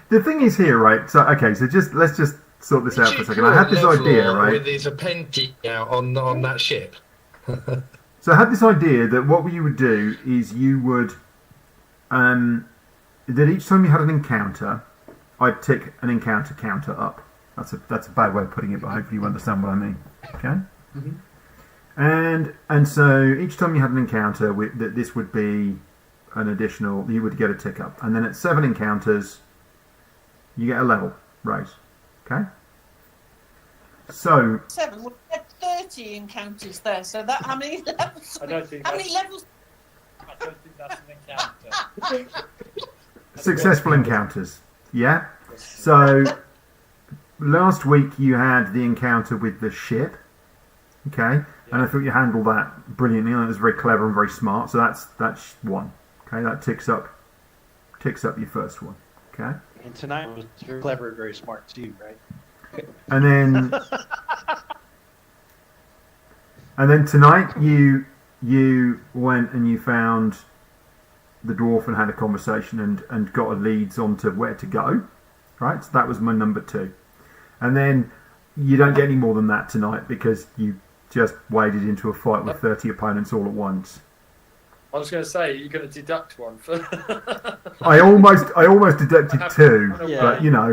The thing is here, right? So okay, so let's just sort this out for a second. I had this idea, right? With his appendage out on that ship. So I had this idea that what you would do is you would, that each time you had an encounter, I'd tick an encounter counter up. That's a bad way of putting it, but hopefully you understand what I mean. Okay. And so each time you had an encounter, this would be an additional. You would get a tick up, and then at 7 encounters, you get a level raise. Okay. So 7. We had 30 encounters there. So that how many levels? I don't think How many levels? I don't think that's an encounter. successful encounters. Yeah. So last week you had the encounter with the ship. Okay. And I thought you handled that brilliantly. That was very clever and very smart. So that's 1. Okay, that ticks up your first one. Okay. And tonight was very clever and very smart too, right? And then tonight you went and you found the dwarf and had a conversation and got a leads onto where to go. Right? So that was my number 2. And then you don't get any more than that tonight because you just waded into a fight with 30 opponents all at once. I was going to say, you're going to deduct one for. I almost deducted 2, Yeah. but you know,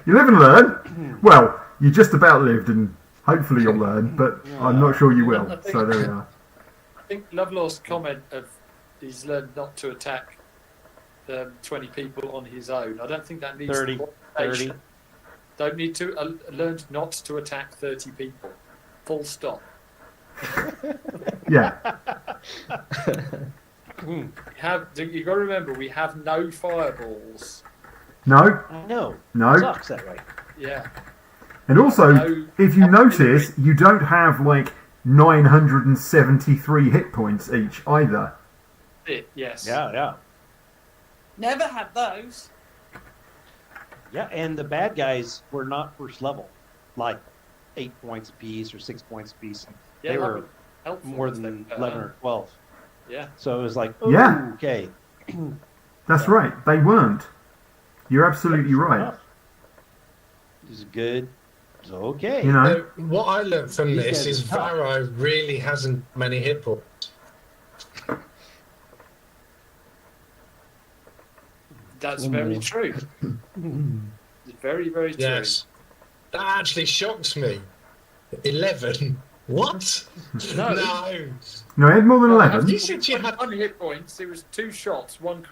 you live and learn. Well, you just about lived, and hopefully you'll learn, but I'm not sure you will. So there we are. I think Lovelaw's comment of he's learned not to attack 20 people on his own. I don't think that needs 30. Don't need to learned not to attack 30 people. Full stop. Yeah. You got to remember, we have no fireballs. No. I know. No. Sucks that way. Yeah. And also, No. if you notice, you don't have like 973 hit points each either. Yes. Yeah. Never had those. Yeah, and the bad guys were not first level, like 8 points apiece or 6 points apiece. Yeah, They that were would help more us than then. 11 or 12. Yeah. So it was like, oh, Yeah. okay. That's right. They weren't. You're absolutely Sure right. enough. This is good. It's okay. You know. What I learned from These this guys is are tough. Varro really hasn't many hit points. That's very true. It's very, very true. Yes. That actually shocks me. 11. What? No. No. No, I had more than 11. You said you had. 1 hit points. It was 2 shots, one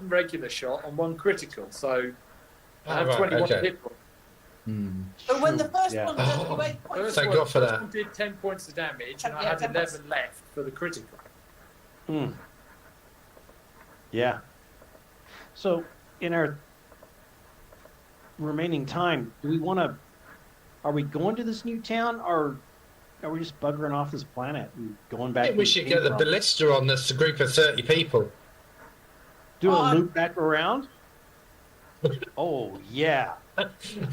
regular shot, and 1 critical. So I have right, 21 okay. hit points. But when the first Yeah. one does 8 points, First Thank one, God for first that. one did 10 points of damage, and I Yeah, had 10 11 left for the critical. Yeah. So in our remaining time, do we want to? Are we going to this new town, or are we just buggering off this planet and going I back? think we should get the ballista on this group of 30 people. Do a Oh, loop back around. Oh yeah, we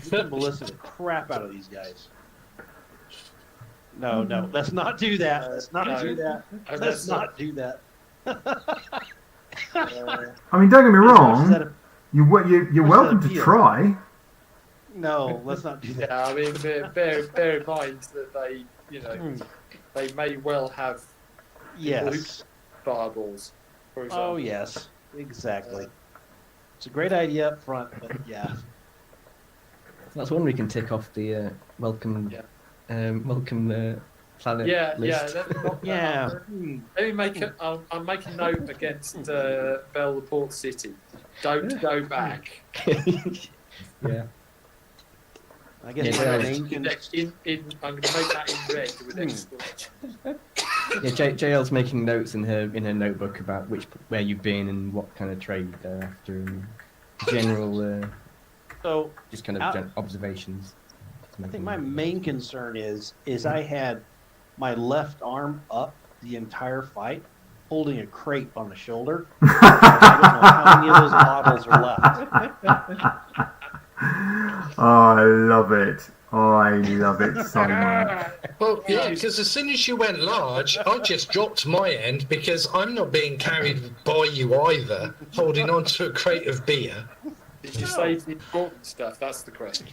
can ballista the crap out of these guys. No, let's not do that. Let's not No. do that. And Let's that's not do that. I mean, don't get me As much as wrong. that- You're much welcome that to appeals. try. No, let's not do that. Yeah, I mean, bear in mind that they, they may well have Yes. fireballs, for example. Oh yes, exactly. It's a great idea up front, but yeah. That's one we can tick off the welcome. Yeah. Welcome planet Yeah, list. let me knock that Yeah. up. Let me make a. I'll make a note against Bell the Port City. Don't go back. Yeah. I guess Yeah, my yeah. main I'm going to make that in red with exclamation. Yeah, JL's making notes in her notebook about where you've been and what kind of trade they're after, and general so just kind of observations. I think my main concern is I had my left arm up the entire fight, holding a crepe on the shoulder. I don't know how many of those bottles are left. I love it. I love it so much. Well, yeah, because as soon as you went large, I just dropped my end because I'm not being carried by you either, holding on to a crate of beer. Did you save the important stuff? That's the question.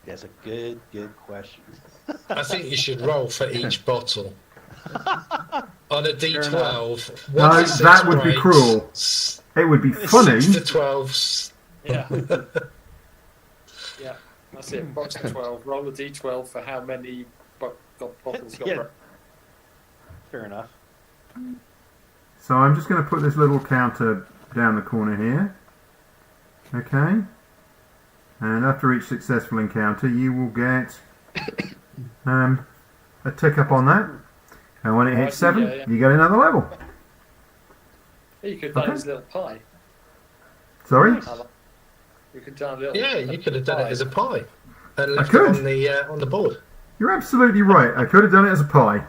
That's a good question. I think you should roll for each bottle. On a D12. No, one to six that would be grapes, cruel. It would be funny. 6 to 12. Yeah. Yeah, that's it. Box of 12. Roll a D12 for how many bottles got. Yeah. Fair enough. So I'm just going to put this little counter down the corner here. Okay. And after each successful encounter, you will get a tick up on that. And when it hits 7, you get another level. You could have done his little pie. Sorry? You could done a little. Yeah, you could have done it as a pie and left could. it on the board. You're absolutely right. I could have done it as a pie.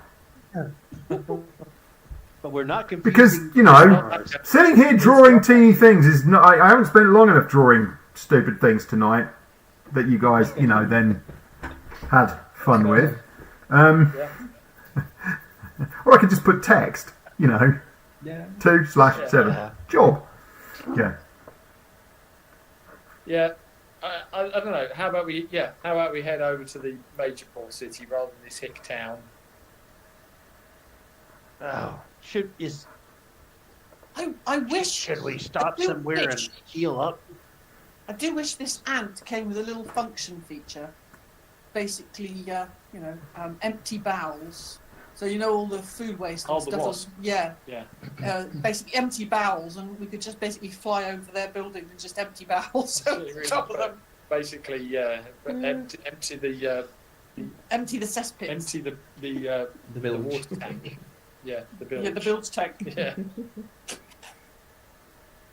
But we're not confusing Because, you know, sitting here drawing teeny things is not... I haven't spent long enough drawing stupid things tonight that you guys, you know, then had fun with. Or I could just put text, you know, 2/7. Job. Yeah. Yeah, I don't know. How about we head over to the major port city rather than this hick town? Oh, I wish. should we stop I do somewhere wish- and heal up? I do wish this ant came with a little function feature. Basically, empty bowels. So you know all the food waste and Oh, the stuff. wasp. Yeah. Yeah. Basically empty bowels, and we could just basically fly over their building and just empty bowels over the top of them. Basically, empty the Empty the cesspits. empty the bilge. water tank. Yeah, the bilge. Yeah, the bilge tank. Yeah.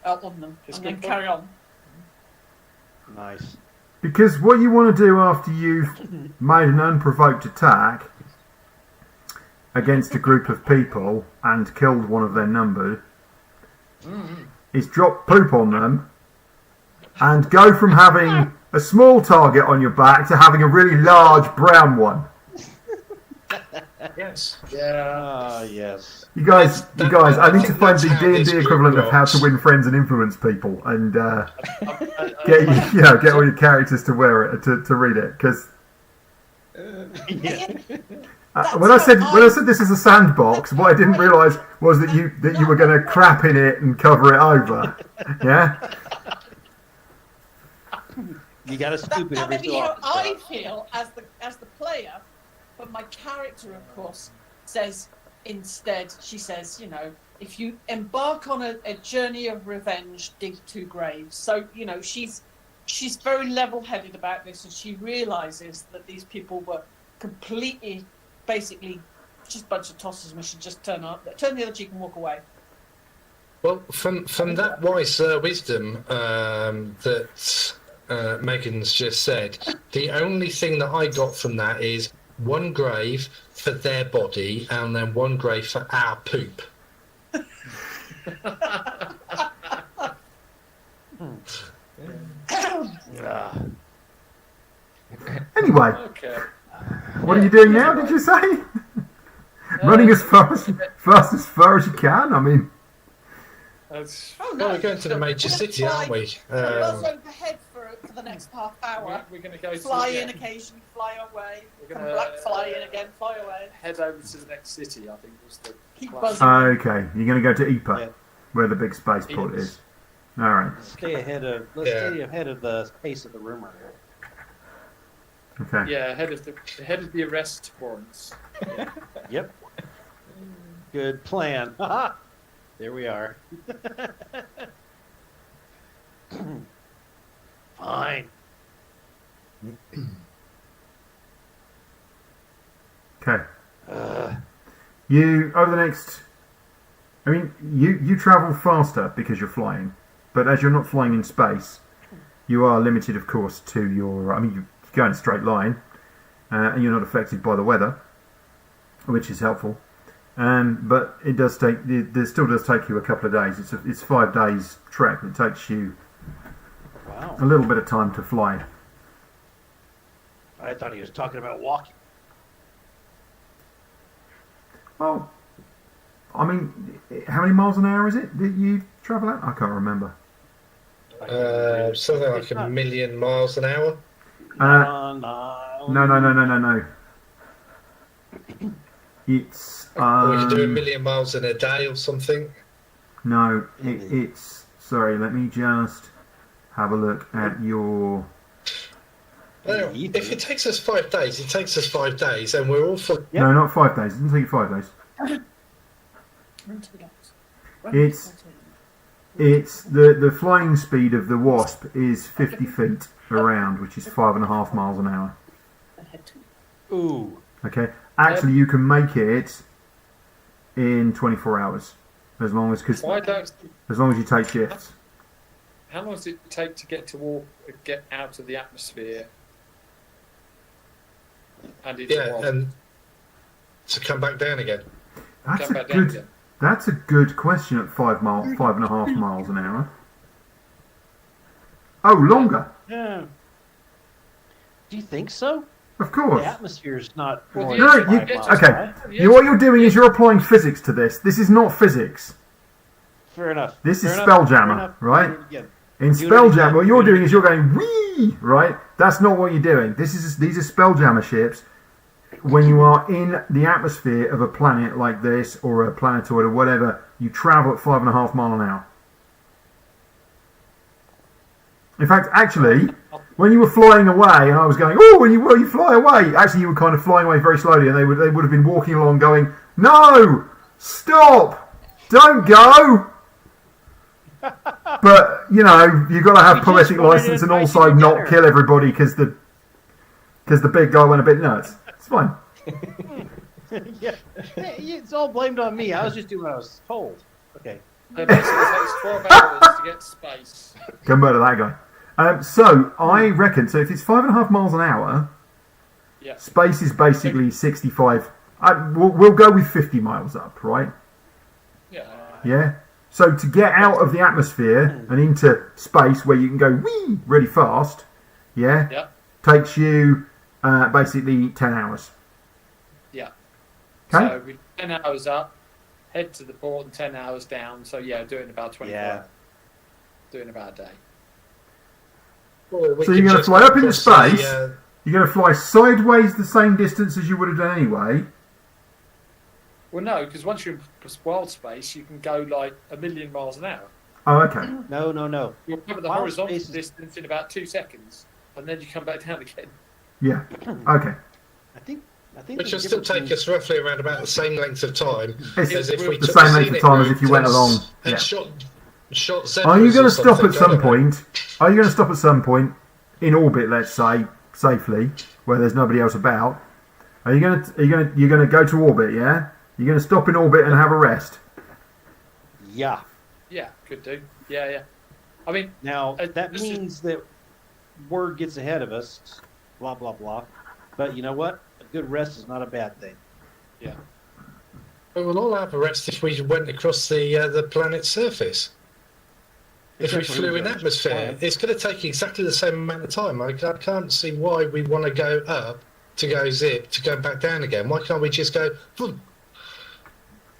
Out on them, Just and then good carry on. Nice. Because what you want to do after you've made an unprovoked attack against a group of people and killed one of their number is drop poop on them and go from having a small target on your back to having a really large brown one. Yes. Yeah. Yes. You guys, I need to find the that's how D&D equivalent this of How to works. Win Friends and Influence People, and get all your characters to wear it to read it. Because when I said this is a sandbox, what I didn't realise was that you were going to crap in it and cover it over. Yeah. You got to scoop it That every may be so how often. I feel as the player, but my character, of course, says instead. She says, if you embark on a journey of revenge, dig 2 graves. So she's very level-headed about this, and she realizes that these people were completely, basically, just a bunch of tossers, and we should just turn the other cheek and walk away. Well, from that wise wisdom that Megan's just said, the only thing that I got from that is 1 grave for their body and then 1 grave for our poop. Anyway, Okay. what are you doing now? Did you say? Running as fast as you can. I mean, That's, Oh, Well, we're going to the major We're gonna city, aren't we? Buzz overhead for the next half hour. we're going to go Fly to in occasionally, fly away. We're Come gonna, back, fly in again, fly away. head over to the next city. I think was the Keep plan. buzzing. okay, you're going to go to Ypres, Yeah. where the big spaceport is. All right. Let's stay ahead of the pace of the rumor here. Okay. Yeah, ahead of the arrest warrants. Yep. Good plan. Haha. There we are. Fine. Okay. You over the next. I mean, you travel faster because you're flying, but as you're not flying in space, you are limited, of course, to your. I mean, you go in a straight line, and you're not affected by the weather, which is helpful. But it does take. It still does take you a couple of days. It's 5 days trek. It takes you Wow. a little bit of time to fly. I thought he was talking about walking. Well, I mean, how many miles an hour is it that you travel at? I can't remember. Something like a million miles an hour. No. It's Or we could do a million miles in a day or something. no. It's sorry. Let me just have a look at your. Well, if it takes us 5 days, it takes us 5 days, and we're all for. Yep. No, not 5 days. It doesn't take you 5 days. Run to the docks. It's the flying speed of the Wasp is 50 feet around, which is 5.5 miles an hour. Ooh. Okay. Actually, you can make it in 24 hours, as long as Why don't? you take shifts. How long does it take to get out of the atmosphere? And into warp? And to come back down again. That's Come a back down good. again. That's a good question at 5.5 miles an hour. Oh, longer. Yeah. Do you think so? Of course. The atmosphere is not. Well, more the than No, you, 5 miles okay. high. What you're doing is you're applying physics to this. This is not physics. Fair enough. This is Fair enough. Fair Spelljammer, enough. right? Yeah. In Unity Spelljammer, time. what you're doing is you're going wee, right? That's not what you're doing. These are Spelljammer ships. When you are in the atmosphere of a planet like this, or a planetoid, or whatever, you travel at 5.5 miles an hour. In fact, actually, when you were flying away, and I was going, "Oh, when you fly away," actually, you were kind of flying away very slowly, and they would have been walking along, going, "No, stop, don't go." But you know, you've got to have We poetic just wanted license to and invite also you to not dinner. kill everybody because the big guy went a bit nuts. It's fine. Yeah. It's all blamed on me. I was just doing what I was told. Okay. So basically it takes 12 hours to get to space. Come back to that guy. So I reckon. So if it's 5.5 miles an hour, Yeah. space is basically 65. We'll go with 50 miles up, right? Yeah. Yeah. So to get out of the atmosphere and into space where you can go wee really fast, yeah, Yeah. takes you basically 10 hours. Yeah. Okay. So we 10 hours up, head to the port, and 10 hours down. So yeah, doing about 24 Yeah. hours. Doing about a day. Or we So could you're going to just fly go up into across the, space. You're going to fly sideways the same distance as you would have done anyway. Well, no, because once you're in Wildspace, you can go like a million miles an hour. Oh, okay. No. You'll cover the Wildspace horizontal is- distance in about 2 seconds, and then you come back down again. Yeah. Okay. I think. Which the will still difference take us roughly around about the same length of time It's as if we the took same the length of scenic time as route if you went and along. and Yeah. shot zebras Are you going or to stop at something, I some don't know. point? Are you going to stop at some point in orbit, let's say, safely, where there's nobody else about? You're going to go to orbit? Yeah. You're going to stop in orbit and have a rest. Yeah. Yeah, could do. Yeah. I mean, Now that this is- means that word gets ahead of us. Blah blah blah. But you know what? A good rest is not a bad thing. yeah. We will all have a rest if we went across the planet's surface. If we Except for flew in John's atmosphere, plan. it's going to take exactly the same amount of time. I can't see why we want to go up to go zip to go back down again. Why can't we just go? "Vroom"?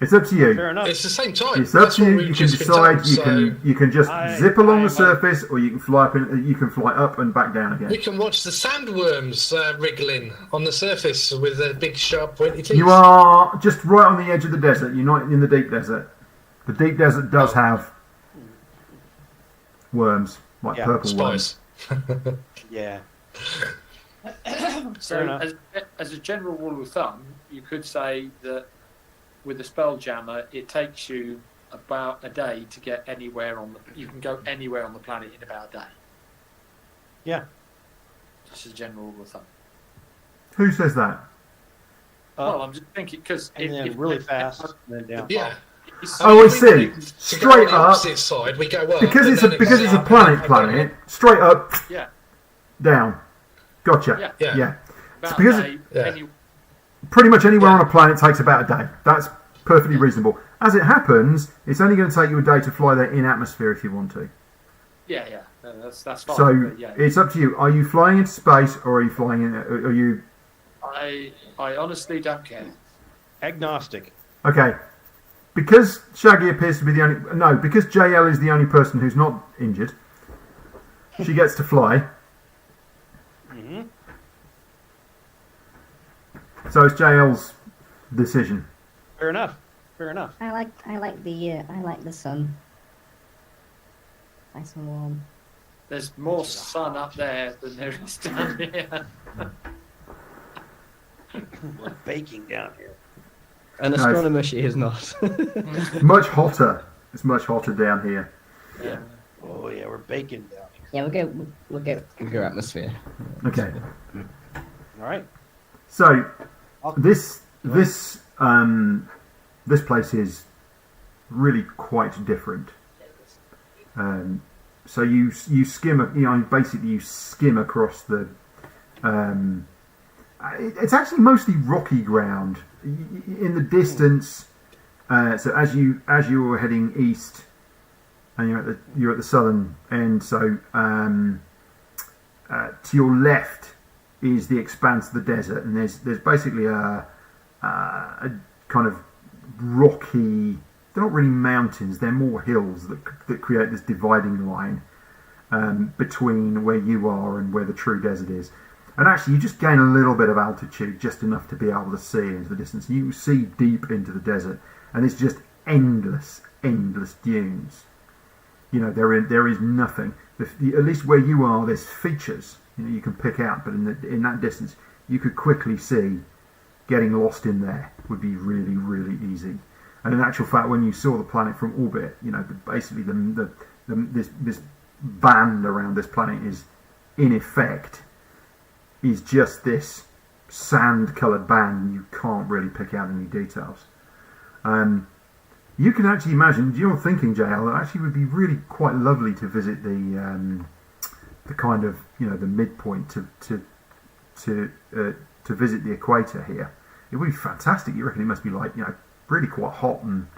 It's up to you. Fair enough. It's the same time. It's up That's to what you. we've You can just been decide. told, You can just I- zip along I'm the a- surface, or you can fly up and you can fly up and back down We again. can watch the sandworms wriggling on the surface with their big sharp pointy teeth. You are just right on the edge of the desert. You're not in the deep desert. The deep desert does have worms, like Yeah, purple worms. spice. Yeah. So, enough. as a general rule of thumb, you could say that with the Spelljammer, it takes you about a day to get anywhere on the. You can go anywhere on the planet in about a day. Yeah. Just as a general rule of thumb. Who says that? Well, I'm just thinking because and then really fast, and then down. Yeah. Oh, I see. To go on Straight the up, opposite side, we go up. because and it's a then because it's a up, planet. Straight up, Yeah. down. Gotcha. Yeah. Yeah. About because a day. Yeah. Pretty much anywhere Yeah. on a planet takes about a day. That's perfectly reasonable. As it happens, it's only going to take you a day to fly there in atmosphere if you want to. Yeah. That's fine. So but yeah. it's up to you. Are you flying into space or are you flying in? Are you I honestly don't care. Agnostic. okay? Because Shaggy appears to be the only because JL is the only person who's not injured. She gets to fly. Mm-hmm. So it's JL's decision. Fair enough. Fair enough. I like the sun. Nice and warm. There's more sun up there than there is down here. We're baking down here. An astronomer she is not. Much hotter. It's much hotter down here. Yeah. Oh yeah, we're baking down here. Yeah, we'll go. Bigger atmosphere. Okay. All right. So I'll- this place is really quite different. So you skim, basically you skim across the. It's actually mostly rocky ground. In the distance, so as you are heading east, and you're at the southern end. So to your left is the expanse of the desert, and there's basically a kind of rocky. They're not really mountains; they're more hills that create this dividing line between where you are and where the true desert is. And actually, you just gain a little bit of altitude, just enough to be able to see into the distance. You see deep into the desert, and it's just endless dunes. There is nothing. At least where you are, there's features you can pick out, but in that distance, you could quickly see getting lost in there would be really, really easy. And in actual fact, when you saw the planet from orbit, basically this band around this planet is, in effect, is just this sand-coloured band. You can't really pick out any details. You can actually imagine, you're thinking, JL, it actually would be really quite lovely to visit the kind of, the midpoint to visit the equator here. It would be fantastic. You reckon it must be like, really quite hot and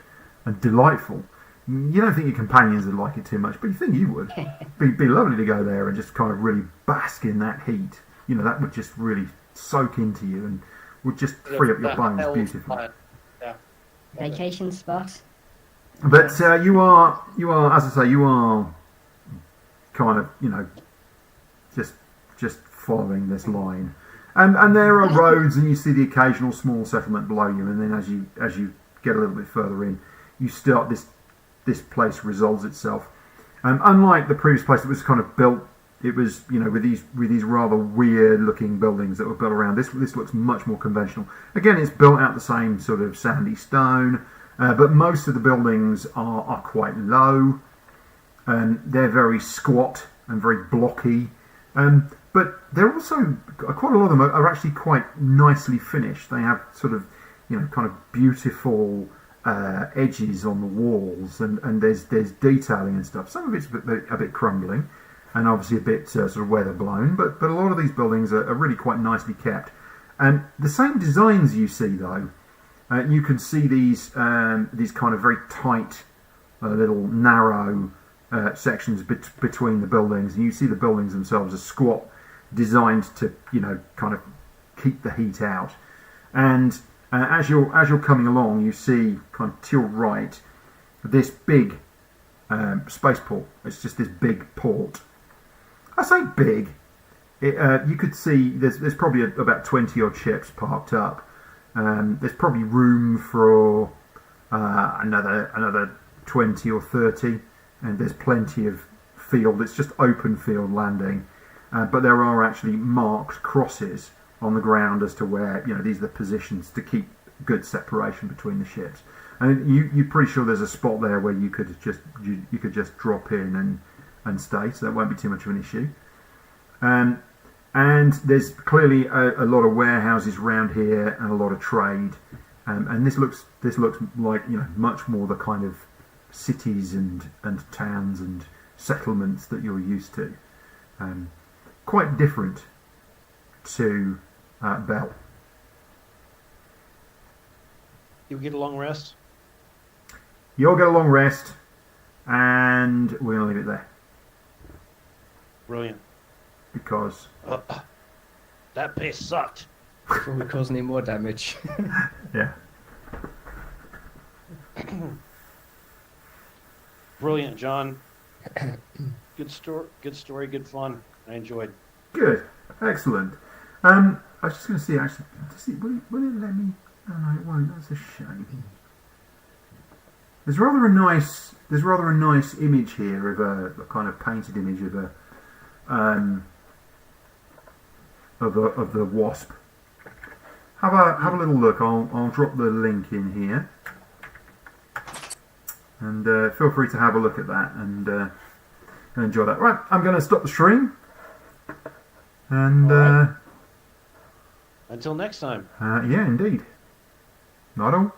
delightful. You don't think your companions would like it too much, but you think you would. Be lovely to go there and just kind of really bask in that heat. That would just really soak into you and would just free up your bones beautifully. Yeah. Vacation spot. But you are, as I say, you are kind of, just following this line, and there are roads, and you see the occasional small settlement below you, and then as you get a little bit further in, you start this place resolves itself. Unlike the previous place that was kind of built, it was with these rather weird looking buildings that were built around. This looks much more conventional. Again, it's built out the same sort of sandy stone, but most of the buildings are quite low. They're very squat and very blocky. But they're also, quite a lot of them are actually quite nicely finished. They have sort of, kind of beautiful edges on the walls, and there's detailing and stuff. Some of it's a bit crumbling, and obviously a bit sort of weather blown. But a lot of these buildings are really quite nicely kept. And the same designs you see though, you can see these kind of very tight, little narrow sections between the buildings, and you see the buildings themselves as squat, designed to kind of keep the heat out. And as you're coming along, you see kind of to your right this big spaceport. It's just this big port. I say big. You could see there's probably about 20 odd ships parked up. There's probably room for another 20 or 30, and there's plenty of field. It's just open field landing, but there are actually marked crosses on the ground as to where these are the positions to keep good separation between the ships. And you're pretty sure there's a spot there where you could just drop in and stay, so that won't be too much of an issue. And there's clearly a lot of warehouses around here and a lot of trade, and this looks like much more the kind of cities and towns and settlements that you're used to. Quite different to Bell. You get a long rest. You'll get a long rest, and we're going to leave it there. Brilliant. Because That pace sucked. Before we cause any more damage. yeah, Brilliant, John. Good story, good fun. I enjoyed. good, excellent. I was just going to see actually. Will it let me? Oh no, it won't. That's a shame. There's rather a nice image here of a kind of painted image of the wasp. Have a little look. I'll drop the link in here, and feel free to have a look at that and enjoy that. Right, I'm going to stop the stream, and Until next time. yeah, indeed. Not all.